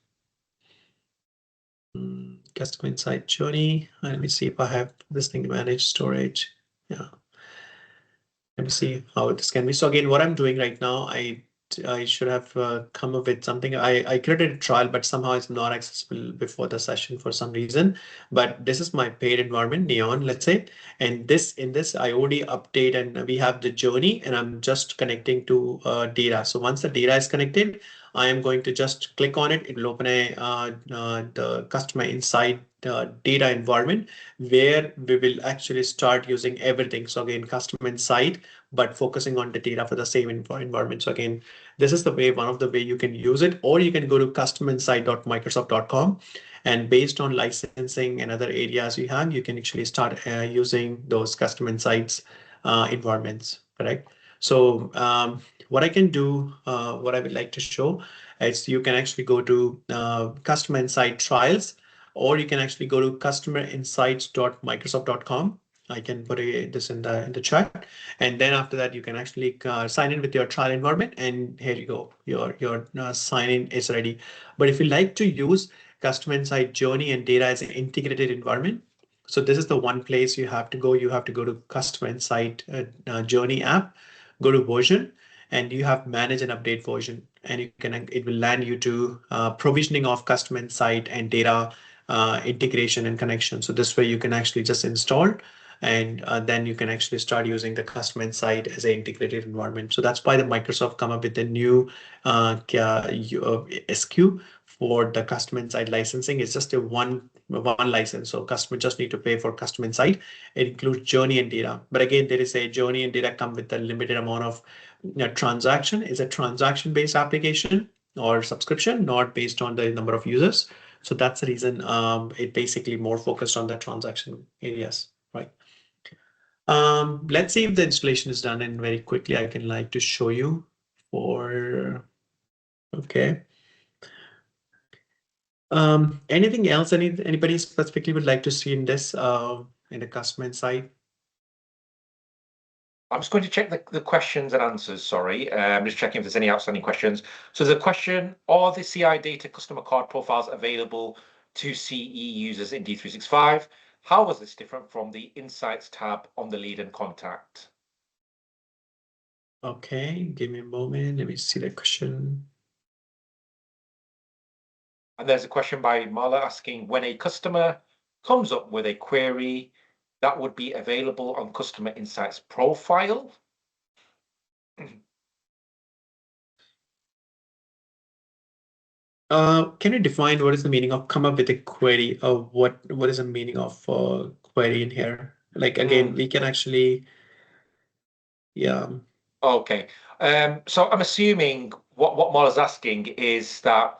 customer insight journey. Let me see if I have this thing manage storage. Yeah. Let me see how this can be. So again, what I'm doing right now, I should have come up with something. I created a trial, but somehow it's not accessible before the session for some reason. But this is my paid environment, Neon, let's say. And in this, I already update and we have the journey and I'm just connecting to data. So once the data is connected, I am going to just click on it. It will open the customer insight data environment where we will actually start using everything. So again, customer insight, but focusing on the data for the same environment. So again, this is one of the way you can use it, or you can go to customerinsight.microsoft.com, and based on licensing and other areas you have, you can actually start using those custom insights environments, correct? So what I can do, what I would like to show is you can actually go to customer insight trials, or you can actually go to customerinsights.microsoft.com. I can put this in the chat, and then after that you can actually sign in with your trial environment, and here you go, your sign in is ready. But if you like to use customer insight journey and data as an integrated environment, so this is the one place you have to go. You have to go to customer insight journey app, go to version, and you have manage and update version, and it will land you to provisioning of customer insight and data integration and connection. So this way you can actually just install, and then you can actually start using the customer insight as an integrated environment. So that's why the Microsoft come up with a new SKU for the customer insight licensing. It's just a one license. So customer just need to pay for customer insight. It includes journey and data. But again, there is a journey and data come with a limited amount of transaction. It's a transaction based application or subscription, not based on the number of users. So that's the reason it basically more focused on the transaction areas, right? Let's see if the installation is done, and very quickly I can like to show you for, okay. Anything else anybody specifically would like to see in this in the customer insight? I'm just going to check the questions and answers. Sorry, I'm just checking if there's any outstanding questions. So the question: are the CI data customer card profiles available to CE users in D365? How was this different from the Insights tab on the lead and contact? Okay, give me a moment. Let me see the question. And there's a question by Mala asking, when a customer comes up with a query that would be available on Customer Insights profile. Can you define what is the meaning of come up with a query? What is the meaning of query in here? Like again, we can actually, yeah. Okay. So I'm assuming what Mola's asking is that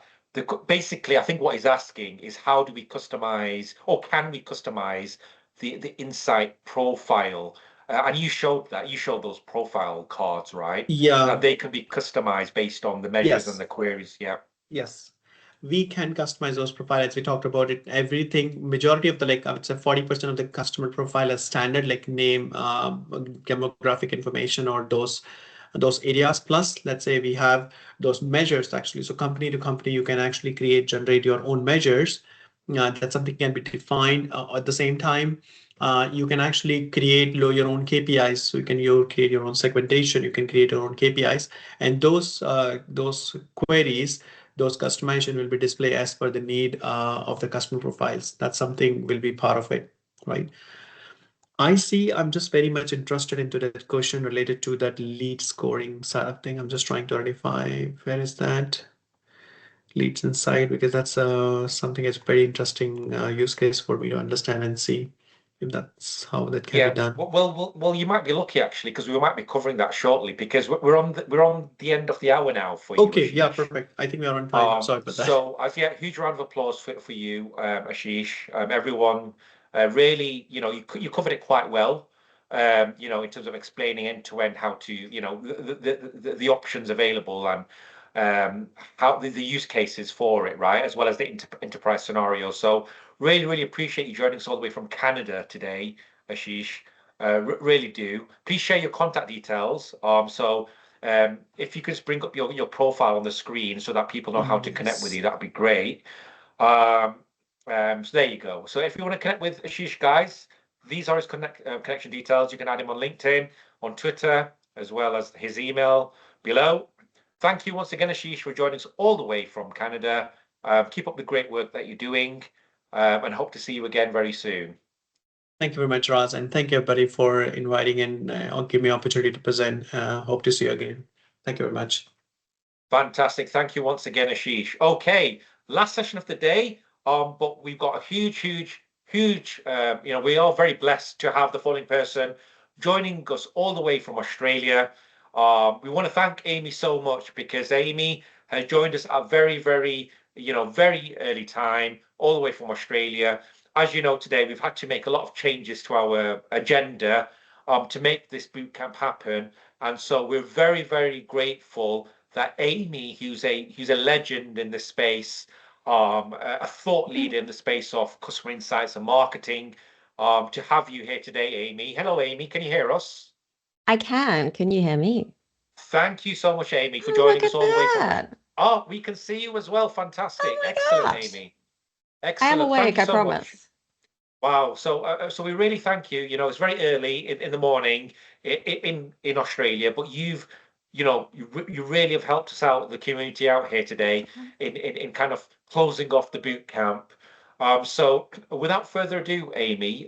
basically I think what he's asking is how do we customize or can we customize the insight profile? And you showed those profile cards, right? That Yeah. they can be customized based on the measures and Yes. the queries. Yeah. Yes. We can customize those profiles. We talked about it. Everything, majority of the, like I would say 40% of the customer profile is standard, like name, demographic information, or those areas. Plus, let's say we have those measures actually. So company to company, you can actually generate your own measures. That's something can be defined at the same time. You can actually create your own KPIs. So you create your own segmentation. You can create your own KPIs, and those queries, those customization will be displayed as per the need of the customer profiles. That's something will be part of it, right? I see. I'm just very much interested into that question related to that lead scoring side of thing. I'm just trying to identify where is that leads inside, because that's something that's very interesting use case for me to understand and see if that's how that can be Yeah, done. well, you might be lucky actually because we might be covering that shortly because we're on the end of the hour now for you, Okay, yeah, Ashish. perfect. I think we are on time. Sorry about that. So I think a huge round of applause for you, Ashish. Everyone, really, you covered it quite well. In terms of explaining end to end how to, the options available and how the use cases for it, right, as well as the enterprise scenario. So really appreciate you joining us all the way from Canada today, Ashish. Really do. Please share your contact details. If you could just bring up your profile on the screen so that people know how to connect with Yes. you, that'd be great. So there you go. So if you want to connect with Ashish, guys, these are his connection details. You can add him on LinkedIn, on Twitter, as well as his email below. Thank you once again, Ashish, for joining us all the way from Canada. Keep up the great work that you're doing, and hope to see you again very soon. Thank you very much, Raz, and thank you everybody for inviting and give me opportunity to present. Hope to see you again. Thank you very much. Fantastic. Thank you once again, Ashish. Okay, last session of the day. But we've got a huge, we are very blessed to have the following person joining us all the way from Australia. We want to thank Amey so much because Amey has joined us at very early time, all the way from Australia. As you know, today we've had to make a lot of changes to our agenda to make this bootcamp happen. And so we're very grateful that Amey, who's a legend in the space, a thought leader in the space of customer insights and marketing, to have you here today, Amey. Hello, Amey. Can you hear us? I can. Can you hear me? Thank you so much, Amey, for Oh, look joining us at all the way from. that. Oh, we can see you as well. Fantastic. Oh my Excellent, gosh. Amey. I am Excellent. Thank awake, you I so much. promise. Wow. So we really thank you. It's very early in the morning in Australia, but you really have helped us out, the community out here today in kind of closing off the boot camp. So without further ado, Amey,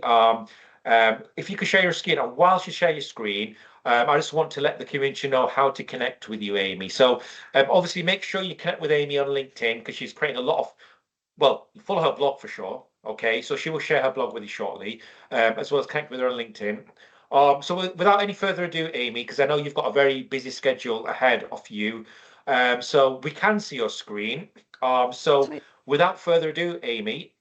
if you could share your screen, and whilst you share your screen, I just want to let the community know how to connect with you, Amey. So obviously make sure you connect with Amey on LinkedIn because she's creating a lot of, well, follow her blog for sure. Okay, so she will share her blog with you shortly, as well as connect with her on LinkedIn. So without any further ado, Amey, because I know you've got a very busy schedule ahead of you, so we can see your screen. So Sweet. without further ado, Amey,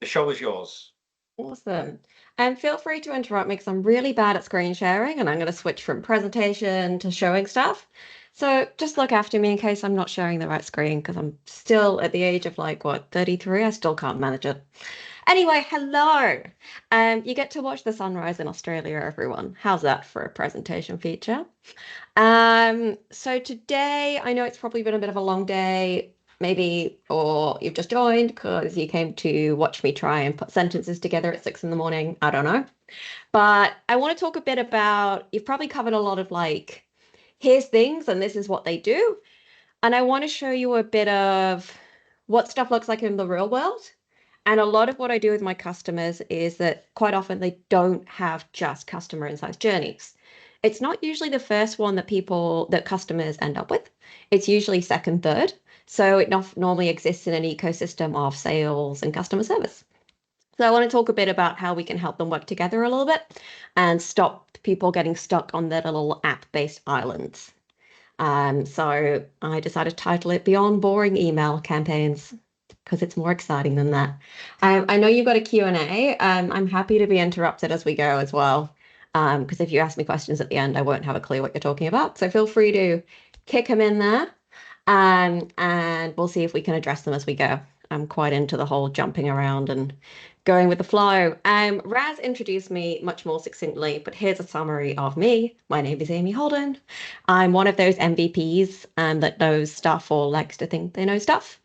the show is yours. Awesome. And feel free to interrupt me because I'm really bad at screen sharing and I'm going to switch from presentation to showing stuff. So just look after me in case I'm not sharing the right screen because I'm still at the age of 33. I still can't manage it. Anyway, hello. You get to watch the sunrise in Australia, everyone. How's that for a presentation feature? So today, I know it's probably been a bit of a long day, maybe, or you've just joined because you came to watch me try and put sentences together at 6 in the morning. I don't know. But I want to talk a bit about, you've probably covered a lot of here's things and this is what they do. And I want to show you a bit of what stuff looks like in the real world. And a lot of what I do with my customers is that quite often they don't have just customer insights journeys. It's not usually the first one that customers end up with. It's usually second, third. So it normally exists in an ecosystem of sales and customer service. So I want to talk a bit about how we can help them work together a little bit and stop people getting stuck on their little app-based islands. So I decided to title it Beyond Boring Email Campaigns because it's more exciting than that. I know you've got a Q&A. I'm happy to be interrupted as we go as well. Because if you ask me questions at the end, I won't have a clue what you're talking about. So feel free to kick them in there. And we'll see if we can address them as we go. I'm quite into the whole jumping around and going with the flow. Raz introduced me much more succinctly, but here's a summary of me. My name is Amey Holden. I'm one of those MVPs that knows stuff or likes to think they know stuff.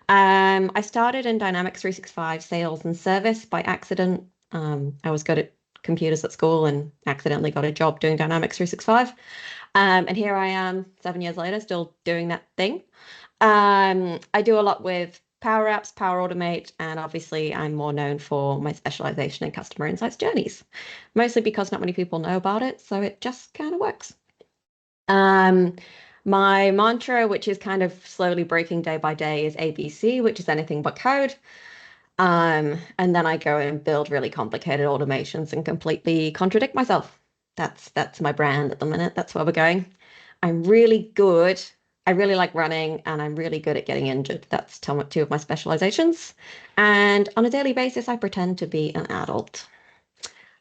I started in Dynamics 365 sales and service by accident. I was good at computers at school and accidentally got a job doing Dynamics 365. And here I am 7 years later, still doing that thing. I do a lot with Power Apps, Power Automate, and obviously I'm more known for my specialization in customer insights journeys, mostly because not many people know about it, so it just kind of works. My mantra, which is kind of slowly breaking day by day, is ABC, which is anything but code. And then I go and build really complicated automations and completely contradict myself. That's my brand at the minute. That's where we're going. I'm really good. I really like running and I'm really good at getting injured. That's two of my specializations. And on a daily basis, I pretend to be an adult.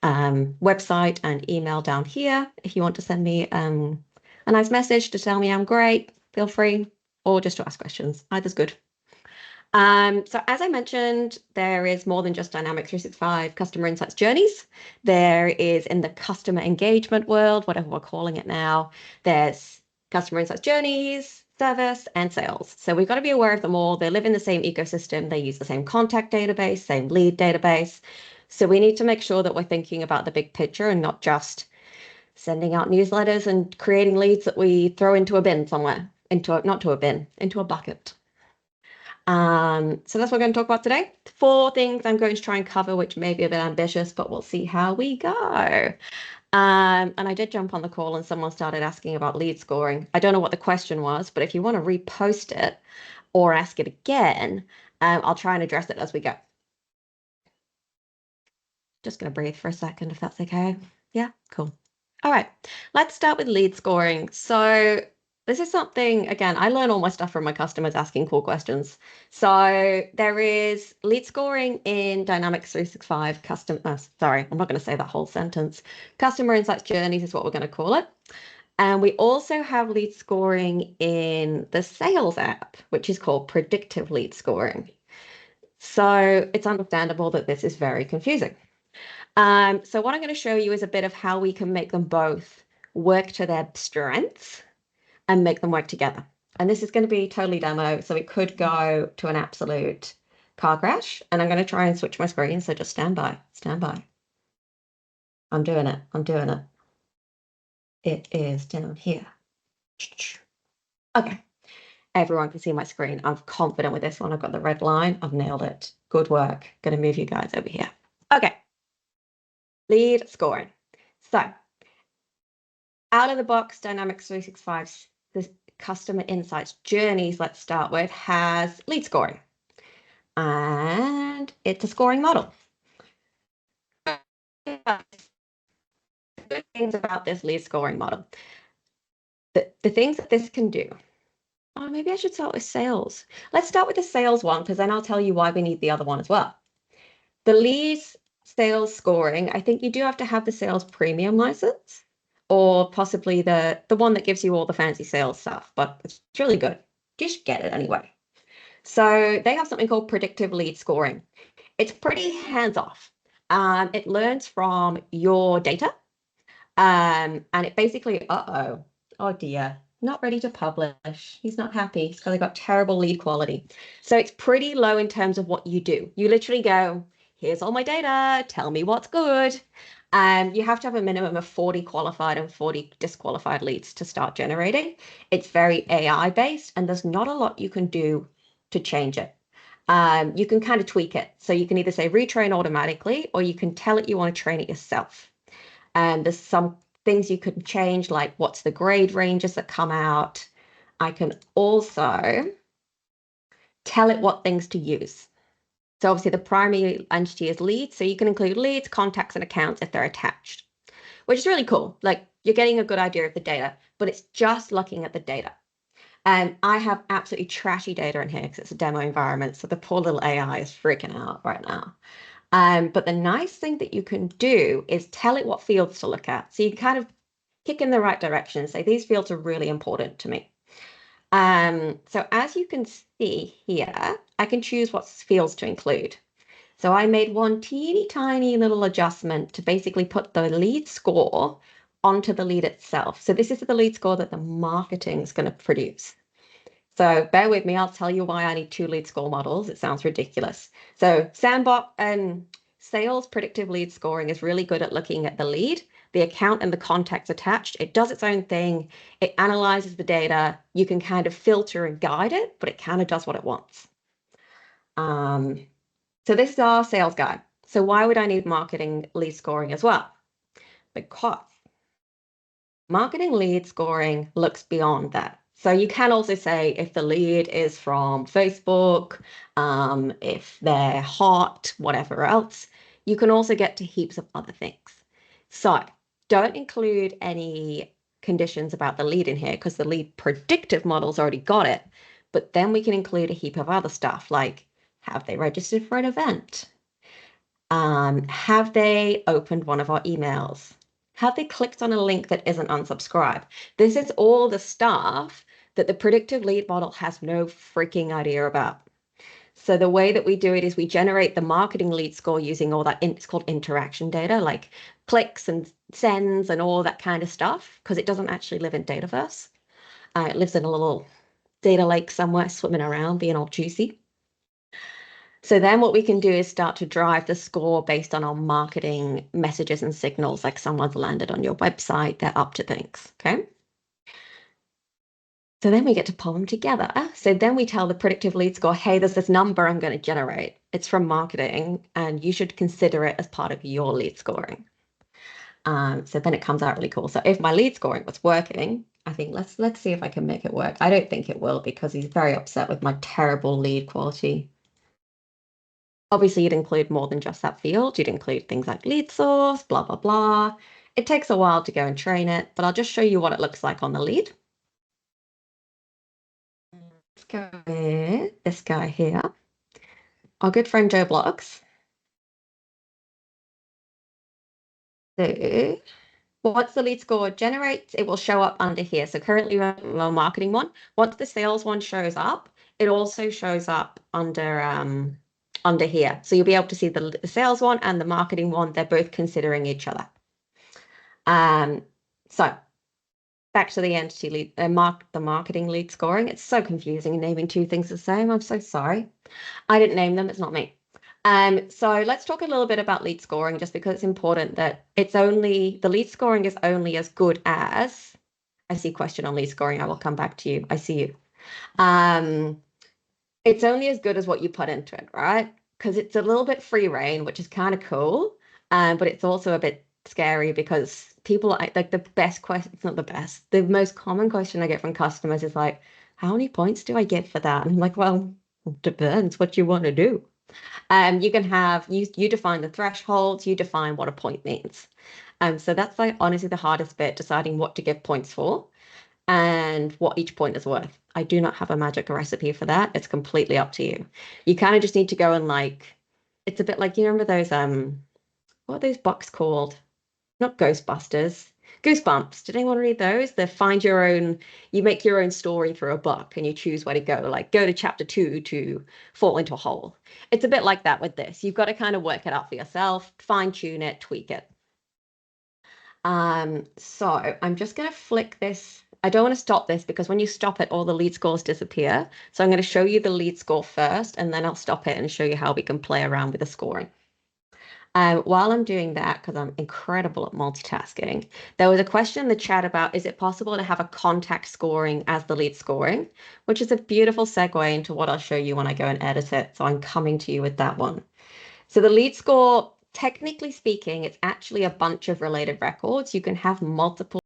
Website and email down here. If you want to send me a nice message to tell me I'm great, feel free, or just to ask questions. Either's good. So as I mentioned, there is more than just Dynamics 365 customer insights journeys. There is in the customer engagement world, whatever we're calling it now, there's customer insights journeys, service, and sales. So we've got to be aware of them all. They live in the same ecosystem. They use the same contact database, same lead database. So we need to make sure that we're thinking about the big picture and not just sending out newsletters and creating leads that we throw into a bin somewhere, into a bucket. So that's what we're going to talk about today. 4 things I'm going to try and cover, which may be a bit ambitious, but we'll see how we go. And I did jump on the call and someone started asking about lead scoring. I don't know what the question was, but if you want to repost it or ask it again, I'll try and address it as we go. Just going to breathe for a second, if that's okay. Yeah, cool. All right, let's start with lead scoring. So this is something, again, I learn all my stuff from my customers asking cool questions. So there is lead scoring in Dynamics 365 sorry, I'm not going to say that whole sentence. Customer insights journeys is what we're going to call it. And we also have lead scoring in the sales app, which is called predictive lead scoring. So it's understandable that this is very confusing. So what I'm going to show you is a bit of how we can make them both work to their strengths and make them work together. And this is going to be totally demo, so it could go to an absolute car crash. And I'm going to try and switch my screen, so just stand by. I'm doing it. It is down here. Okay, everyone can see my screen. I'm confident with this one. I've got the red line. I've nailed it. Good work. Going to move you guys over here. Okay. Lead scoring. So out of the box, Dynamics 365, the customer insights journeys, let's start with, has lead scoring. And it's a scoring model. Good things about this lead scoring model. The things that this can do Oh, maybe I should start with sales. Let's start with the sales one, because then I'll tell you why we need the other one as well. The leads sales scoring, I think you do have to have the sales premium license, or possibly the one that gives you all the fancy sales stuff, but it's really good. You should get it anyway. So they have something called predictive lead scoring. It's pretty hands-off. It learns from your data. And it basically, oh dear, not ready to publish. He's not happy. He's got terrible lead quality. So it's pretty low in terms of what you do. You literally go, here's all my data, tell me what's good. You have to have a minimum of 40 qualified and 40 disqualified leads to start generating. It's very AI based, and there's not a lot you can do to change it. You can kind of tweak it. So you can either say retrain automatically, or you can tell it you want to train it yourself. And there's some things you can change, like what's the grade ranges that come out. I can also tell it what things to use. So obviously the primary entity is leads, so you can include leads, contacts, and accounts if they're attached, which is really cool. Like, you're getting a good idea of the data, but it's just looking at the data. And I have absolutely trashy data in here because it's a demo environment, so the poor little AI is freaking out right now. But the nice thing that you can do is tell it what fields to look at. So you can kind of kick in the right direction and say, these fields are really important to me. So as you can see here, I can choose what fields to include. So I made one teeny tiny little adjustment to basically put the lead score onto the lead itself. So this is the lead score that the marketing is going to produce. So bear with me, I'll tell you why I need 2 lead score models. It sounds ridiculous. So Sandbox and sales predictive lead scoring is really good at looking at the lead, the account, and the contacts attached. It does its own thing. It analyzes the data. You can kind of filter and guide it, but it kind of does what it wants. So this is our sales guide. So why would I need marketing lead scoring as well? Because marketing lead scoring looks beyond that. So you can also say if the lead is from Facebook, if they're hot, whatever else. You can also get to heaps of other things. So don't include any conditions about the lead in here because the lead predictive model's already got it. But then we can include a heap of other stuff like, have they registered for an event? Have they opened one of our emails? Have they clicked on a link that isn't unsubscribe? This is all the stuff that the predictive lead model has no freaking idea about. So the way that we do it is we generate the marketing lead score using all that, it's called interaction data, like clicks and sends and all that kind of stuff, because it doesn't actually live in Dataverse. It lives in a little data lake somewhere swimming around, being all juicy. So then what we can do is start to drive the score based on our marketing messages and signals, like someone's landed on your website, they're up to things, okay? So then we get to pull them together. So then we tell the predictive lead score, hey, there's this number I'm going to generate. It's from marketing, and you should consider it as part of your lead scoring. So then it comes out really cool. So if my lead scoring was working, I think let's see if I can make it work. I don't think it will because he's very upset with my terrible lead quality. Obviously, you'd include more than just that field. You'd include things like lead source, blah, blah, blah. It takes a while to go and train it, but I'll just show you what it looks like on the lead. Let's go with this guy here, our good friend Joe Bloggs. So once the lead score generates, it will show up under here. So currently we're on marketing one. Once the sales one shows up, it also shows up under here. So you'll be able to see the sales one and the marketing one. They're both considering each other. So back to the entity lead, the marketing lead scoring. It's so confusing naming 2 things the same. I'm so sorry. I didn't name them. It's not me. So let's talk a little bit about lead scoring, just because it's important that the lead scoring is only as good as, I see a question on lead scoring. I will come back to you. I see you. It's only as good as what you put into it, right? Because it's a little bit free reign, which is kind of cool. But it's also a bit scary because people like the best question, it's not the best. The most common question I get from customers is like, how many points do I get for that? And I'm like, well, it depends what you want to do. You can have, you define the thresholds, you define what a point means. So that's like honestly the hardest bit, deciding what to give points for. and what each point is worth. I do not have a magic recipe for that. It's completely up to you. You kind of just need to go and like, it's a bit like, you remember those, what are those books called? Not Ghostbusters. Goosebumps. Did anyone read those? They find your own, you make your own story through a book and you choose where to go, like go to chapter 2 to fall into a hole. It's a bit like that with this. You've got to kind of work it out for yourself, fine tune it, tweak it. So I'm just going to flick this. I don't want to stop this because when you stop it, all the lead scores disappear. So I'm going to show you the lead score first, and then I'll stop it and show you how we can play around with the scoring. While I'm doing that, because I'm incredible at multitasking, there was a question in the chat about, is it possible to have a contact scoring as the lead scoring, which is a beautiful segue into what I'll show you when I go and edit it. So I'm coming to you with that one. So the lead score, technically speaking, it's actually a bunch of related records. You can have multiple